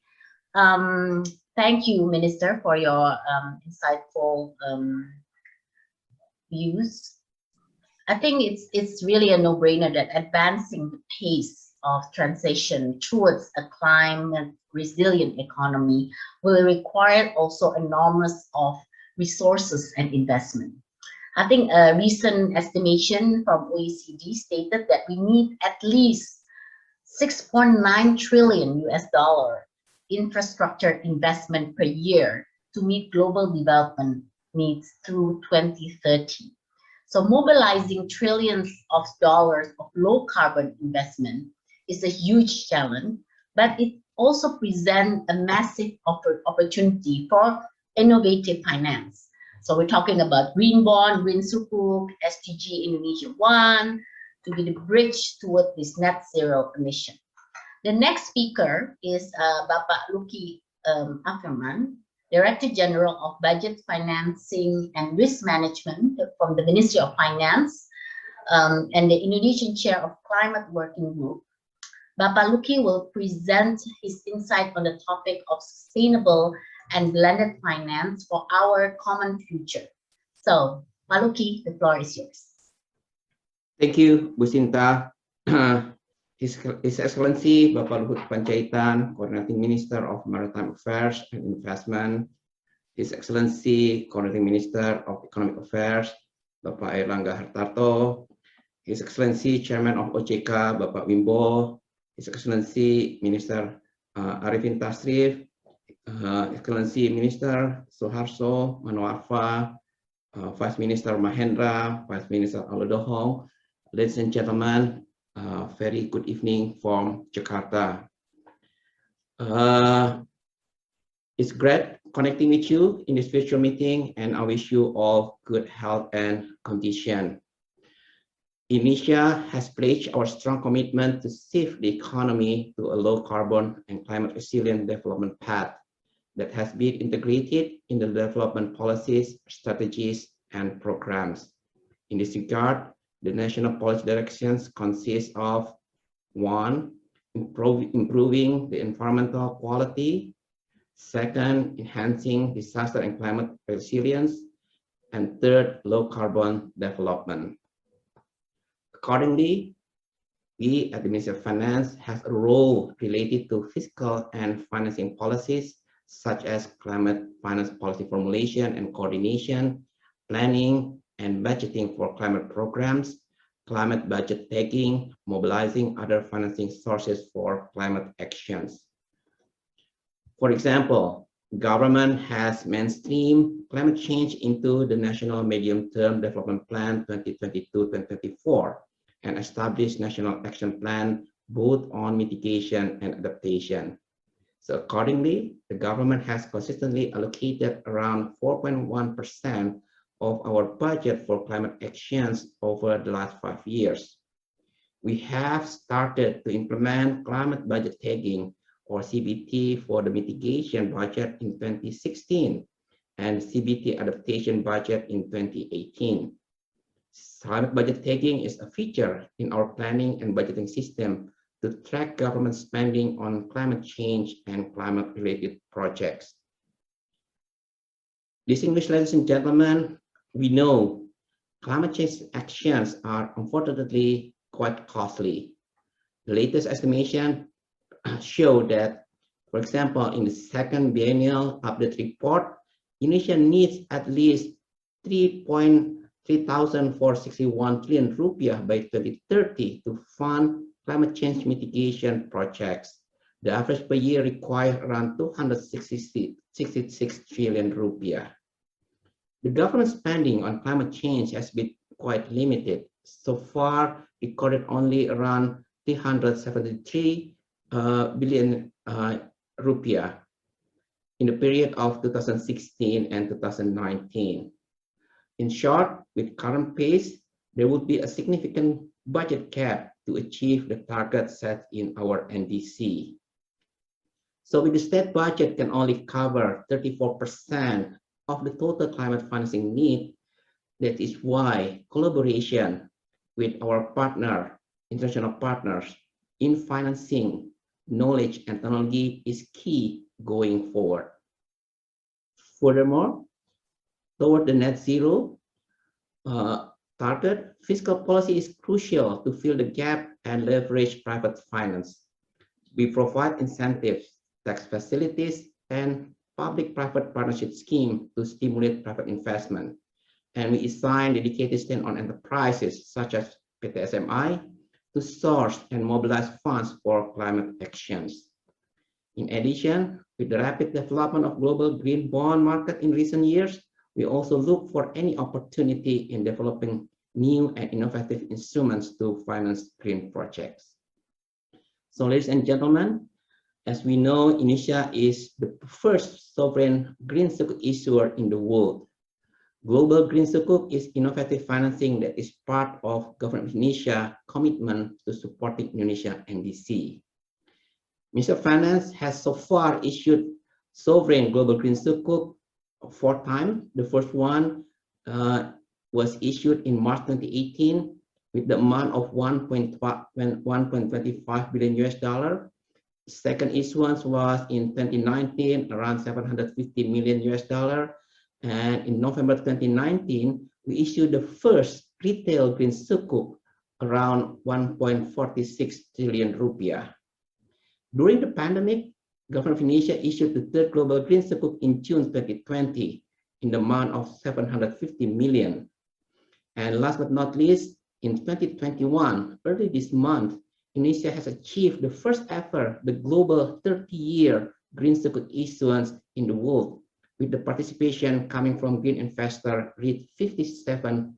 Thank you, Minister, for your insightful views. I think it's really a no-brainer that advancing the pace of transition towards a climate resilient economy will require also enormous of resources and investment. I think a recent estimation from OECD stated that we need at least $6.9 trillion infrastructure investment per year to meet global development needs through 2030. So mobilizing trillions of dollars of low carbon investment is a huge challenge, but it also presents a massive opportunity for innovative finance. So we're talking about green bond, green sukuk, SDG Indonesia 1 to be the bridge toward this net zero emission. The next speaker is Bapak Luki Ackerman, Director General of Budget Financing and Risk Management from the Ministry of Finance and the Indonesian Chair of Climate Working Group. Bapak Luki will present his insight on the topic of sustainable and blended finance for our common future. So, Pak Luki, the floor is yours. Thank you, Bu Sinta. His Excellency Bapak Luhut Pandjaitan, Coordinating Minister of Maritime Affairs and Investment, His Excellency Coordinating Minister of Economic Affairs, Bapak Airlangga Hartarto, His Excellency Chairman of OJK, Bapak Wimbo, His Excellency Minister Arifin Tasrif, Excellency Minister Suharto Manoarfa, Vice Minister Mahendra, Vice Minister Alodohong, ladies and gentlemen, very good evening from Jakarta. It's great connecting with you in this virtual meeting, and I wish you all good health and condition. Indonesia has pledged our strong commitment to shift the economy to a low carbon and climate resilient development path that has been integrated in the development policies, strategies, and programs. In this regard, the national policy directions consist of 1. Improving the environmental quality, 2nd, enhancing disaster and climate resilience, and 3rd, low carbon development. Accordingly, We at the Ministry of Finance have a role related to fiscal and financing policies, such as climate finance policy formulation and coordination, planning and budgeting for climate programs, climate budget taking, mobilizing other financing sources for climate actions. For example, government has mainstreamed climate change into the National Medium-Term Development Plan 2022-2024 and established National Action Plan both on mitigation and adaptation. So accordingly, the government has consistently allocated around 4.1% of our budget for climate actions over the last 5 years. We have started to implement climate budget tagging, or CBT, for the mitigation budget in 2016 and CBT adaptation budget in 2018. Climate budget tagging is a feature in our planning and budgeting system to track government spending on climate change and climate-related projects. Distinguished ladies and gentlemen, we know climate change actions are unfortunately quite costly. The latest estimation show that, for example, in the second biennial update report, Indonesia needs at least 3,461 trillion rupiah by 2030 to fund climate change mitigation projects. The average per year requires around 266 trillion rupiah. The government spending on climate change has been quite limited. So far, recorded only around 373 billion rupiah in the period of 2016 and 2019. In short, with current pace, there would be a significant budget gap to achieve the target set in our NDC. So with the state budget can only cover 34% of the total climate financing need, that is why collaboration with our international partners in financing knowledge and technology is key going forward. Furthermore, toward the net zero target, fiscal policy is crucial to fill the gap and leverage private finance. We provide incentives, tax facilities, and public-private partnership scheme to stimulate private investment. And we assign dedicated stand-on enterprises such as PTSMI to source and mobilize funds for climate actions. In addition, with the rapid development of global green bond market in recent years, we also look for any opportunity in developing new and innovative instruments to finance green projects. So ladies and gentlemen, as we know, Indonesia is the first sovereign green sukuk issuer in the world. Global Green Sukuk is innovative financing that is part of Government of Indonesia commitment to supporting Indonesia NDC. Minister of Finance has so far issued sovereign global green sukuk 4 times. The first one was issued in March 2018 with the amount of $1.25 billion US. Second issuance was in 2019, around $750 million US. And in November 2019, we issued the first retail green sukuk around 1.46 trillion rupiah. During the pandemic, Government of Indonesia issued the third global green sukuk in June 2020 in the amount of 750 million. And last but not least, in 2021, early this month, Indonesia has achieved the first ever the global 30-year green sukuk issuance in the world, with the participation coming from green investor reached 57%.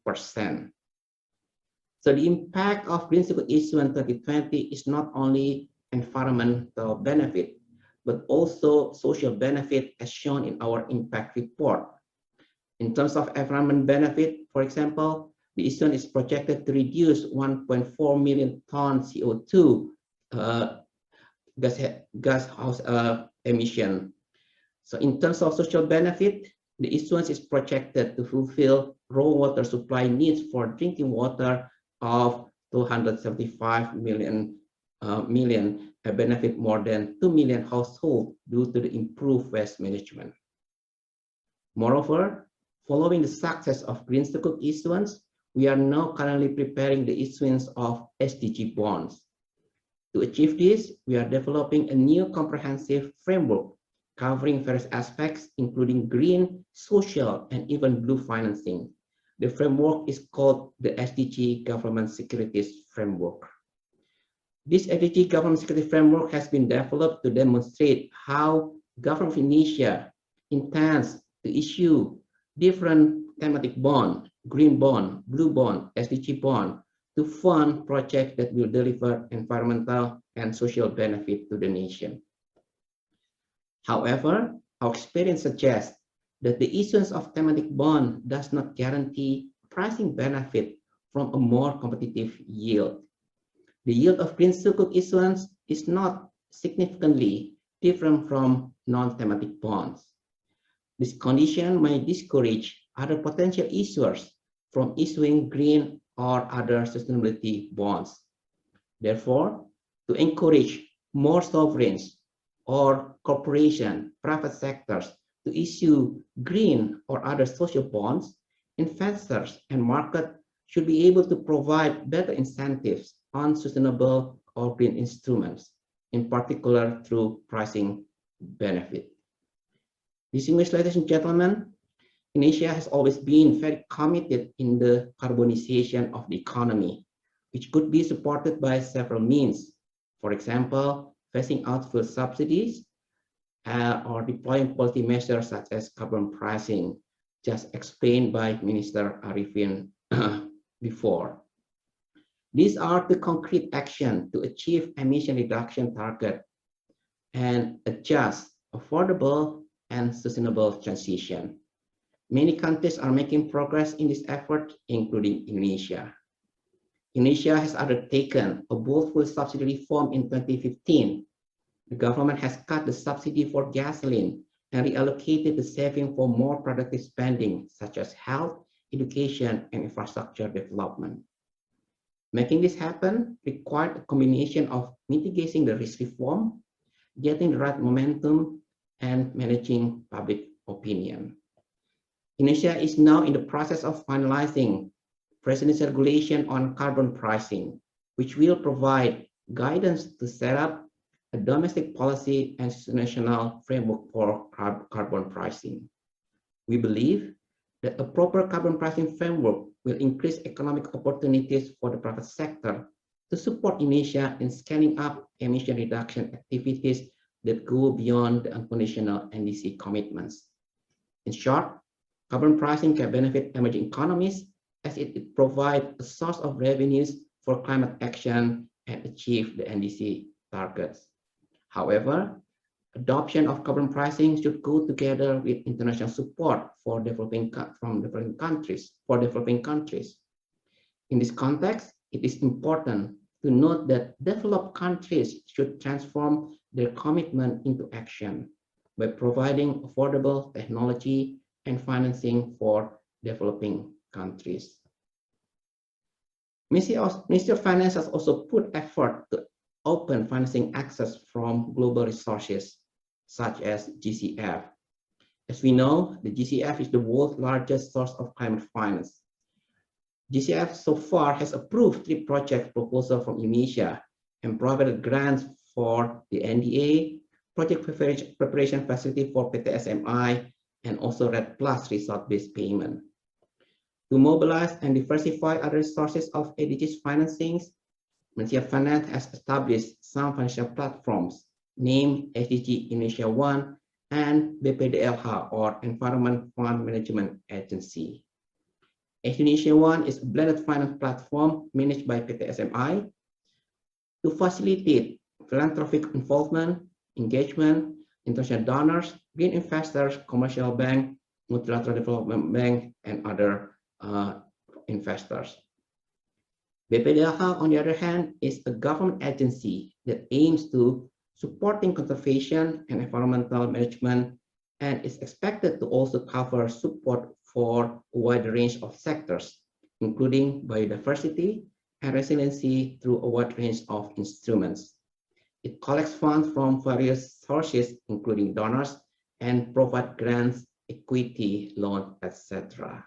So the impact of green sukuk issuance 2020 is not only environmental benefit, but also social benefit as shown in our impact report. In terms of environment benefit, for example, the issuance is projected to reduce 1.4 million tons CO2 gas house emission. So in terms of social benefit, the issuance is projected to fulfill raw water supply needs for drinking water of 275 million, a benefit more than 2 million households due to the improved waste management. Moreover, following the success of green sukuk issuance, we are now currently preparing the issuance of SDG bonds. To achieve this, we are developing a new comprehensive framework covering various aspects, including green, social, and even blue financing. The framework is called the SDG Government Securities Framework. This SDG Government Securities Framework has been developed to demonstrate how Government of Indonesia intends to issue different thematic bond, green bond, blue bond, SDG bond, to fund projects that will deliver environmental and social benefit to the nation. However, our experience suggests that the issuance of thematic bond does not guarantee pricing benefit from a more competitive yield. The yield of green sukuk issuance is not significantly different from non-thematic bonds. This condition may discourage other potential issuers from issuing green or other sustainability bonds. Therefore, to encourage more sovereigns or corporation, private sectors to issue green or other social bonds, investors and market should be able to provide better incentives on sustainable or green instruments, in particular through pricing benefit. Distinguished ladies and gentlemen, Indonesia has always been very committed in the carbonization of the economy, which could be supported by several means. For example, phasing out fuel subsidies or deploying policy measures such as carbon pricing, just explained by Minister Arifin before. These are the concrete action to achieve emission reduction target and adjust affordable and sustainable transition. Many countries are making progress in this effort, including Indonesia. Indonesia has undertaken a bold fuel subsidy reform in 2015. The government has cut the subsidy for gasoline and reallocated the saving for more productive spending, such as health, education, and infrastructure development. Making this happen required a combination of mitigating the risk reform, getting the right momentum, and managing public opinion. Indonesia is now in the process of finalizing presidential regulation on carbon pricing, which will provide guidance to set up a domestic policy and national framework for carbon pricing. We believe that a proper carbon pricing framework will increase economic opportunities for the private sector to support Indonesia in scaling up emission reduction activities that go beyond the unconditional NDC commitments. In short, carbon pricing can benefit emerging economies as it provides a source of revenues for climate action and achieve the NDC targets. However, adoption of carbon pricing should go together with international support for developing countries. In this context, it is important to note that developed countries should transform their commitment into action by providing affordable technology and financing for developing countries. Ministry of Finance has also put effort to open financing access from global resources such as GCF. As we know, the GCF is the world's largest source of climate finance. GCF so far has approved 3 project proposals from Indonesia and provided grants for the NDA, Project Preparation Facility for PTSMI, and also RED Plus result-based payment. To mobilize and diversify other sources of ADG's financings, Ministry of Finance has established some financial platforms named SDG Indonesia 1 and BPDLH, or Environment Fund Management Agency. Indonesia 1 is a blended finance platform managed by PTSMI to facilitate philanthropic involvement, engagement, international donors, green investors, commercial bank, multilateral development bank, and other investors. BPDLH, on the other hand, is a government agency that aims to supporting conservation and environmental management and is expected to also cover support for a wide range of sectors, including biodiversity and resiliency through a wide range of instruments. It collects funds from various sources, including donors, and provide grants, equity, loan, etc.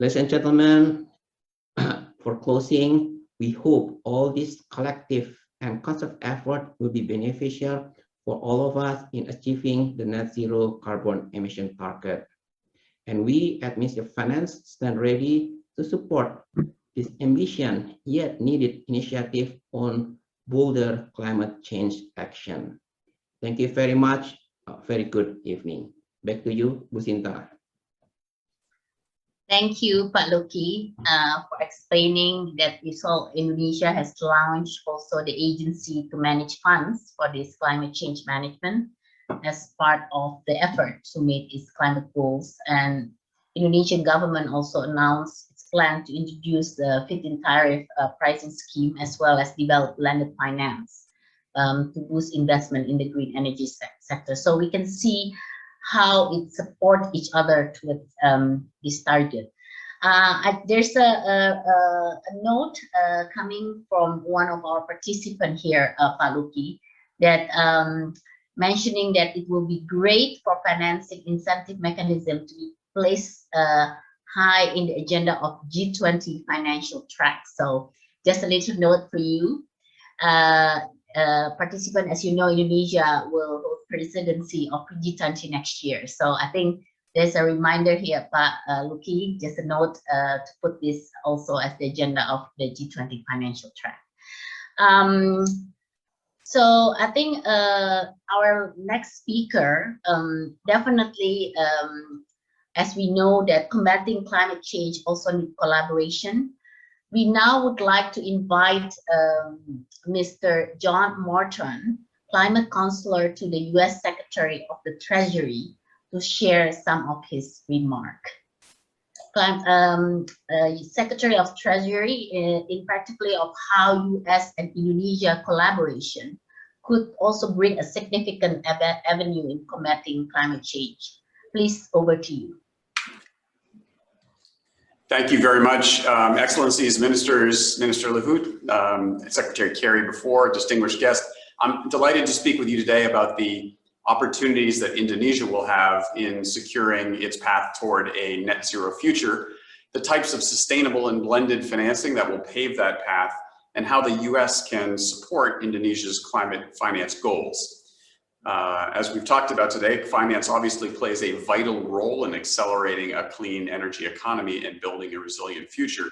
Ladies and gentlemen, for closing, we hope all these collective and constant effort will be beneficial for all of us in achieving the net zero carbon emission target. And we at Ministry of Finance stand ready to support this ambitious yet needed initiative on bolder climate change action. Thank you very much. Very good evening. Back to you, Bu Sinta. Thank you, Pak Luki, for explaining that Indonesia has launched also the agency to manage funds for this climate change management as part of the effort to meet its climate goals. And Indonesian government also announced its plan to introduce the feed-in tariff pricing scheme as well as develop blended finance to boost investment in the green energy sector. So we can see how it supports each other towards this target. There's a note coming from one of our participants here, Pak Luki, that mentioning that it will be great for financing incentive mechanism to be placed high in the agenda of G20 financial track. So just a little note for you. Participant, as you know, Indonesia will hold presidency of G20 next year. So I think there's a reminder here, Pak Luki, just a note to put this also as the agenda of the G20 financial track. So I think our next speaker, definitely, as we know that combating climate change also needs collaboration. We now would like to invite Mr. John Morton, climate counselor to the U.S. Secretary of the Treasury, to share some of his remarks. Secretary of Treasury, in particular of how U.S. and Indonesia collaboration could also bring a significant avenue in combating climate change. Please, over to you. Thank you very much, Excellencies, Ministers, Minister Luhut, Secretary Kerry before, distinguished guests. I'm delighted to speak with you today about the opportunities that Indonesia will have in securing its path toward a net zero future, the types of sustainable and blended financing that will pave that path, and how the US can support Indonesia's climate finance goals. As we've talked about today, finance obviously plays a vital role in accelerating a clean energy economy and building a resilient future.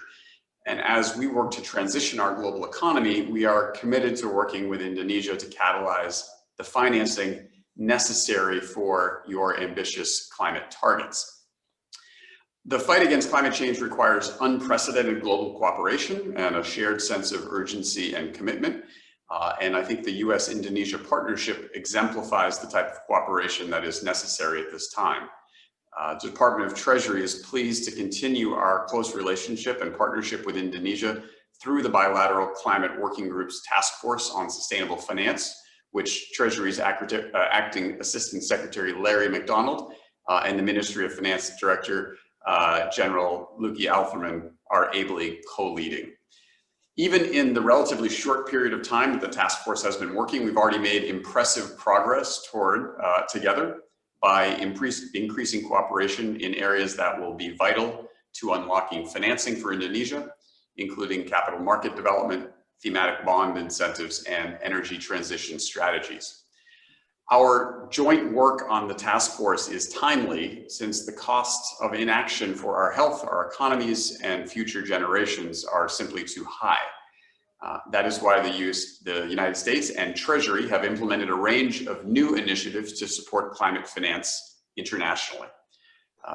And as we work to transition our global economy, we are committed to working with Indonesia to catalyze the financing necessary for your ambitious climate targets. The fight against climate change requires unprecedented global cooperation and a shared sense of urgency and commitment. And I think the US-Indonesia partnership exemplifies the type of cooperation that is necessary at this time. The Department of Treasury is pleased to continue our close relationship and partnership with Indonesia through the bilateral Climate Working Group's Task Force on Sustainable Finance, which Treasury's Acting Assistant Secretary Larry McDonald and the Ministry of Finance Director General Luki Alferman are ably co-leading. Even in the relatively short period of time that the task force has been working, we've already made impressive progress toward together by increasing cooperation in areas that will be vital to unlocking financing for Indonesia, including capital market development, thematic bond incentives, and energy transition strategies. Our joint work on the task force is timely since the costs of inaction for our health, our economies, and future generations are simply too high. That is why the United States and Treasury have implemented a range of new initiatives to support climate finance internationally.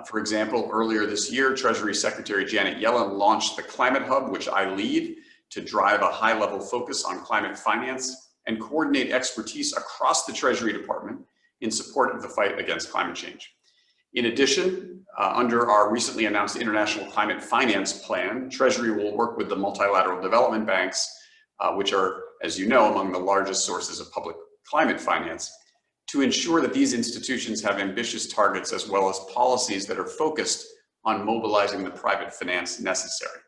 For example, earlier this year, Treasury Secretary Janet Yellen launched the Climate Hub, which I lead, to drive a high-level focus on climate finance and coordinate expertise across the Treasury Department in support of the fight against climate change. In addition, under our recently announced International Climate Finance Plan, Treasury will work with the multilateral development banks, which are, as you know, among the largest sources of public climate finance, to ensure that these institutions have ambitious targets as well as policies that are focused on mobilizing the private finance necessary.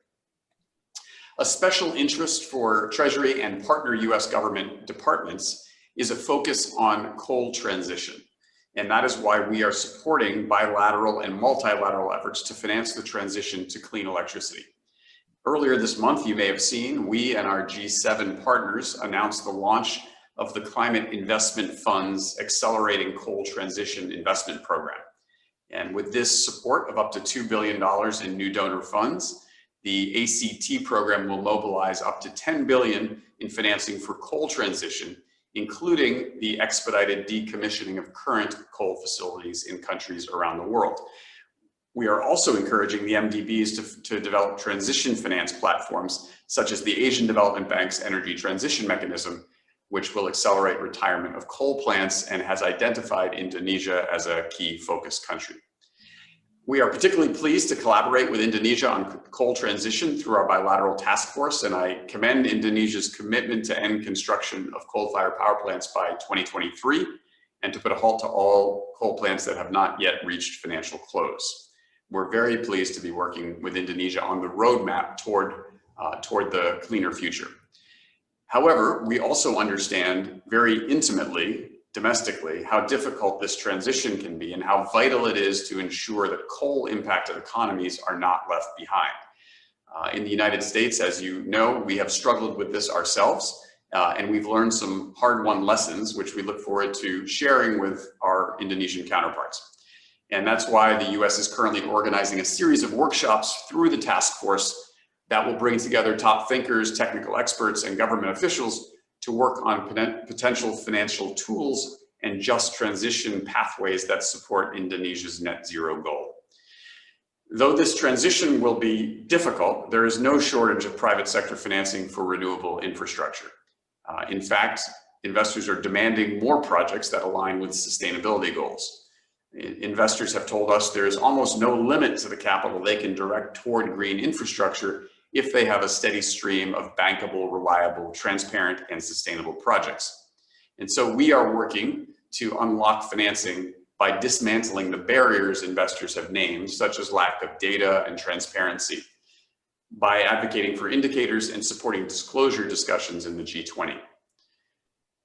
A special interest for Treasury and partner US government departments is a focus on coal transition. And that is why we are supporting bilateral and multilateral efforts to finance the transition to clean electricity. Earlier this month, you may have seen, we and our G7 partners announced the launch of the Climate Investment Fund's Accelerating Coal Transition Investment Program. And with this support of up to $2 billion in new donor funds, the ACT program will mobilize up to $10 billion in financing for coal transition, including the expedited decommissioning of current coal facilities in countries around the world. We are also encouraging the MDBs to develop transition finance platforms, such as the Asian Development Bank's Energy Transition Mechanism, which will accelerate retirement of coal plants and has identified Indonesia as a key focus country. We are particularly pleased to collaborate with Indonesia on coal transition through our bilateral task force, and I commend Indonesia's commitment to end construction of coal-fired power plants by 2023 and to put a halt to all coal plants that have not yet reached financial close. We're very pleased to be working with Indonesia on the roadmap toward the cleaner future. However, we also understand very intimately, domestically, how difficult this transition can be and how vital it is to ensure that coal-impacted economies are not left behind. In the United States, as you know, we have struggled with this ourselves, and we've learned some hard-won lessons, which we look forward to sharing with our Indonesian counterparts. And that's why the US is currently organizing a series of workshops through the task force that will bring together top thinkers, technical experts, and government officials to work on potential financial tools and just transition pathways that support Indonesia's net zero goal. Though this transition will be difficult, there is no shortage of private sector financing for renewable infrastructure. In fact, investors are demanding more projects that align with sustainability goals. Investors have told us there is almost no limit to the capital they can direct toward green infrastructure if they have a steady stream of bankable, reliable, transparent, and sustainable projects. And so we are working to unlock financing by dismantling the barriers investors have named, such as lack of data and transparency, by advocating for indicators and supporting disclosure discussions in the G20.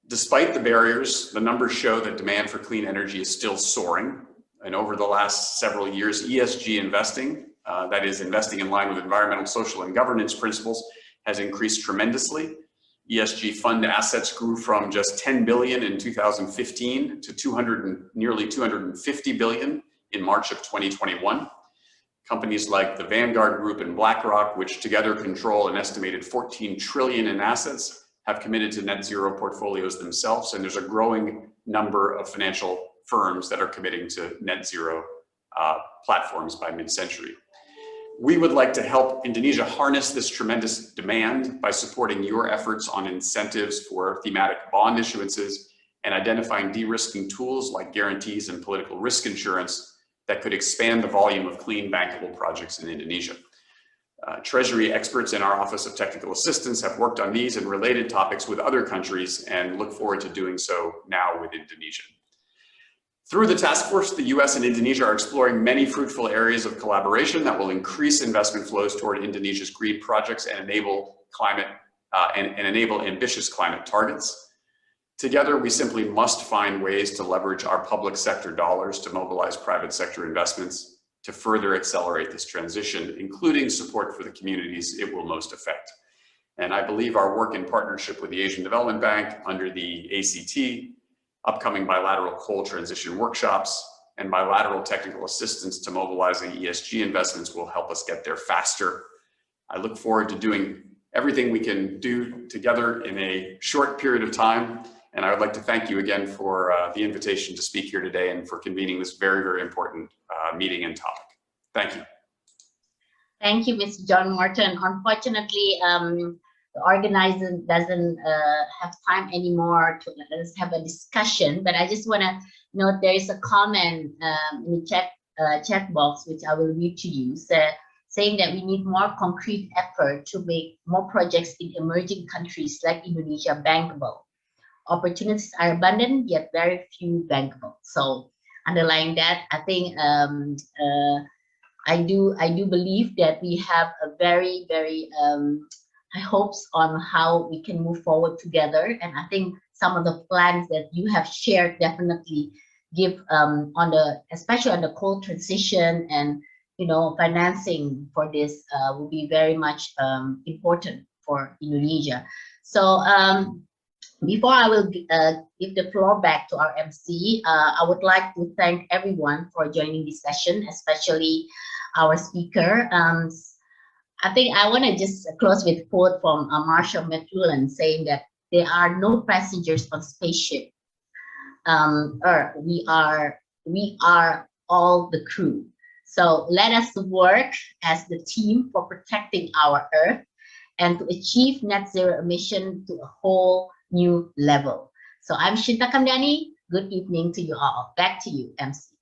Despite the barriers, the numbers show that demand for clean energy is still soaring. And over the last several years, ESG investing, that is investing in line with environmental, social, and governance principles, has increased tremendously. ESG fund assets grew from just 10 billion in 2015 to nearly 250 billion in March of 2021. Companies like the Vanguard Group and BlackRock, which together control an estimated 14 trillion in assets, have committed to net zero portfolios themselves, and there's a growing number of financial firms that are committing to net zero platforms by mid-century. We would like to help Indonesia harness this tremendous demand by supporting your efforts on incentives for thematic bond issuances and identifying de-risking tools like guarantees and political risk insurance that could expand the volume of clean bankable projects in Indonesia. Treasury experts in our Office of Technical Assistance have worked on these and related topics with other countries and look forward to doing so now with Indonesia. Through the task force, the US and Indonesia are exploring many fruitful areas of collaboration that will increase investment flows toward Indonesia's green projects and enable enable ambitious climate targets. Together, we simply must find ways to leverage our public sector dollars to mobilize private sector investments to further accelerate this transition, including support for the communities it will most affect. And I believe our work in partnership with the Asian Development Bank under the ACT, upcoming bilateral coal transition workshops, and bilateral technical assistance to mobilizing ESG investments will help us get there faster. I look forward to doing everything we can do together in a short period of time. And I would like to thank you again for the invitation to speak here today and for convening this very, very important meeting and topic. Thank you. Thank you, Mr. John Morton. Unfortunately, the organizer doesn't have time anymore to let us have a discussion, but I just want to note there is a comment in the chat box, which I will read to you, saying that we need more concrete effort to make more projects in emerging countries like Indonesia bankable. Opportunities are abundant, yet very few bankable. So underlying that, I think I do believe that we have a very, very high hopes on how we can move forward together. And I think some of the plans that you have shared definitely give especially on the coal transition and financing for this will be very much important for Indonesia. So before I will give the floor back to our MC, I would like to thank everyone for joining this session, especially our speaker. I think I want to just close with a quote from Marshall McLuhan saying that there are no passengers on spaceship Earth. We are all the crew. So let us work as the team for protecting our Earth and to achieve net zero emission to a whole new level. So I'm Shinta Kamdani. Good evening to you all. Back to you, MC.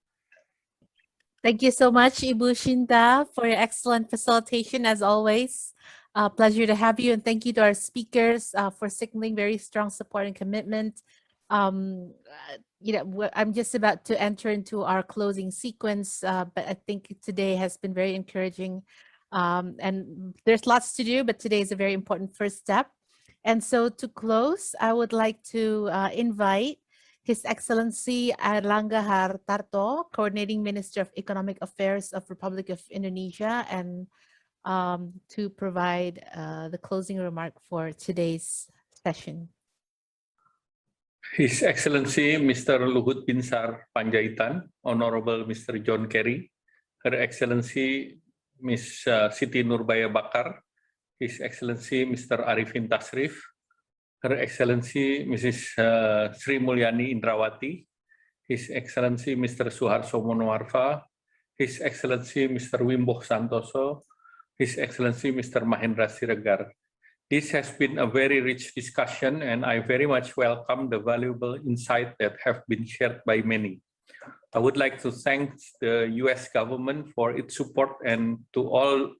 Thank you so much, Ibu Shinta, for your excellent facilitation as always. Pleasure to have you, and thank you to our speakers for signaling very strong support and commitment. I'm just about to enter into our closing sequence, but I think today has been very encouraging. And there's lots to do, but today is a very important first step. And so to close, I would like to invite His Excellency Airlangga Hartarto, Coordinating Minister of Economic Affairs of Republic of Indonesia, and to provide the closing remark for today's session. His Excellency Mr. Luhut Binsar Pandjaitan, Honorable Mr. John Kerry, Her Excellency Ms. Siti Nurbaya Bakar, His Excellency Mr. Arifin Tasrif, Her Excellency Mrs. Sri Mulyani Indrawati, His Excellency Mr. Suharso Monoarfa, His Excellency Mr. Wimbo Santoso, His Excellency Mr. Mahendra Siregar. This has been a very rich discussion, and I very much welcome the valuable insight that have been shared by many. I would like to thank the US government for its support, and to all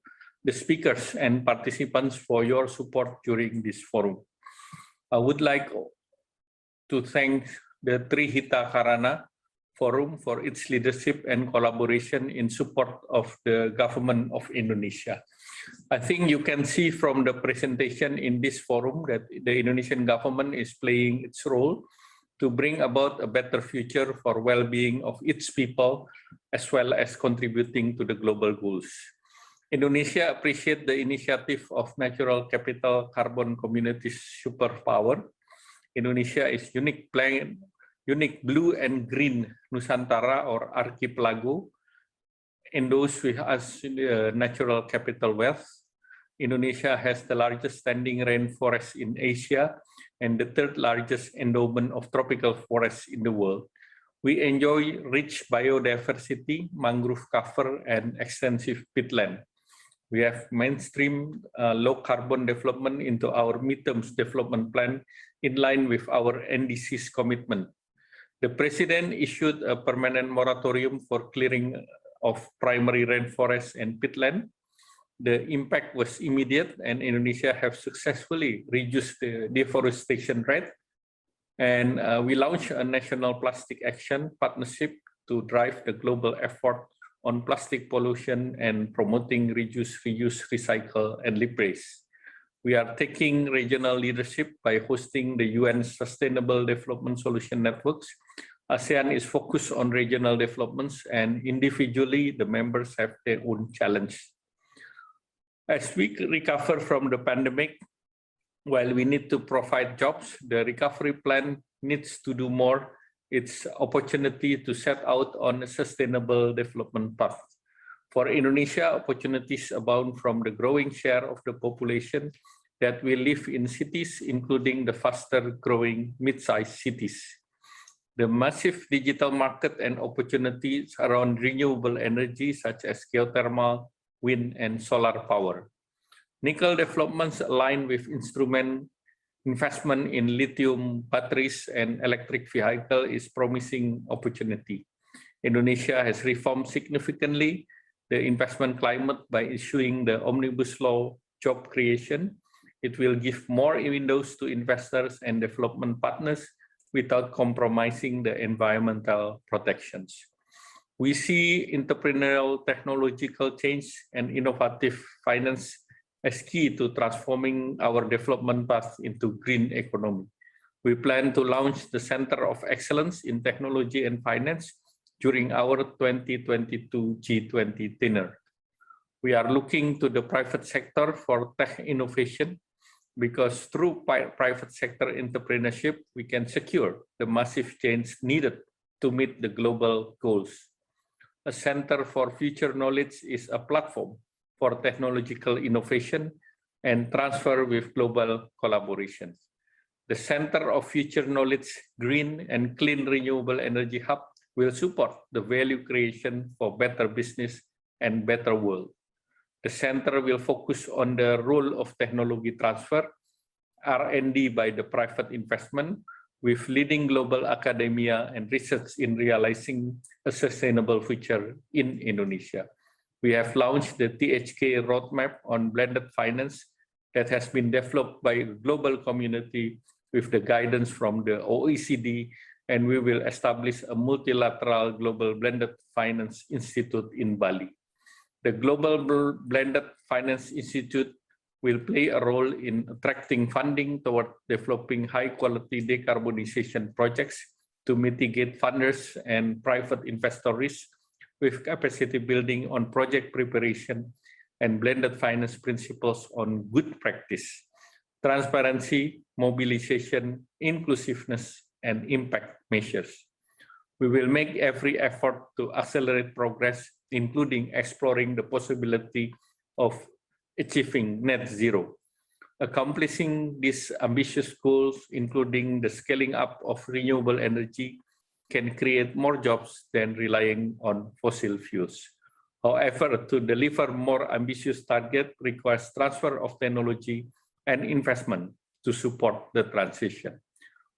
the speakers and participants for your support during this forum. I would like to thank the Hita Karana Forum for its leadership and collaboration in support of the government of Indonesia. I think you can see from the presentation in this forum that the Indonesian government is playing its role to bring about a better future for well-being of its people, as well as contributing to the global goals. Indonesia appreciates the initiative of Natural Capital Carbon Communities Superpower. Indonesia is unique blue and green Nusantara or archipelago, endorsed with us natural capital wealth. Indonesia has the largest standing rainforest in Asia and the third largest endowment of tropical forests in the world. We enjoy rich biodiversity, mangrove cover, and extensive peatland. We have mainstream low carbon development into our midterm development plan in line with our NDC's commitment. The President issued a permanent moratorium for clearing of primary rainforest and peatland. The impact was immediate, and Indonesia have successfully reduced the deforestation rate. And we launched a national plastic action partnership to drive the global effort on plastic pollution and promoting reduce, reuse, recycle, and replace. We are taking regional leadership by hosting the UN Sustainable Development Solution Networks. ASEAN is focused on regional developments, and individually the members have their own challenge. As we recover from the pandemic, while we need to provide jobs, the recovery plan needs to do more. It's opportunity to set out on a sustainable development path. For Indonesia, opportunities abound from the growing share of the population that will live in cities, including the faster growing mid-sized cities. The massive digital market and opportunities around renewable energy such as geothermal, wind, and solar power. Nickel developments align with investment in lithium batteries and electric vehicle is promising opportunity. Indonesia has reformed significantly the investment climate by issuing the Omnibus Law job creation. It will give more windows to investors and development partners without compromising the environmental protections. We see entrepreneurial technological change and innovative finance as key to transforming our development path into green economy. We plan to launch the Center of Excellence in Technology and Finance during our 2022 G20 dinner. We are looking to the private sector for tech innovation because through private sector entrepreneurship, we can secure the massive change needed to meet the global goals. A Center for Future Knowledge is a platform for technological innovation and transfer with global collaborations. The Center of Future Knowledge Green and Clean Renewable Energy Hub will support the value creation for better business and better world. The center will focus on the role of technology transfer, R&D by the private investment, with leading global academia and research in realizing a sustainable future in Indonesia. We have launched the THK roadmap on blended finance that has been developed by the global community with the guidance from the OECD, and we will establish a multilateral global blended finance institute in Bali. The Global Blended Finance Institute will play a role in attracting funding toward developing high-quality decarbonization projects to mitigate funders and private investor risk with capacity building on project preparation and blended finance principles on good practice, transparency, mobilization, inclusiveness, and impact measures. We will make every effort to accelerate progress, including exploring the possibility of achieving net zero. Accomplishing these ambitious goals, including the scaling up of renewable energy, can create more jobs than relying on fossil fuels. However, to deliver more ambitious target requires transfer of technology and investment to support the transition.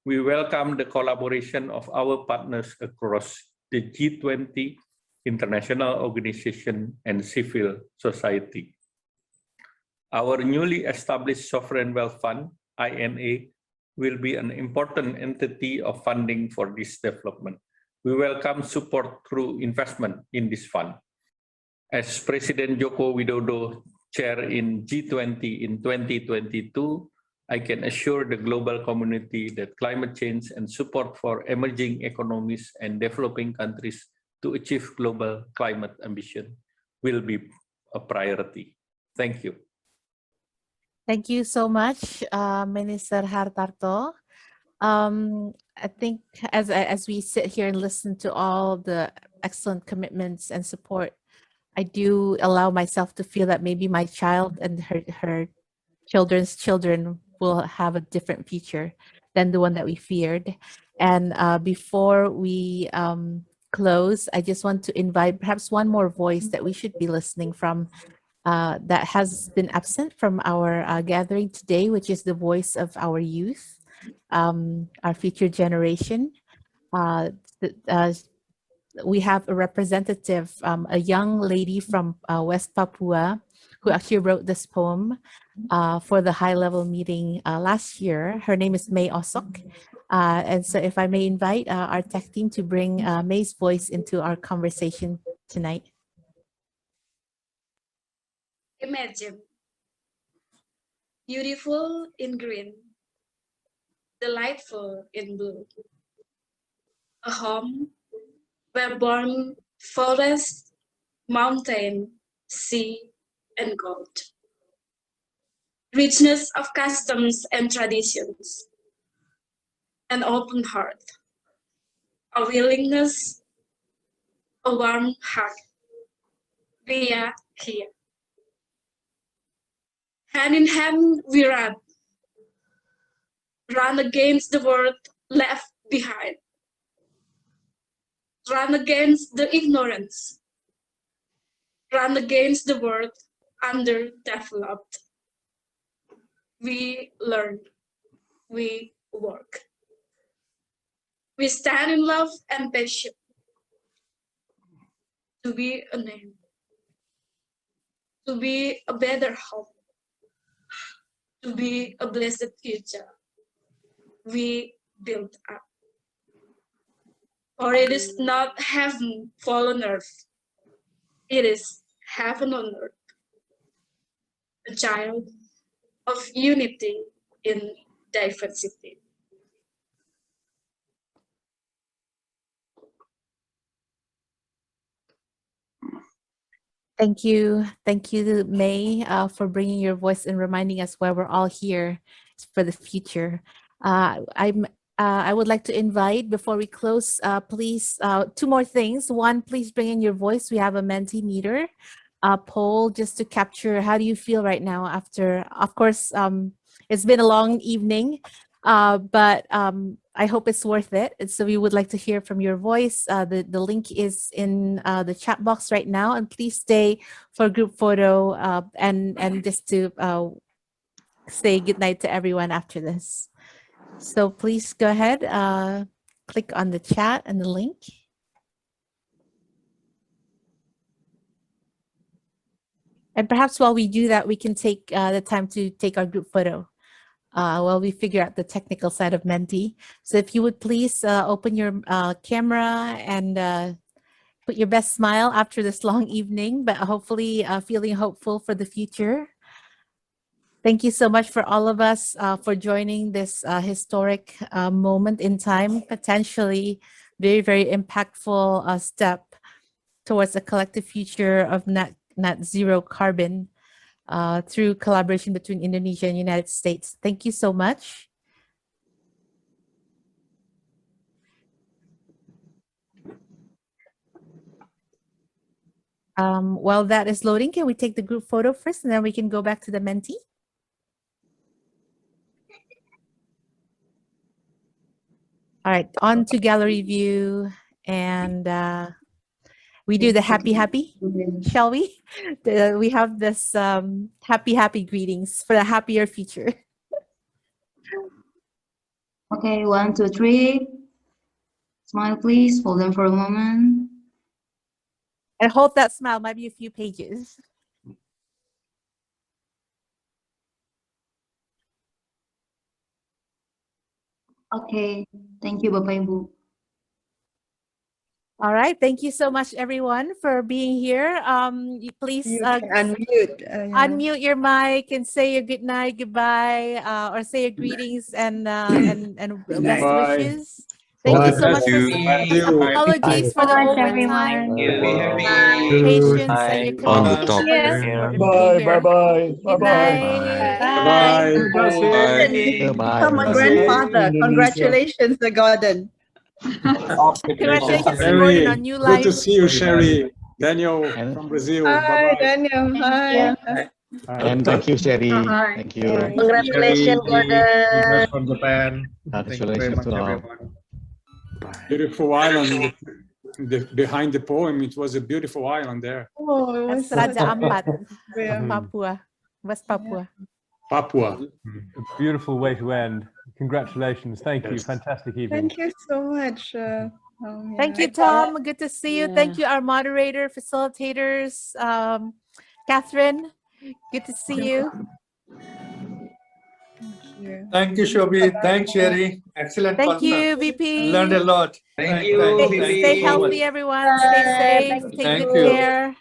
We welcome the collaboration of our partners across the G20, international organization, and civil society. Our newly established Sovereign Wealth Fund, INA, will be an important entity of funding for this development. We welcome support through investment in this fund. As President Joko Widodo chair in G20 in 2022, I can assure the global community that climate change and support for emerging economies and developing countries to achieve global climate ambition will be a priority. Thank you. Thank you so much, Minister Hartarto. I think as we sit here and listen to all the excellent commitments and support, I do allow myself to feel that maybe my child and her children's children will have a different future than the one that we feared. And before we close, I just want to invite perhaps one more voice that we should be listening from that has been absent from our gathering today, which is the voice of our youth, our future generation. We have a representative, a young lady from West Papua, who actually wrote this poem for the high-level meeting last year. Her name is May Osok. And so if I may invite our tech team to bring May's voice into our conversation tonight. Imagine, beautiful in green, delightful in blue, a home where born forest, mountain, sea, and gold. Richness of customs and traditions, an open heart, a willingness, a warm heart. We are here. Hand in hand we run against the world left behind, run against the ignorance, run against the world underdeveloped. We learn, we work. We stand in love and passion to be a name, to be a better home, to be a blessed future. We build up. For it is not heaven fallen earth, it is heaven on earth. A child of unity in diversity. Thank you. Thank you, May, for bringing your voice and reminding us why we're all here for the future. I would like to invite, before we close, please, two more things. One, please bring in your voice. We have a Mentimeter poll just to capture how do you feel right now after, of course, it's been a long evening, but I hope it's worth it. And so we would like to hear from your voice. The link is in the chat box right now, and please stay for a group photo and just to say goodnight to everyone after this. So please go ahead, click on the chat and the link. And perhaps while we do that, we can take the time to take our group photo while we figure out the technical side of Menti. So if you would please open your camera and put your best smile after this long evening, but hopefully feeling hopeful for the future. Thank you so much for all of us for joining this historic moment in time, potentially very, very impactful step towards a collective future of net zero carbon through collaboration between Indonesia and United States. Thank you so much. While that is loading, can we take the group photo first and then we can go back to the Menti? All right, on to gallery view, and we do the happy, shall we? We have this happy greetings for a happier future. Okay, 1, 2, 3. Smile, please. Hold on for a moment. And hold that smile, might be a few pages. Okay, thank you, Bapak Ibu. All right, thank you so much, everyone, for being here. Please unmute your mic and say your good night, goodbye, or say your greetings and best wishes. Thank you so much for apologies for the overtime. Patience and your commitment. Bye. Good night. Become a grandfather. Congratulations, the Gordon. Congratulations to Sherry, Gordon on new life. good to see you, Sherry. Daniel from Brazil. Hi, Bye-bye. Daniel. Hi. And thank you, Sherry. Hi. Thank you. Congratulations, Gordon. From Japan. Thank you very much, everyone. Beautiful island behind the poem. It was a beautiful island there. Oh, it was That's Raja Ampat, Yeah. Papua, West Papua. Papua. A beautiful way to end. Congratulations. Thank you. Fantastic evening. Thank you so much. Thank you, Tom. Good to see you. Thank you, our moderator, facilitators. Catherine, good to see you. Thank you, Shobi. Thanks, Sherry. Excellent Thank conference. you, VP. Learned a lot. Stay healthy, everyone. Stay safe. Take good care.